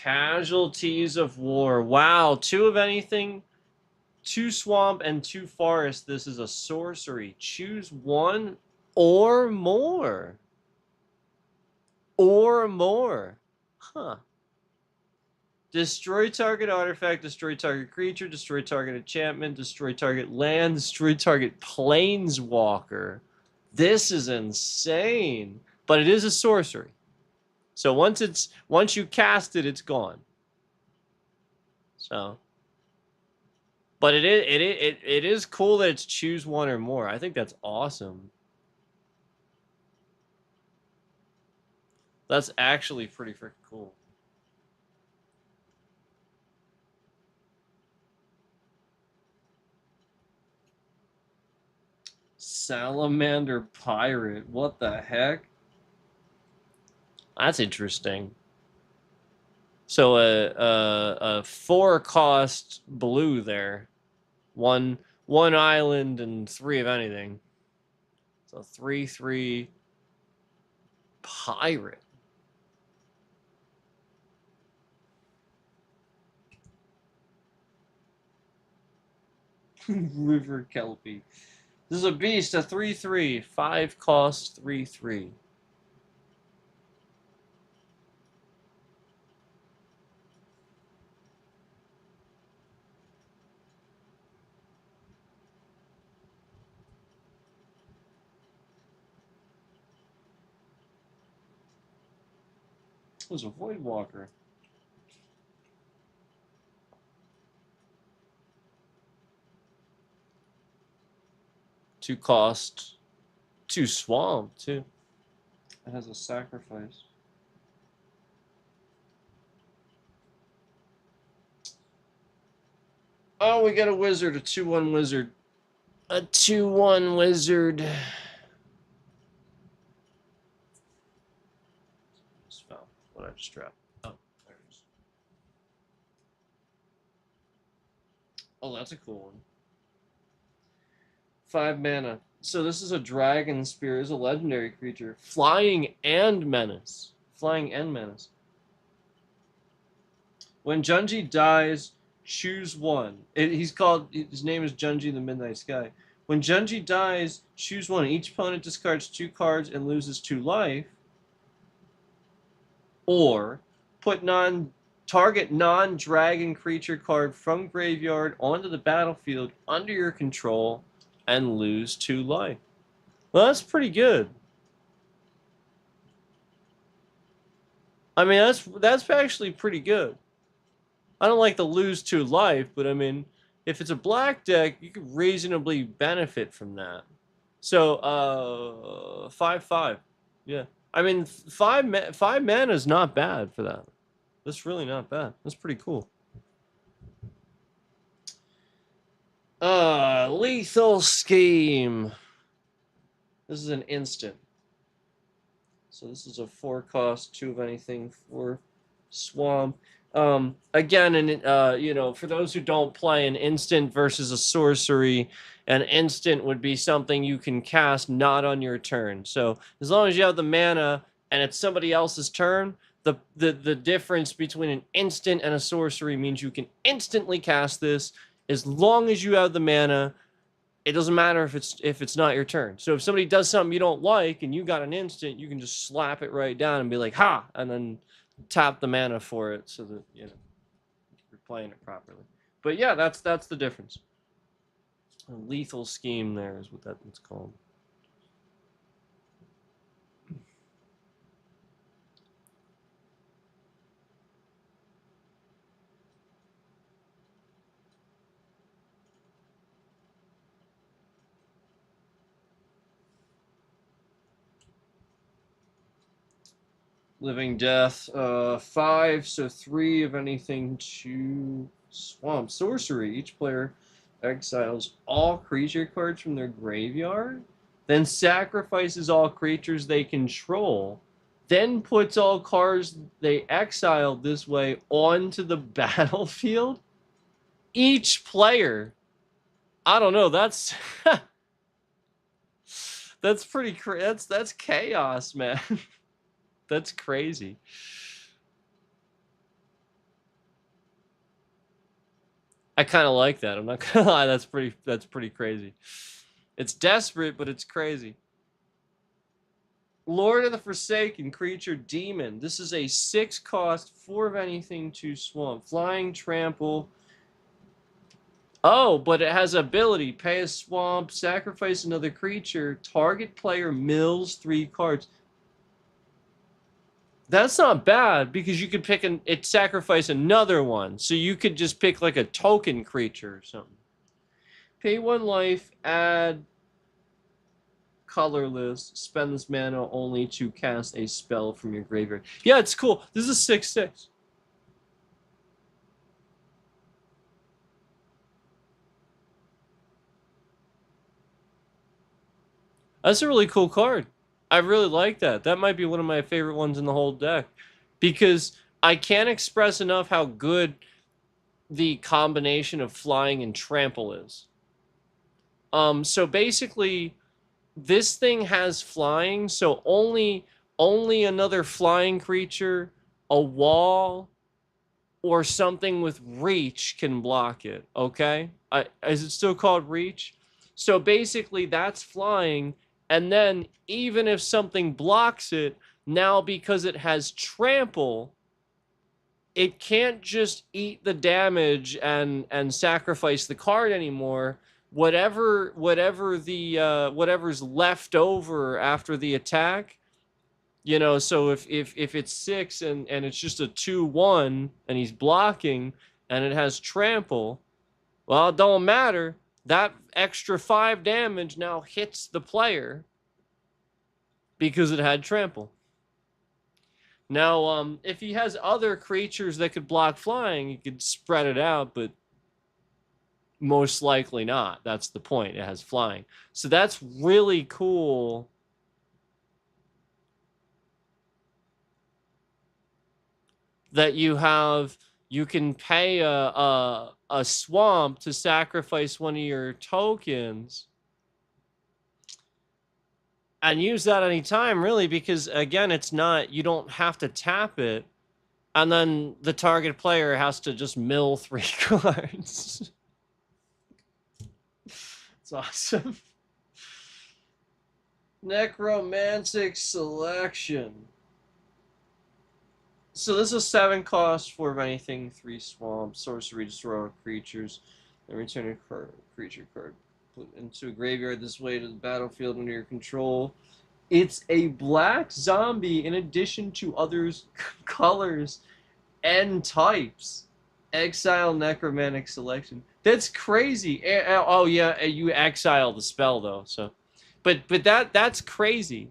Casualties of War. Wow, 2 of anything, 2 swamp, and 2 forest. This is a sorcery. Choose 1 or more. Or more. Huh. Destroy target artifact, destroy target creature, destroy target enchantment, destroy target land, destroy target planeswalker. This is insane. But it is a sorcery. So once you cast it, it's gone. So, but it is cool that it's choose 1 or more. I think that's awesome. That's actually pretty freaking cool. Salamander Pirate. What the heck? That's interesting. So a 4-cost blue there, one island and 3 of anything. So 3/3 pirate. River Kelpie. This is a beast, a 3/3, 5-cost 3/3. It was a Voidwalker. Two cost, 2 swamp too. It has a sacrifice. Oh, we got a wizard, a 2/1 wizard. A 2/1 wizard. Spell. What I just dropped. Oh, there it is. Oh, that's a cool one. 5 mana. So this is a Dragon Spear. It's a legendary creature. Flying and menace. Flying and menace. When Junji dies, choose 1. His name is Junji the Midnight Sky. When Junji dies, choose 1. Each opponent discards 2 cards and loses 2 life. Or put target non-dragon creature card from graveyard onto the battlefield under your control and lose 2 life. Well, that's pretty good. I mean, that's actually pretty good. I don't like the lose 2 life, but I mean, if it's a black deck, you could reasonably benefit from that. So, 5/5. Yeah. I mean, 5 mana is not bad for that. That's really not bad. That's pretty cool. Lethal Scheme. This is an instant. So this is a 4-cost, 2 of anything, 4 swamp. Again, and for those who don't play, an instant versus a sorcery, an instant would be something you can cast not on your turn. So as long as you have the mana and it's somebody else's turn, the difference between an instant and a sorcery means you can instantly cast this as long as you have the mana. it doesn't matter if it's not your turn. So if somebody does something you don't like and you got an instant, you can just slap it right down and be like, ha, and then tap the mana for it so that, you know, you're playing it properly. But yeah, that's the difference. A lethal scheme there is what that's called. Living Death, 5, so 3 of anything to Swamp. Sorcery, each player exiles all creature cards from their graveyard, then sacrifices all creatures they control, then puts all cards they exiled this way onto the battlefield. Each player. I don't know, that's that's pretty that's chaos, man. That's crazy. I kind of like that. I'm not gonna lie. That's pretty crazy. It's desperate, but it's crazy. Lord of the Forsaken, creature demon. This is a 6-cost, 4 of anything to swamp. Flying, trample. Oh, but it has ability. Pay a swamp, sacrifice another creature. Target player mills 3 cards. That's not bad, because you could pick it sacrifice another one. So you could just pick like a token creature or something. Pay 1 life, add colorless, spend this mana only to cast a spell from your graveyard. Yeah, it's cool. This is a 6/6. That's a really cool card. I really like that. That might be one of my favorite ones in the whole deck, because I can't express enough how good the combination of flying and trample is. So basically, this thing has flying, so only another flying creature, a wall, or something with reach can block it. Okay, is it still called reach? So basically, that's flying. And then, even if something blocks it, now because it has trample, it can't just eat the damage and sacrifice the card anymore. Whatever's left over after the attack, you know. So if it's 6 and it's just a 2/1 and he's blocking and it has trample, well, it don't matter. That extra 5 damage now hits the player because it had trample. Now, if he has other creatures that could block flying, he could spread it out, but most likely not. That's the point. It has flying. So that's really cool. That you can pay a swamp to sacrifice one of your tokens and use that anytime, really, because again, it's not, you don't have to tap it, and then the target player has to just mill 3 cards. It's awesome. Necromantic Selection. So this is 7 cost, 4 of anything, 3 swamp, sorcery, destroy all creatures, then return a creature card put into a graveyard this way to the battlefield under your control. It's a black zombie in addition to others colors and types. Exile Necromantic Selection. That's crazy. Oh yeah, you exile the spell though. So, but that's crazy.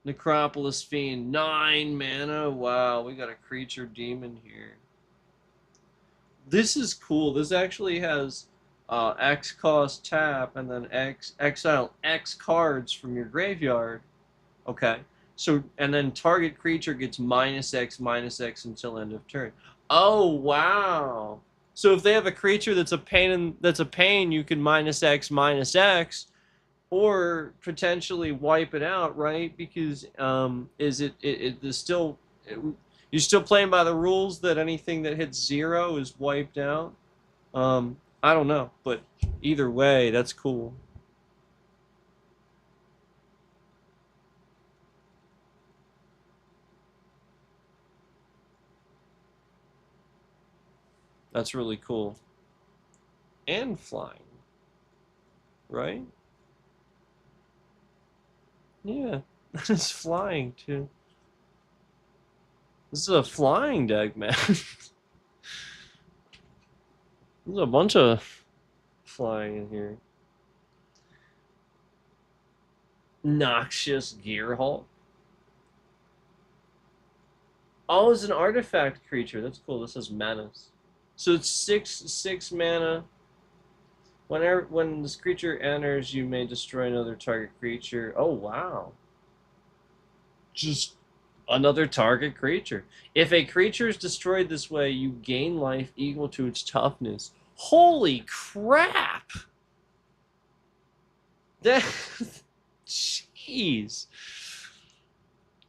Necropolis Fiend, 9 mana. Wow, we got a creature demon here. This is cool. This actually has X cost tap and then exile X cards from your graveyard. Okay. So, and then target creature gets -X until end of turn. Oh wow. So if they have a creature that's a pain, you can -X, or potentially wipe it out, right? Because is it still you're still playing by the rules that anything that hits 0 is wiped out? I don't know, but either way, that's cool. That's really cool. And flying, right? Yeah, it's flying too. This is a flying deck, man. There's a bunch of flying in here. Noxious Gearhulk. Oh, it's an artifact creature. That's cool. This is Menace. So it's six mana. When this creature enters, you may destroy another target creature. Oh wow. Just another target creature. If a creature is destroyed this way, you gain life equal to its toughness. Holy crap! That, jeez,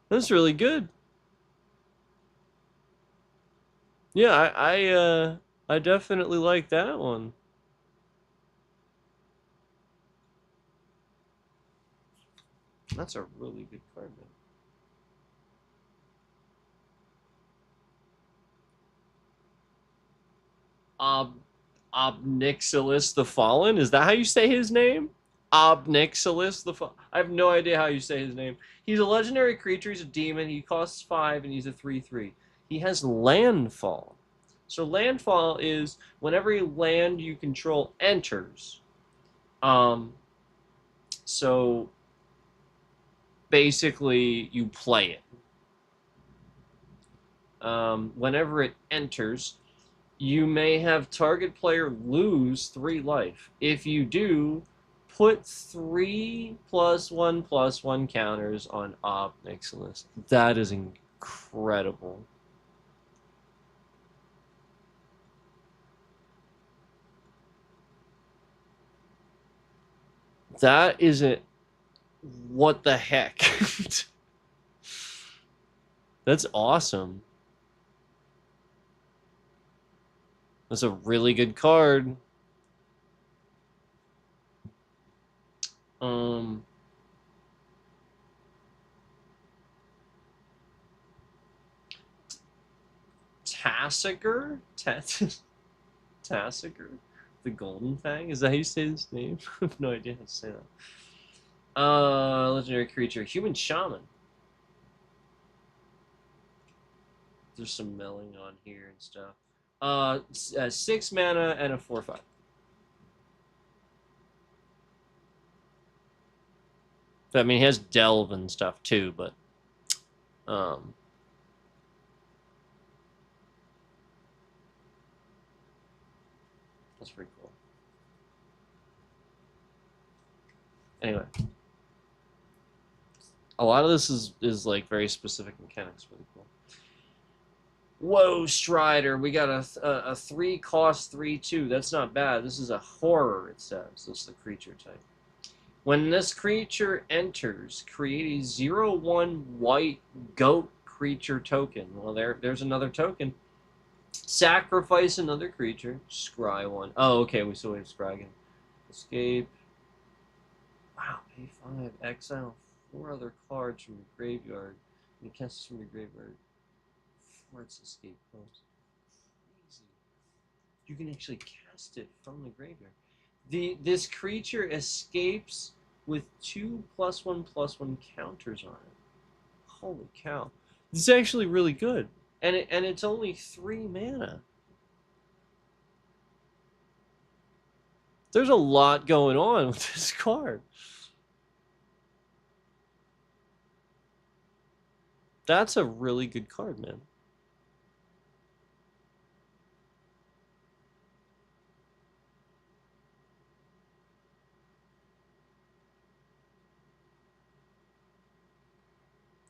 that's really good. Yeah, I definitely like that one. That's a really good card, man. Obnixilis the Fallen? Is that how you say his name? Obnixilis the Fallen. I have no idea how you say his name. He's a legendary creature. He's a demon. He costs 5, and he's a 3/3. He has landfall. So landfall is whenever a land you control enters. So basically, you play it. Whenever it enters, you may have target player lose 3 life. If you do, put 3+1/+1 counters on Obnixilis. That is incredible. That isn't. What the heck? That's awesome. That's a really good card. Tassiger? Tassiger? The Golden Fang? Is that how you say his name? I have no idea how to say that. Legendary creature. Human Shaman. There's some milling on here and stuff. 6 mana and a 4/5. I mean, he has Delve and stuff too, but that's pretty cool. Anyway, a lot of this is like very specific mechanics, really cool. Whoa, Strider, we got a 3 cost 3/2. That's not bad. This is a horror, it says. This is the creature type. When this creature enters, create a 0/1 white goat creature token. Well, there's another token. Sacrifice another creature. Scry 1. Oh, okay, we still have Scry again. Escape. Wow, pay 5. Exile 4 other cards from your graveyard. You cast this from your graveyard. For its escape cost. Crazy. You can actually cast it from the graveyard. This creature escapes with 2+1/+1 counters on it. Holy cow! This is actually really good, and it's only 3 mana. There's a lot going on with this card. That's a really good card, man.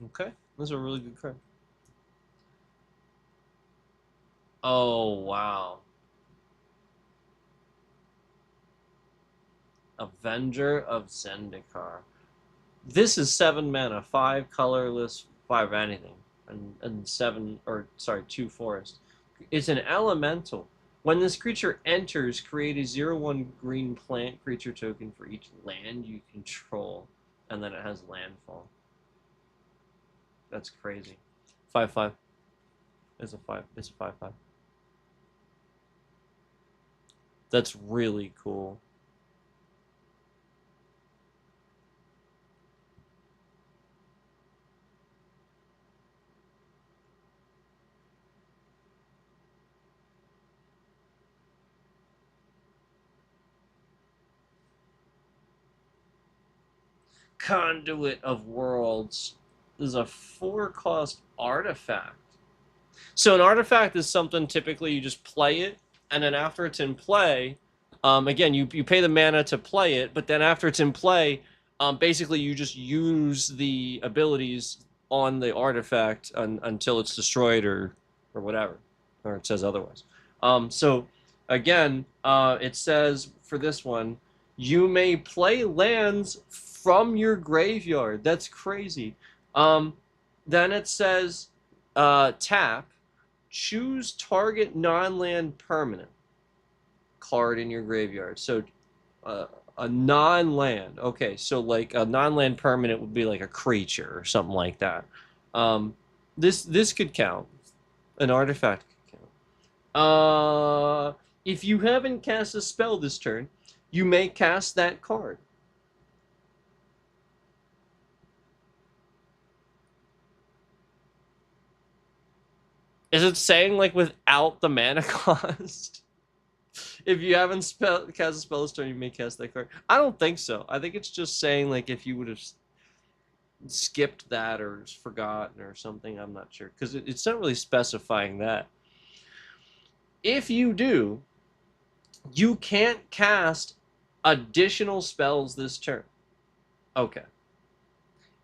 Okay, that's a really good card. Oh, wow. Avenger of Zendikar. This is 7 mana, 5 colorless, 5 anything, and 2 forest. It's an elemental. When this creature enters, create a 0/1 green plant creature token for each land you control, and then it has landfall. That's crazy. 5/5. It's a 5. It's a 5/5. That's really cool. Conduit of Worlds is a 4-cost artifact. So an artifact is something typically you just play it, and then after it's in play, again, you pay the mana to play it, but then after it's in play, basically you just use the abilities on the artifact until it's destroyed or whatever, or it says otherwise. So again, it says for this one, you may play lands from your graveyard. That's crazy. Then it says tap, choose target non-land permanent card in your graveyard. So a non-land. Okay, so like a non-land permanent would be like a creature or something like that. This could count. An artifact could count. If you haven't cast a spell this turn, you may cast that card. Is it saying like without the mana cost? If you haven't cast a spell this turn, you may cast that card. I don't think so. I think it's just saying like if you would have skipped that or forgotten or something. I'm not sure because it's not really specifying that. If you do, you can't cast additional spells this turn. Okay.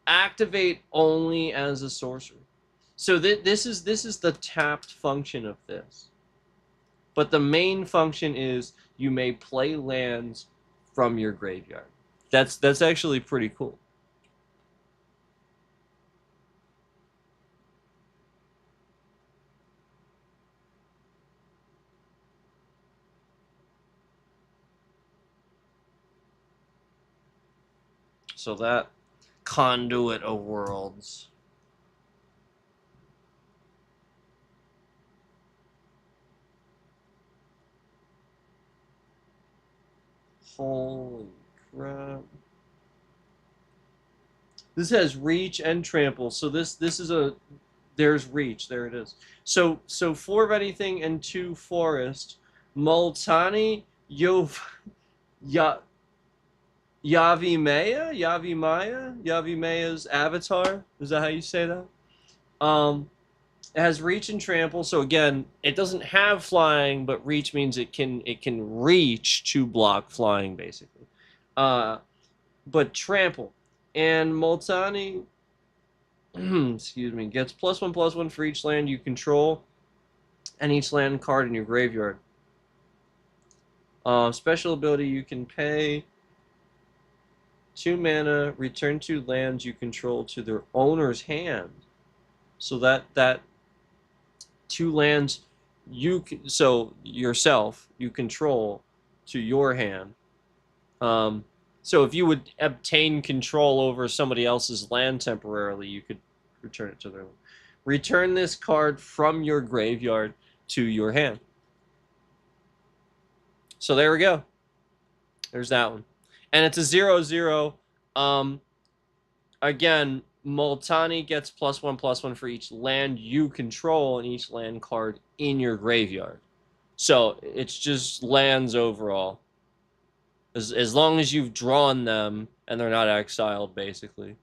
Activate only as a sorcerer. So this is the tapped function of this. But the main function is you may play lands from your graveyard. That's actually pretty cool. So that Conduit of Worlds. Holy crap. This has reach and trample. So this is there's reach. There it is. So 4 of anything and 2 forest. Multani Yavimaya's avatar. Is that how you say that? It has reach and trample, so again, it doesn't have flying, but reach means it can reach to block flying, basically. But trample. And Multani, excuse me, gets +1/+1 for each land you control, and each land card in your graveyard. Special ability, you can pay 2 mana, return 2 lands you control to their owner's hand. So that 2 lands yourself you control to your hand. So if you would obtain control over somebody else's land temporarily, you could return it to their land. Return this card from your graveyard to your hand. So there we go. There's that one. And it's a 0/0. Again, Multani gets +1/+1 for each land you control and each land card in your graveyard. So it's just lands overall. As long as you've drawn them and they're not exiled, basically.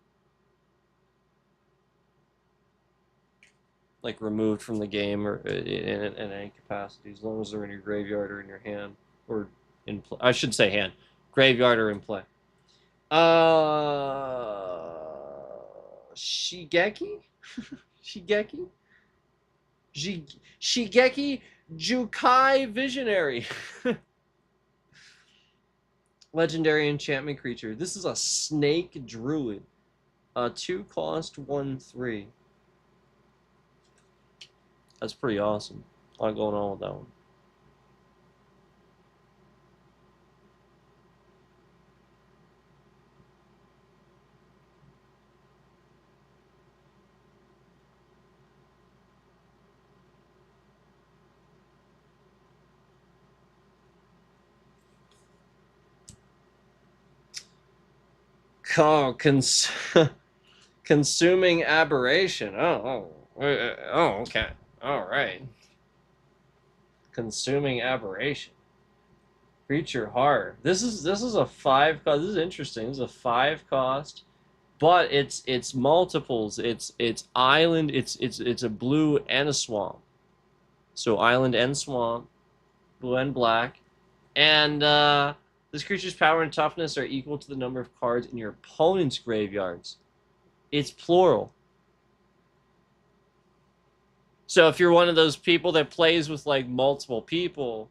Like removed from the game or in any capacity, as long as they're in your graveyard or in your hand. Or in play. I should say hand. Graveyard or in play. Shigeki? Shigeki? Shigeki Jukai Visionary. Legendary enchantment creature. This is a snake druid. 2 cost, 1/3. That's pretty awesome. A lot going on with that one. Oh, consuming aberration. Okay. All right. Consuming aberration. Creature horror. This is a 5 cost. This is interesting. This is a 5 cost, but it's multiples. It's island. It's a blue and a swamp. So island and swamp, blue and black, and this creature's power and toughness are equal to the number of cards in your opponent's graveyards. It's plural. So if you're one of those people that plays with like multiple people,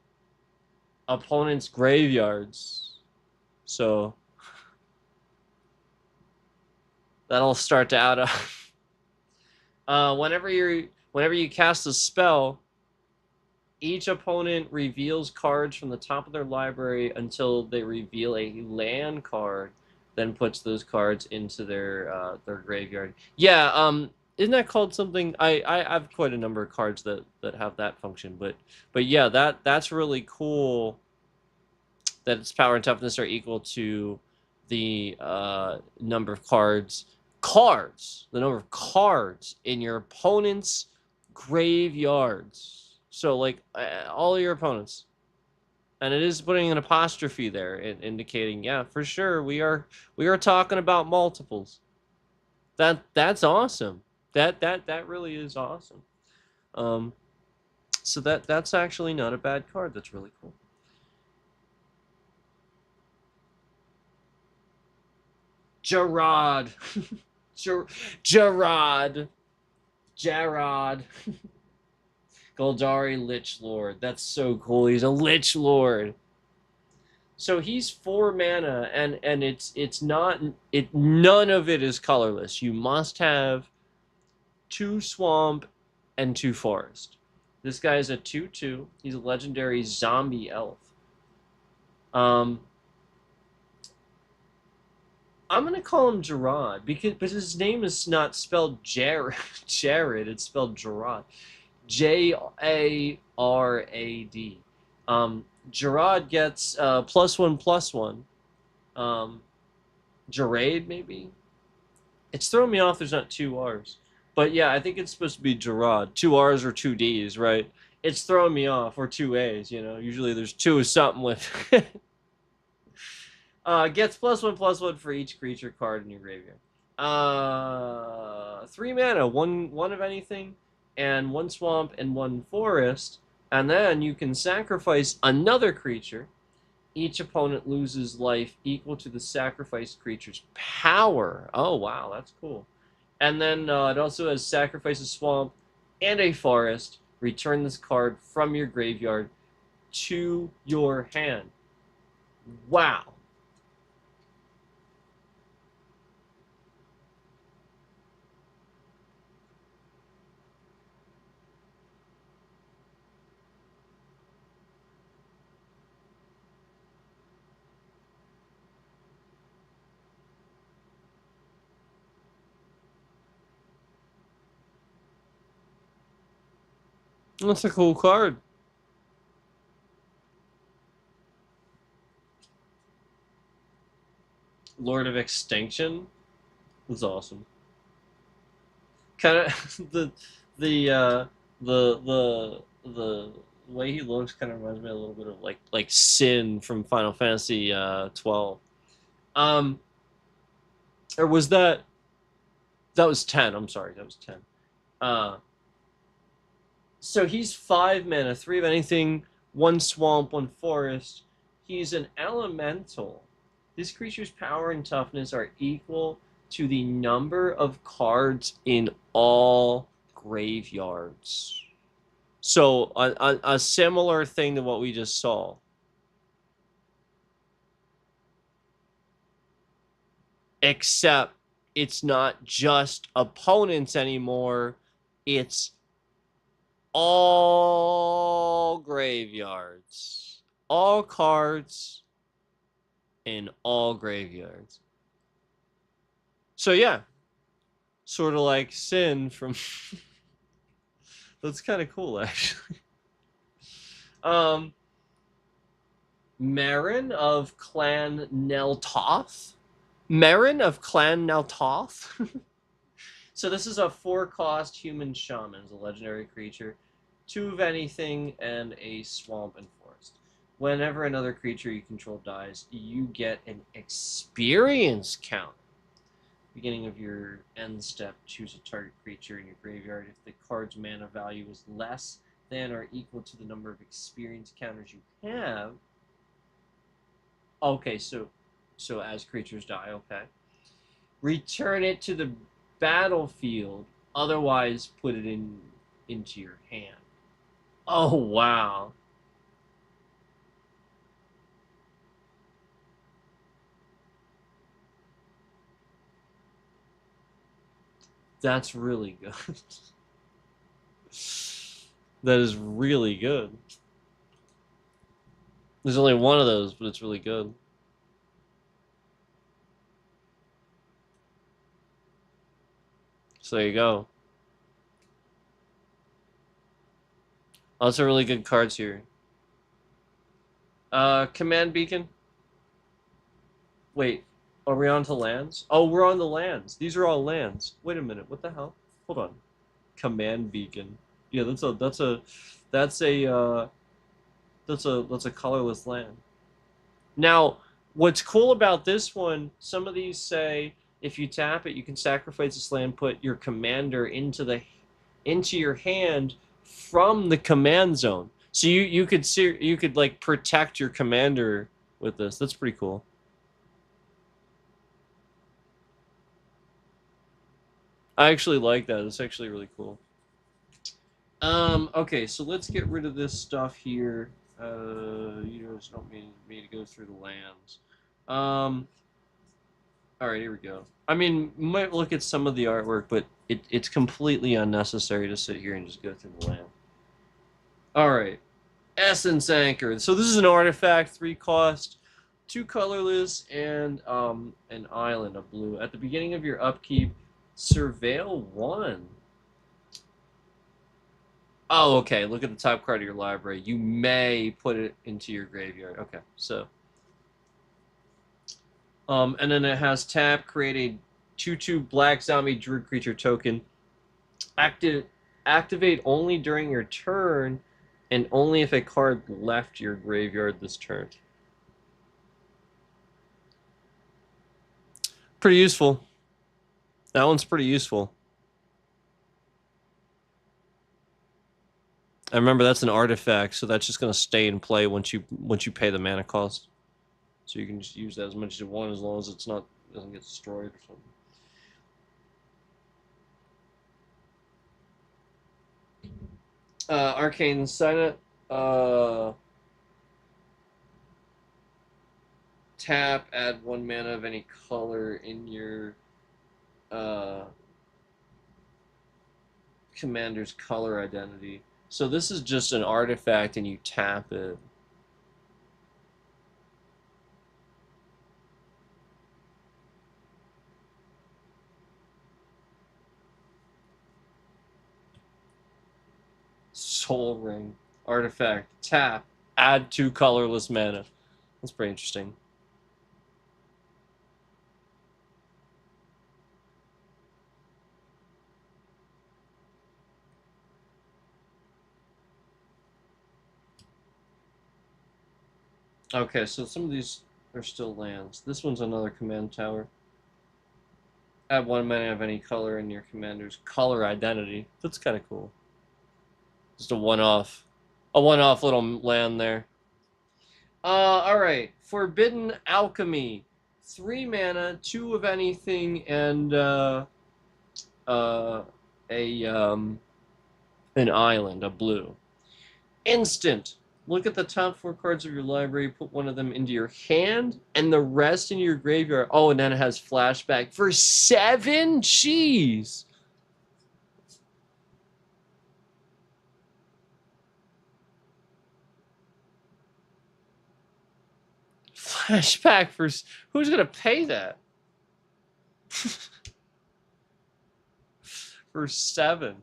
opponent's graveyards. So that'll start to add up. Whenever you cast a spell, each opponent reveals cards from the top of their library until they reveal a land card, then puts those cards into their graveyard. Yeah, isn't that called something? I have quite a number of cards that have that function, but yeah, that's really cool. That its power and toughness are equal to the number of cards, the number of cards in your opponent's graveyards. So like all of your opponents, and it is putting an apostrophe there, indicating, yeah, for sure we are talking about multiples. That's awesome. That really is awesome. So that's actually not a bad card. That's really cool. Jarad. Jarad. Goldari Lich Lord. That's so cool. He's a Lich Lord. So he's 4 mana, and none of it is colorless. You must have 2 swamp and 2 forest. This guy is a 2/2. He's a legendary zombie elf. I'm gonna call him Jarad but his name is not spelled Jared. Jared. It's spelled Jarad. Jarad. Jarad gets +1/+1. Jarade, maybe? It's throwing me off there's not 2 R's. But yeah, I think it's supposed to be Jarad. 2 R's or 2 D's, right? It's throwing me off, or 2 A's, you know? Usually there's 2 or something with gets +1/+1 for each creature card in your graveyard. 3 mana, one of anything, and 1 swamp and 1 forest, and then you can sacrifice another creature. Each opponent loses life equal to the sacrificed creature's power. Oh wow, that's cool. And then it also has sacrifice a swamp and a forest. Return this card from your graveyard to your hand. Wow. That's a cool card. Lord of Extinction was awesome. Kind of the way he looks kind of reminds me a little bit of like Sin from Final Fantasy 12. Or was that was 10? I'm sorry, that was 10. So he's 5 mana, 3 of anything, 1 swamp, 1 forest. He's an elemental. This creature's power and toughness are equal to the number of cards in all graveyards. So a similar thing to what we just saw. except it's not just opponents anymore, it's all graveyards, all cards in all graveyards. So yeah, sort of like Sin from that's kind of cool actually. Marin of Clan Neltoth. Marin of Clan Neltoth. So this is a 4-cost human shaman, a legendary creature, 2 of anything, and a swamp and forest. Whenever another creature you control dies, you get an experience count. Beginning of your end step, choose a target creature in your graveyard. If the card's mana value is less than or equal to the number of experience counters you have. Okay, so as creatures die, okay. Return it to the battlefield, otherwise put it into your hand. Oh wow. That's really good. That is really good. There's only one of those, but it's really good. So there you go. Lots of really good cards here. Command Beacon. Wait, are we on to lands? Oh, we're on the lands. These are all lands. Wait a minute, what the hell? Hold on. Command Beacon. Yeah, that's a colorless land. Now, what's cool about this one, some of these say if you tap it, you can sacrifice this land, put your commander into your hand from the command zone. So you could like protect your commander with this. That's pretty cool. I actually like that. It's actually really cool. Okay, so let's get rid of this stuff here. You guys don't need me to go through the lands. Alright, here we go. I mean, you might look at some of the artwork, but it's completely unnecessary to sit here and just go through the land. Alright. Essence Anchor. So this is an artifact, 3 cost, 2 colorless, and an island, a blue. At the beginning of your upkeep, surveil 1. Oh, okay. Look at the top card of your library. You may put it into your graveyard. Okay, so. And then it has tap, create a 2/2 black zombie druid creature token. Activate only during your turn, and only if a card left your graveyard this turn. Pretty useful. That one's pretty useful. I remember that's an artifact, so that's just going to stay in play once you pay the mana cost. So you can just use that as much as you want, as long as it doesn't get destroyed or something. Arcane Signet. Tap, add 1 mana of any color in your commander's color identity. So this is just an artifact and you tap it. Soul Ring. Artifact. Tap. Add 2 colorless mana. That's pretty interesting. Okay, so some of these are still lands. This one's another command tower. Add 1 mana of any color in your commander's color identity. That's kind of cool. Just a one-off little land there. Alright. Forbidden Alchemy. 3 mana, 2 of anything, and an island, a blue. Instant. Look at the top 4 cards of your library, put one of them into your hand, and the rest in your graveyard. Oh, and then it has flashback for 7? Jeez! Flashback for... Who's gonna pay that? For 7.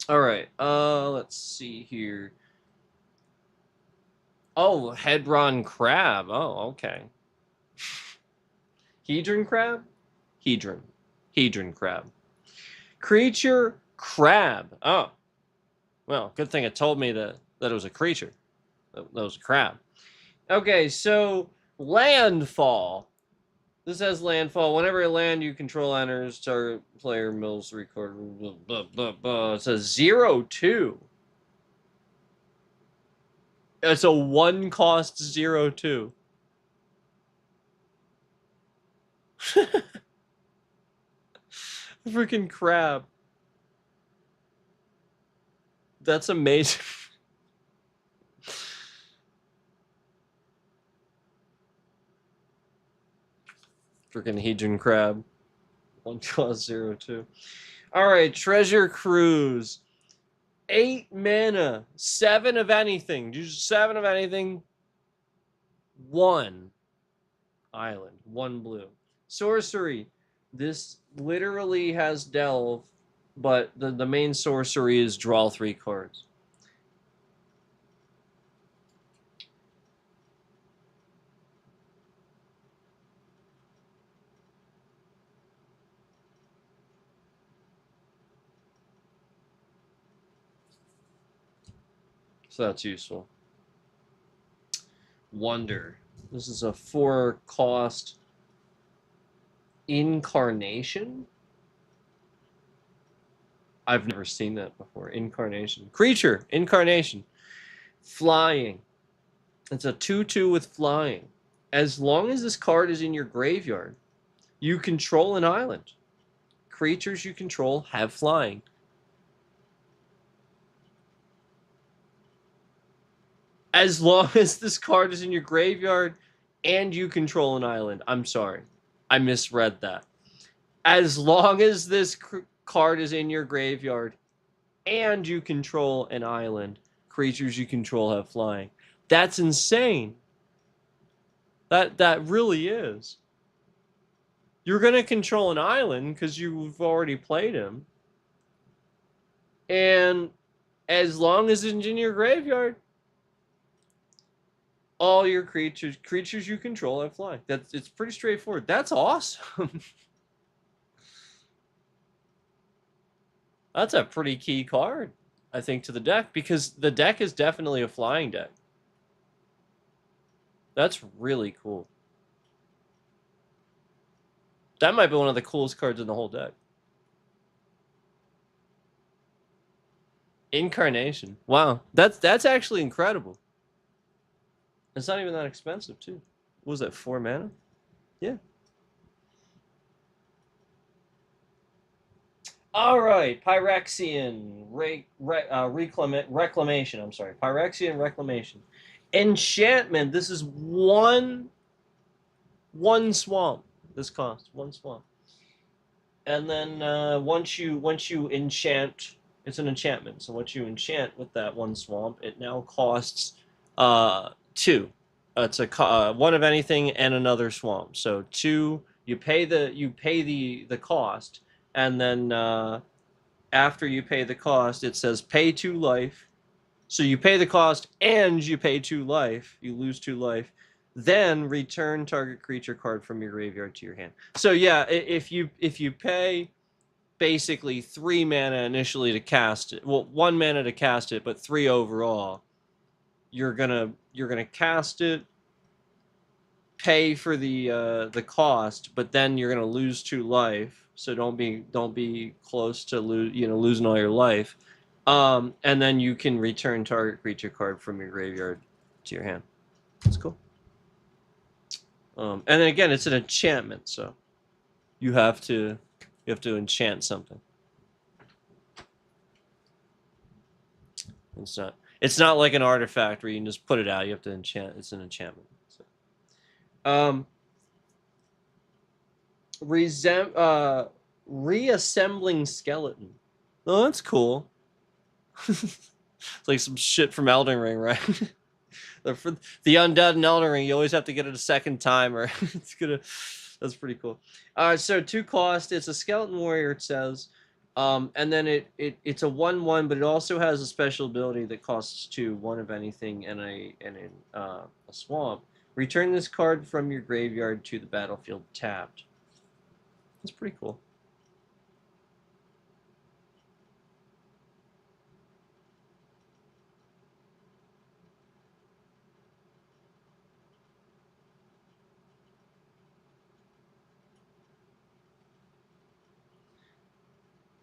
Alright, let's see here. Oh, Hedron Crab. Oh, okay. Hedron Crab? Hedron. Hedron Crab. Creature Crab. Oh. Well, good thing it told me that it was a creature. That was a crab. Okay, so landfall. This has landfall. Whenever a land you control enters, target player mills 3 quarters. Blah, blah, blah. It says 0/2. It's a 1 cost 0/2. Freaking crab. That's amazing. Freaking Hedron Crab. 1 cost 0/2. Alright, Treasure Cruise. 8 mana. 7 of anything. Use 7 of anything. 1 island. 1 blue. Sorcery. This literally has delve, but the main sorcery is draw 3 cards. So that's useful. Wonder. This is a 4 cost incarnation. I've never seen that before. Incarnation. Creature. Incarnation. Flying. It's a 2/2 with flying. As long as this card is in your graveyard, you control an island. Creatures you control have flying. As long as this card is in your graveyard and you control an island. I'm sorry. I misread that. As long as this card is in your graveyard and you control an island, creatures you control have flying. That's insane. That really is. You're going to control an island because you've already played him. And as long as it's in your graveyard, all your creatures you control have flying. It's pretty straightforward. That's awesome. That's a pretty key card, I think, to the deck, because the deck is definitely a flying deck. That's really cool. That might be one of the coolest cards in the whole deck. Incarnation. Wow, that's actually incredible. It's not even that expensive, too. What was that, 4 mana? Yeah. All right, Phyrexian Reclamation. I'm sorry, Phyrexian Reclamation. Enchantment. This is one swamp. This costs 1 swamp. And then once you enchant, it's an enchantment. So once you enchant with that 1 swamp, it now costs 2. It's a 1 of anything and another swamp. So 2. You pay the cost, and then after you pay the cost, it says pay 2 life. So you pay the cost and you pay 2 life. You lose 2 life. Then return target creature card from your graveyard to your hand. So yeah, if you pay basically 3 mana initially to cast it, well, 1 mana to cast it, but 3 overall, you're gonna cast it, pay for the cost, but then you're gonna lose 2 life. So don't be close to losing all your life. And then you can return target creature card from your graveyard to your hand. That's cool. And then again, it's an enchantment, so you have to enchant something. It's not like an artifact where you can just put it out. You have to enchant. It's an enchantment. So. Reassembling skeleton. Oh, that's cool. It's like some shit from Elden Ring, right? For the undead in Elden Ring, you always have to get it a second time, or it's gonna. That's pretty cool. So 2 cost. It's a skeleton warrior. It says, and then it's a 1/1, but it also has a special ability that costs 2, 1 of anything, and a swamp. Return this card from your graveyard to the battlefield tapped. That's pretty cool.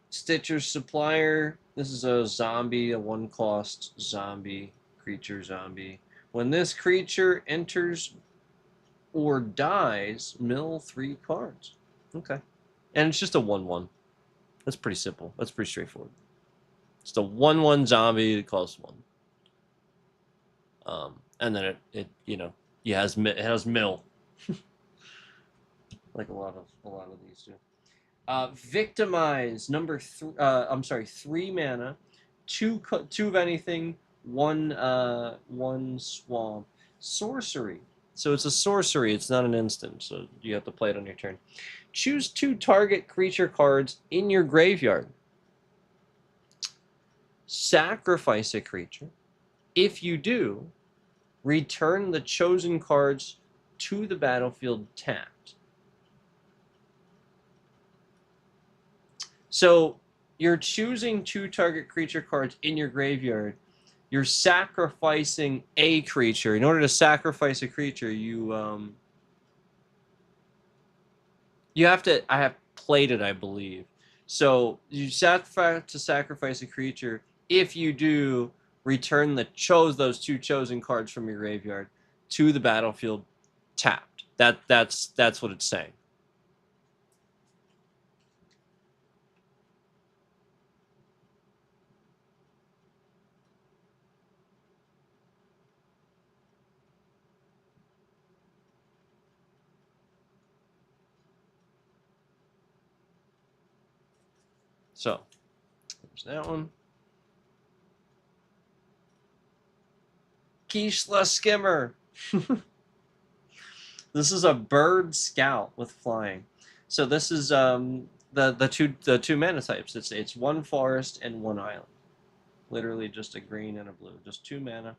Stitcher's Supplier. This is a zombie, a 1-cost zombie, creature zombie. When this creature enters or dies, mill 3 cards. Okay. And it's just a 1/1. That's pretty simple. That's pretty straightforward. It's a 1/1 zombie that costs 1. And then it has mill. Like a lot of these do. Victimize, number 3. 3 mana, 2 of anything, 1 swamp. Sorcery. So it's a sorcery. It's not an instant. So you have to play it on your turn. Choose 2 target creature cards in your graveyard. Sacrifice a creature. If you do, return the chosen cards to the battlefield tapped. So you're choosing 2 target creature cards in your graveyard. You're sacrificing a creature. In order to sacrifice a creature, I have played it, I believe. So you sacrifice a creature. If you do, return those 2 chosen cards from your graveyard to the battlefield tapped. That's what it's saying. So, there's that one. Kishla Skimmer. This is a bird scout with flying. So this is the two mana types. It's 1 forest and 1 island. Literally just a green and a blue. Just 2 mana.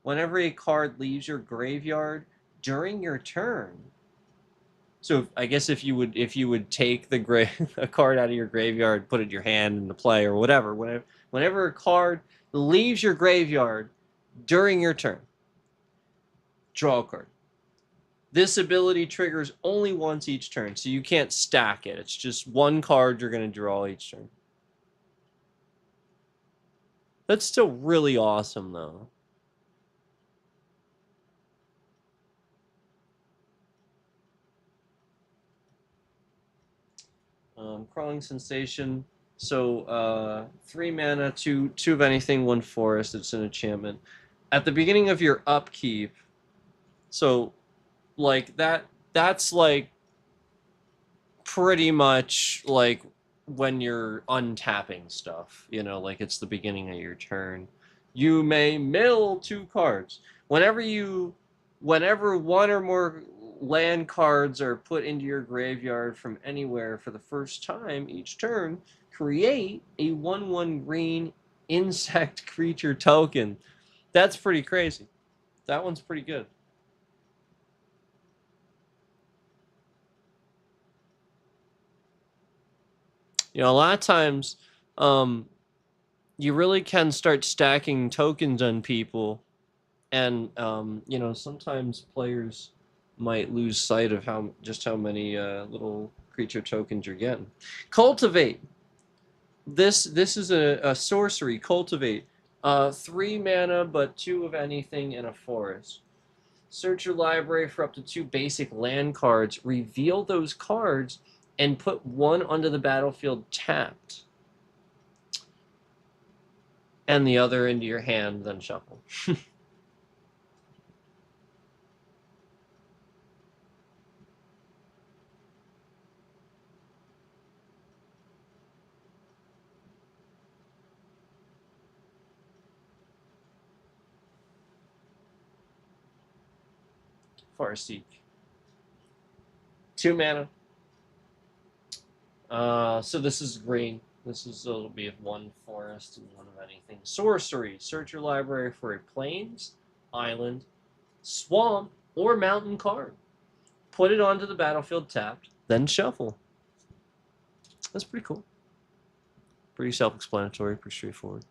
Whenever a card leaves your graveyard during your turn. So I guess if you would take a card out of your graveyard, put it in your hand into play or whatever. Whenever a card leaves your graveyard during your turn, draw a card. This ability triggers only once each turn, so you can't stack it. It's just 1 card you're going to draw each turn. That's still really awesome, though. Crawling Sensation. So 3 mana, 2 of anything, 1 forest. It's an enchantment. At the beginning of your upkeep, so like that's like pretty much like when you're untapping stuff, like it's the beginning of your turn. You may mill 2 cards. Whenever 1 or more land cards are put into your graveyard from anywhere for the first time each turn, create a 1/1 green insect creature token. That's pretty crazy. That one's pretty good. A lot of times, you really can start stacking tokens on people, and sometimes players might lose sight of how many little creature tokens you're getting. Cultivate. This is a sorcery. Cultivate. 3 mana, but 2 of anything in a forest. Search your library for up to 2 basic land cards. Reveal those cards and put 1 onto the battlefield tapped. and the other into your hand, then shuffle. Farseek. 2 mana. So this is green. It'll be 1 forest and 1 of anything. Sorcery. Search your library for a plains, island, swamp, or mountain card. Put it onto the battlefield tapped, then shuffle. That's pretty cool. Pretty self-explanatory, pretty straightforward.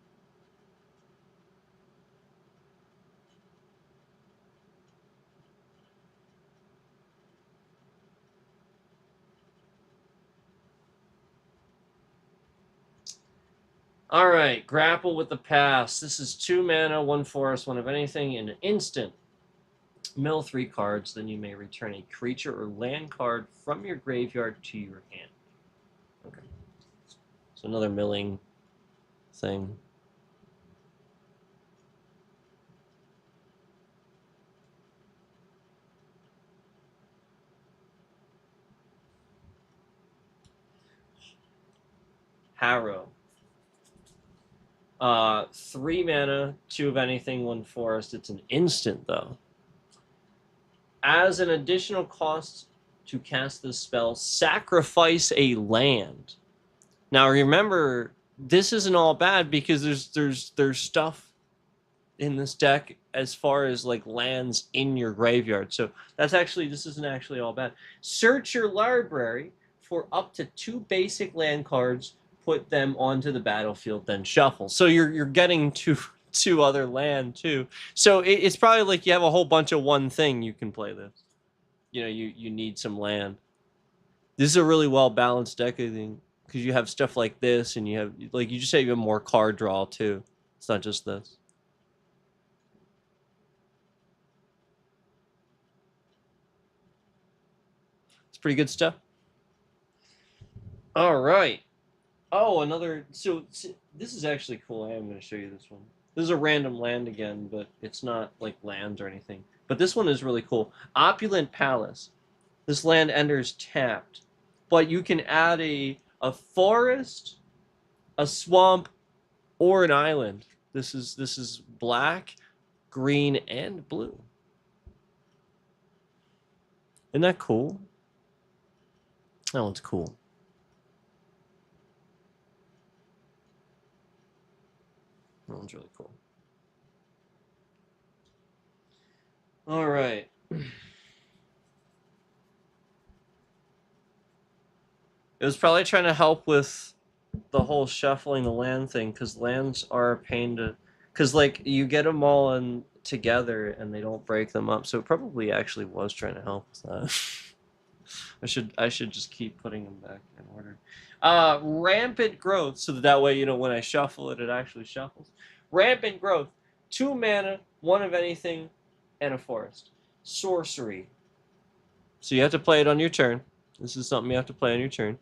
All right, Grapple with the Past. This is 2 mana, 1 forest, 1 of anything, in an instant. Mill 3 cards, then you may return a creature or land card from your graveyard to your hand. Okay. So another milling thing. Harrow. 3 mana, 2 of anything, 1 forest. It's an instant, though. As an additional cost to cast this spell, sacrifice a land. Now remember, this isn't all bad because there's stuff in this deck as far as like lands in your graveyard. So this isn't actually all bad. Search your library for up to 2 basic land cards, put them onto the battlefield, then shuffle. So you're getting two other land too. So it's probably like you have a whole bunch of one thing you can play this. You know, you need some land. This is a really well balanced deck, I think, because you have stuff like this, and you just have even more card draw too. It's not just this. It's pretty good stuff. All right. Oh, so this is actually cool. I am going to show you this one. This is a random land again, but it's not like lands or anything. But this one is really cool. Opulent Palace. This land enters tapped, but you can add a forest, a swamp, or an island. This is black, green, and blue. Isn't that cool? That one's cool. That one's really cool. All right. It was probably trying to help with the whole shuffling the land thing, because lands are a pain to... Because, like, you get them all in together, and they don't break them up, so it probably actually was trying to help with that. I should just keep putting them back in order. Rampant Growth, so that way, when I shuffle it, it actually shuffles. Rampant Growth, 2 mana, 1 of anything, and a forest. Sorcery. So you have to play it on your turn. This is something you have to play on your turn.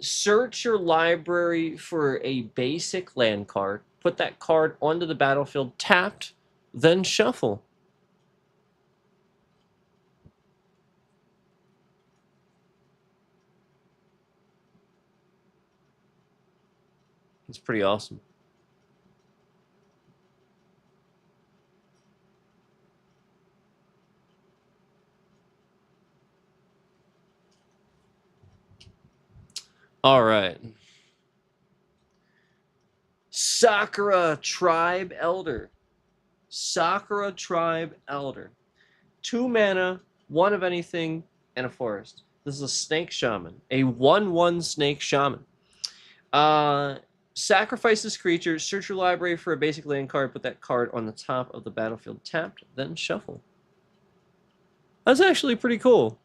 Search your library for a basic land card. Put that card onto the battlefield tapped, then shuffle. It's pretty awesome. All right. Sakura Tribe Elder. Sakura Tribe Elder. 2 mana, 1 of anything, and a forest. This is a Snake Shaman. A 1/1 Snake Shaman. Sacrifice this creature, search your library for a basic land card, put that card on the top of the battlefield tapped, then shuffle. That's actually pretty cool.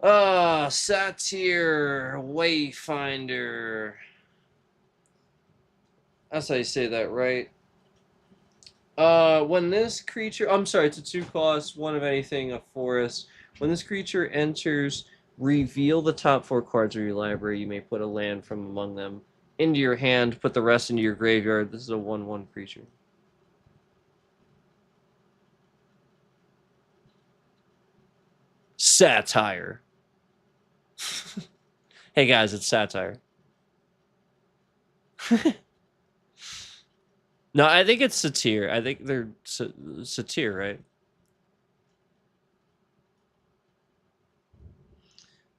Satyr Wayfinder. That's how you say that, right? When this creature, I'm sorry, it's a 2 cost, one of anything, a forest. When this creature enters, reveal the top 4 cards of your library. You may put a land from among them into your hand, put the rest into your graveyard. This is a 1/1 creature. Satire. Hey guys, it's satire. No, I think it's satyr. I think they're satyr, right?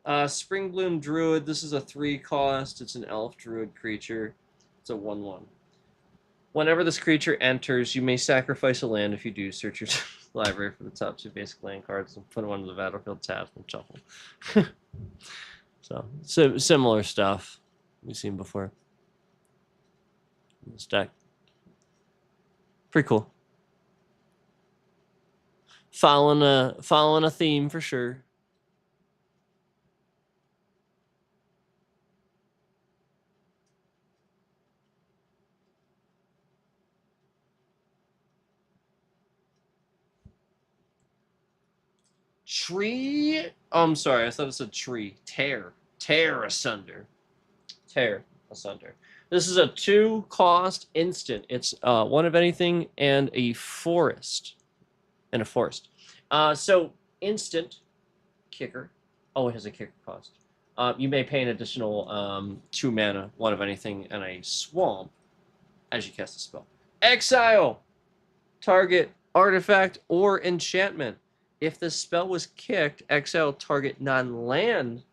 Springbloom Druid. This is a 3 cost. It's an elf druid creature. It's a 1/1. Whenever this creature enters, you may sacrifice a land. If you do, search your library for the top 2 basic land cards and put them onto the battlefield tab and shuffle. So similar stuff we've seen before in this deck. Pretty cool. Following a theme for sure. Tree. Oh, I'm sorry. I thought it said tree. Tear asunder. Tear asunder. This is a 2 cost instant. It's one of anything and a forest. So instant kicker. Oh, it has a kicker cost. You may pay an additional 2 mana, one of anything, and a swamp as you cast a spell. Exile target artifact or enchantment. If the spell was kicked, exile target non-land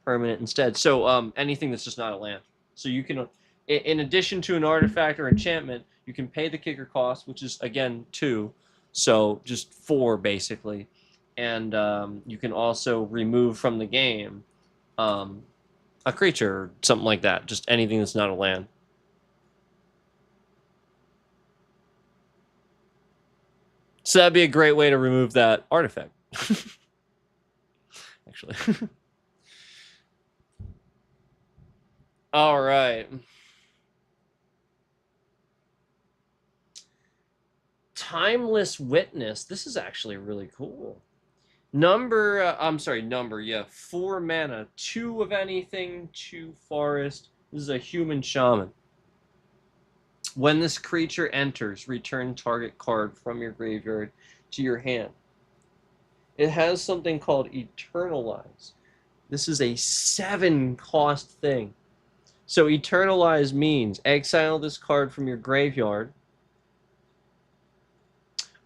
permanent instead. So anything that's just not a land. So you can, in addition to an artifact or enchantment, you can pay the kicker cost, which is again 2, so just 4 basically, and you can also remove from the game a creature or something like that. Just anything that's not a land. So that'd be a great way to remove that artifact. Actually. All right. Timeless Witness. This is actually really cool. Number, 4 mana, 2 of anything, 2 forest. This is a human shaman. When this creature enters, return target card from your graveyard to your hand. It has something called Eternalize. This is a 7-cost thing. So Eternalize means exile this card from your graveyard.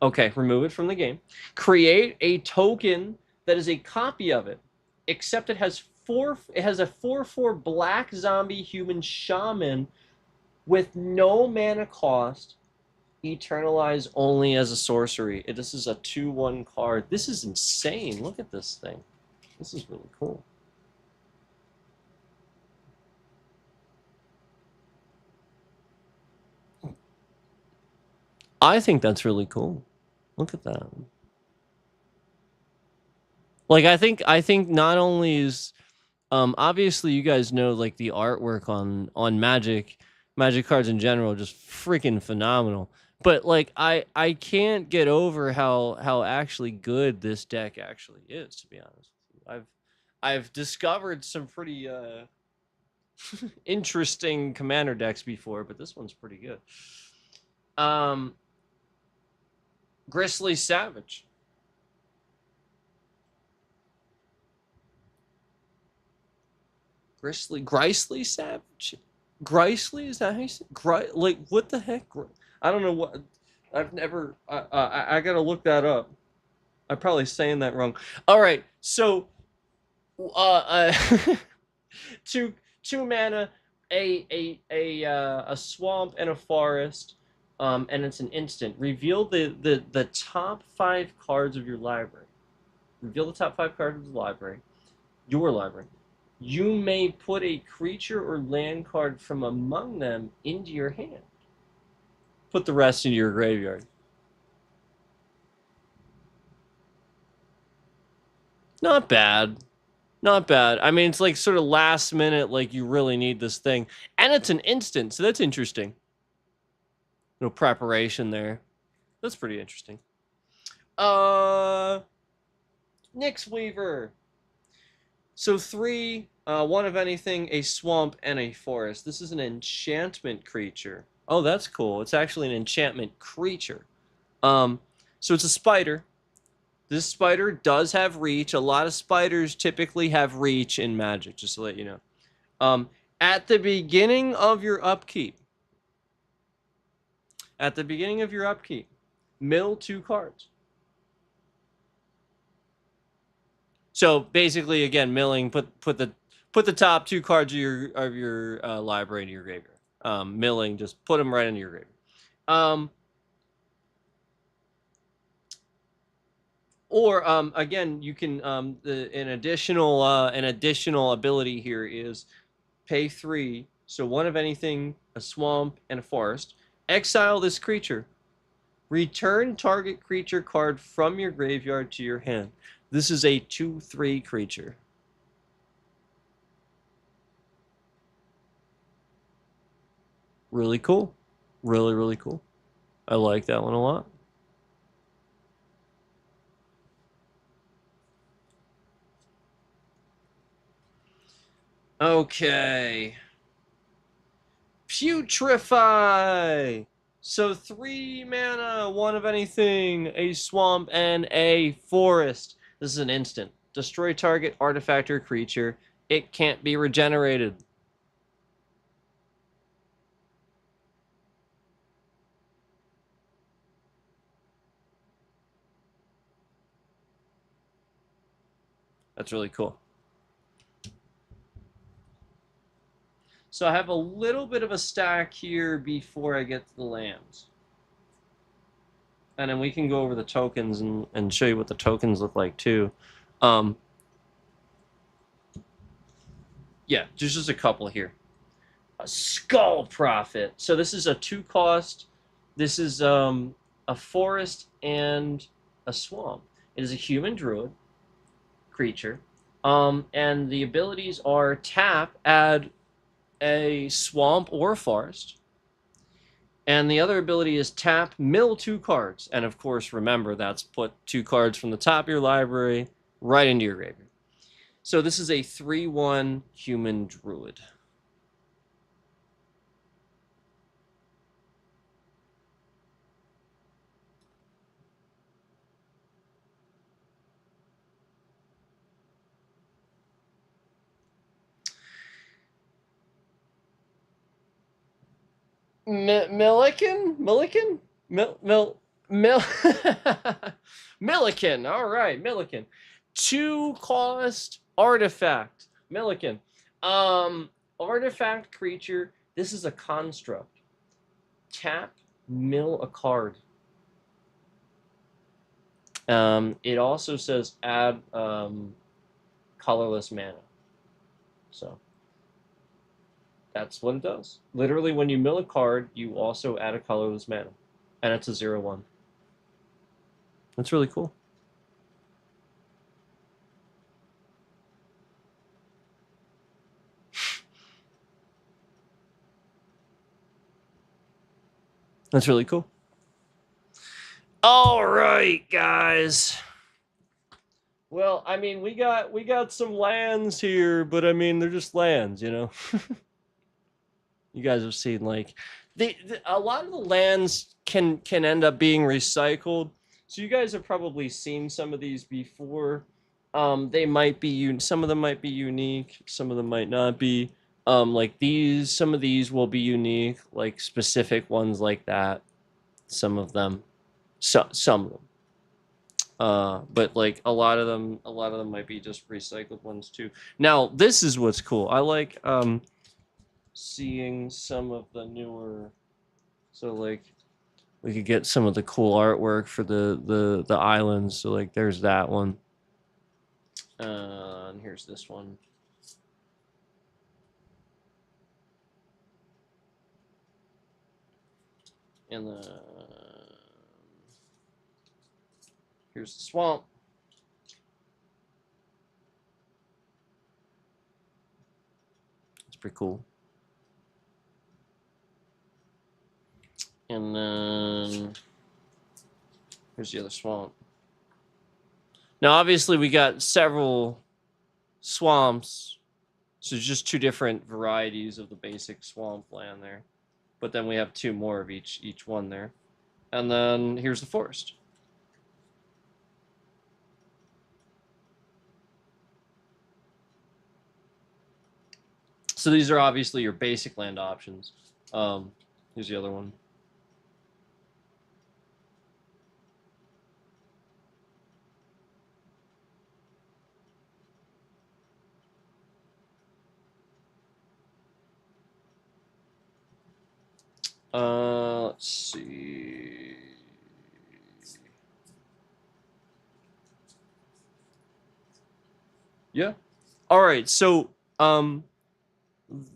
Okay, remove it from the game. Create a token that is a copy of it, except it has a 4/4 black zombie human shaman with no mana cost, Eternalize only as a sorcery. This is a 2/1 card. This is insane. Look at this thing. This is really cool. I think that's really cool. Look at that. Like I think not only is obviously you guys know like the artwork on Magic cards in general just freaking phenomenal. But like I can't get over how actually good this deck actually is, to be honest with you. I've discovered some pretty interesting commander decks before, but this one's pretty good. Grizzly Savage. Grizzly Savage? Grizzly? Is that how you say it? Like, what the heck? I don't know what. I've never. I gotta look that up. I'm probably saying that wrong. All right, so, 2 mana, a swamp and a forest, and it's an instant. Reveal the top 5 cards of your library. Reveal the top 5 cards of the library, your library. You may put a creature or land card from among them into your hand. Put the rest into your graveyard. Not bad. Not bad. I mean, it's like sort of last minute, like you really need this thing. And it's an instant, so that's interesting. No preparation there. That's pretty interesting. Nyx Weaver. So 3, one of anything, a swamp, and a forest. This is an enchantment creature. Oh, that's cool. It's actually an enchantment creature. So it's a spider. This spider does have reach. A lot of spiders typically have reach in Magic, just to let you know. At the beginning of your upkeep, mill 2 cards. So basically, again, milling, put the top 2 cards of your library into your graveyard. Milling, just put them right into your graveyard. Or again, you can an additional ability here is pay 3. So one of anything, a swamp, and a forest. Exile this creature. Return target creature card from your graveyard to your hand. This is a 2/3 creature. Really cool. Really, really cool. I like that one a lot. Okay. Putrefy. So 3 mana, one of anything, a swamp, and a forest. This is an instant. Destroy target artifact or creature. It can't be regenerated. That's really cool. So I have a little bit of a stack here before I get to the lands. And then we can go over the tokens and show you what the tokens look like too. Yeah, there's just a couple here. A Skull Prophet. So this is a 2-cost. This is a forest and a swamp. It is a human druid creature. And the abilities are tap, add a swamp or a forest. And the other ability is tap, mill 2 cards. And of course, remember, that's put 2 cards from the top of your library right into your graveyard. So this is a 3/1 human druid. Milliken? Milliken. All right, Milliken. 2-cost artifact. Milliken. Artifact creature. This is a construct. Tap, mill a card. It also says add colorless mana. So that's what it does. Literally, when you mill a card, you also add a colorless mana. And it's a 0/1. That's really cool. That's really cool. All right, guys. Well, I mean, we got some lands here, but I mean, they're just lands, you know. You guys have seen like a lot of the lands can end up being recycled. So you guys have probably seen some of these before. They might be some of them might be unique, some of them might not be. Like these, some of these will be unique, like specific ones like that. Some of them, some of them. But like a lot of them might be just recycled ones too. Now this is what's cool. I like seeing some of the newer, so like we could get some of the cool artwork for the islands. So like there's that one, and here's this one. And here's the swamp. It's pretty cool. And then here's the other swamp. Now, obviously, we got several swamps, so just 2 different varieties of the basic swamp land there. But then we have 2 more of each one there. And then here's the forest. So these are obviously your basic land options. Here's the other one. Let's see. Yeah. All right. So,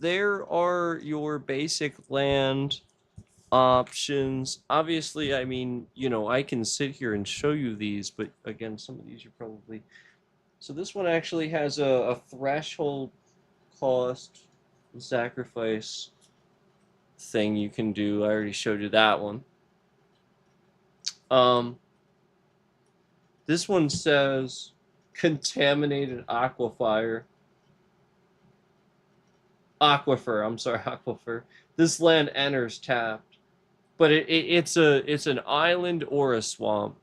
there are your basic land options. Obviously, I mean, you know, I can sit here and show you these, but again, some of these you're probably. So this one actually has a threshold cost sacrifice thing you can do. I already showed you that one. This one says contaminated aquifer. I'm sorry, aquifer. This land enters tapped, but it's an island or a swamp.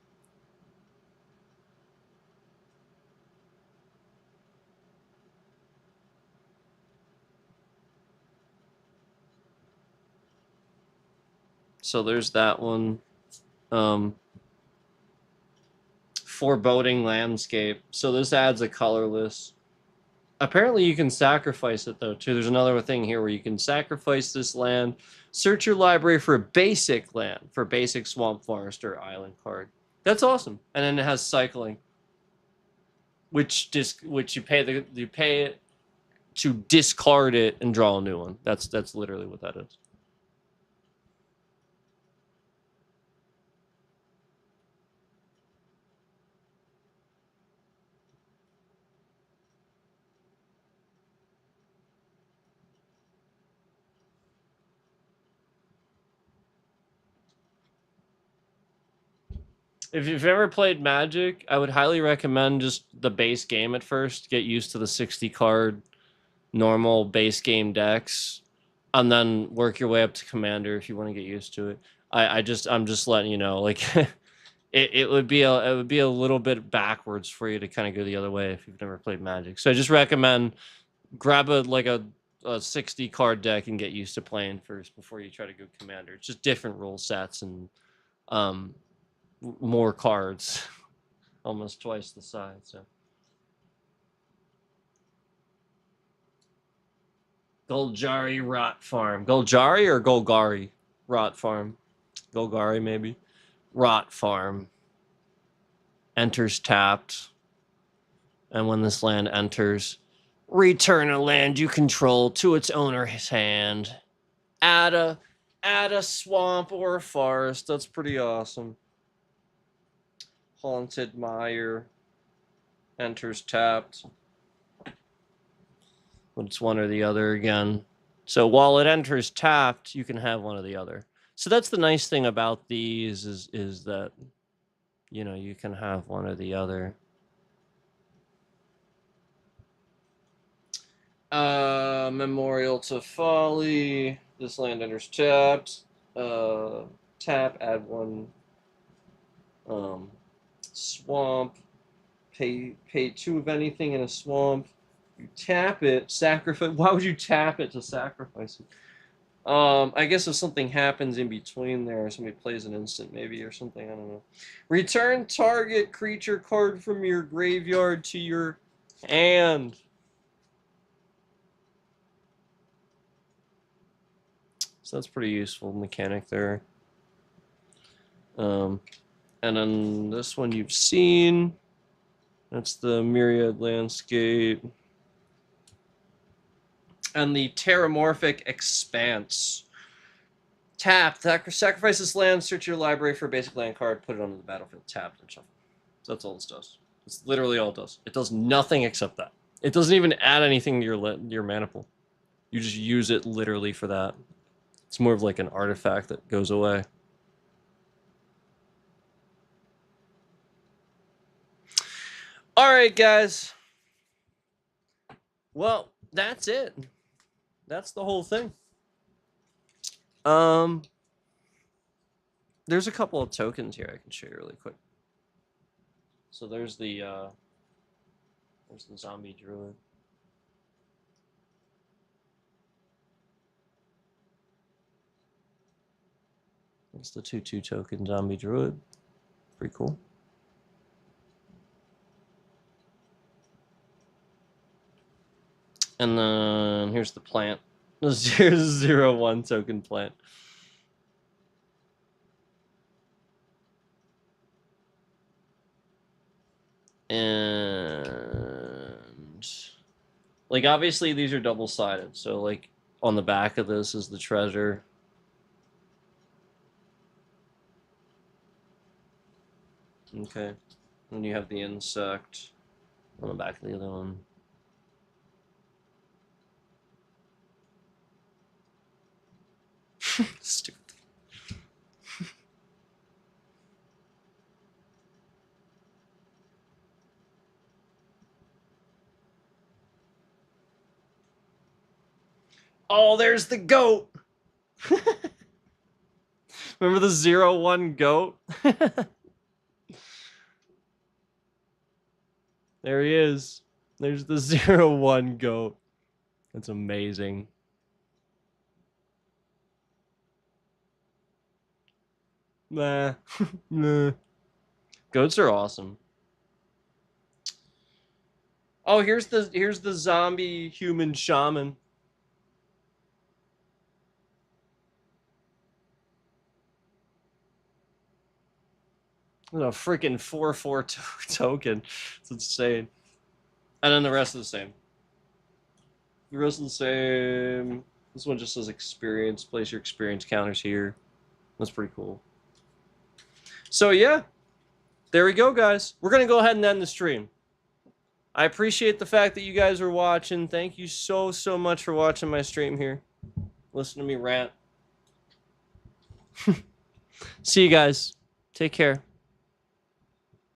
So there's that one. Foreboding landscape. So this adds a colorless. Apparently you can sacrifice it though too. There's another thing here where you can sacrifice this land. Search your library for a basic land, for basic swamp, forest, or island card. That's awesome. And then it has cycling, which you pay it to discard it and draw a new one. That's literally what that is. If you've ever played Magic, I would highly recommend just the base game at first. Get used to the 60 card normal base game decks, and then work your way up to Commander if you want to get used to it. I'm just letting you know, like it would be a little bit backwards for you to kind of go the other way if you've never played Magic. So I just recommend grab a 60 card deck and get used to playing first before you try to go Commander. It's just different rule sets and more cards, almost twice the size. So Golgari Rot Farm. Golgari or Golgari Rot Farm? Golgari maybe. Rot Farm. Enters tapped. And when this land enters, return a land you control to its owner's hand. Add a swamp or a forest. That's pretty awesome. Haunted Mire enters tapped. It's one or the other again. So while it enters tapped, you can have one or the other. So that's the nice thing about these is that, you know, you can have one or the other. Memorial to Folly. This land enters tapped. Tap, add one. Swamp. Pay 2 of anything in a swamp. You tap it, sacrifice. Why would you tap it to sacrifice it? I guess if something happens in between there, somebody plays an instant maybe or something, I don't know. Return target creature card from your graveyard to your hand. So that's pretty useful mechanic there. And then this one you've seen. That's the Myriad Landscape. And the Terramorphic Expanse. Tap. Sacrifice this land, search your library for a basic land card, put it onto the battlefield, tap, and shuffle. So that's all this does. It's literally all it does. It does nothing except that. It doesn't even add anything to your mana pool. You just use it literally for that. It's more of like an artifact that goes away. All right, guys. Well, that's it. That's the whole thing. There's a couple of tokens here I can show you really quick. So there's the zombie druid. That's the 2/2 token zombie druid. Pretty cool. And then here's the plant. Here's a 0/1 token plant. And like obviously these are double-sided, so like on the back of this is the treasure. Okay. Then you have the insect on the back of the other one. Stupid. Oh, there's the goat. Remember the 0/1 goat? There he is. There's the 0/1 goat. That's amazing. Nah. Nah. Goats are awesome. Oh, here's the zombie human shaman. A freaking 4/4 token. It's insane. And then the rest is the same. The rest is the same. This one just says experience. Place your experience counters here. That's pretty cool. So yeah, there we go, guys. We're gonna go ahead and end the stream. I appreciate the fact that you guys were watching. Thank you so much for watching my stream here. Listen to me rant. See you guys. Take care.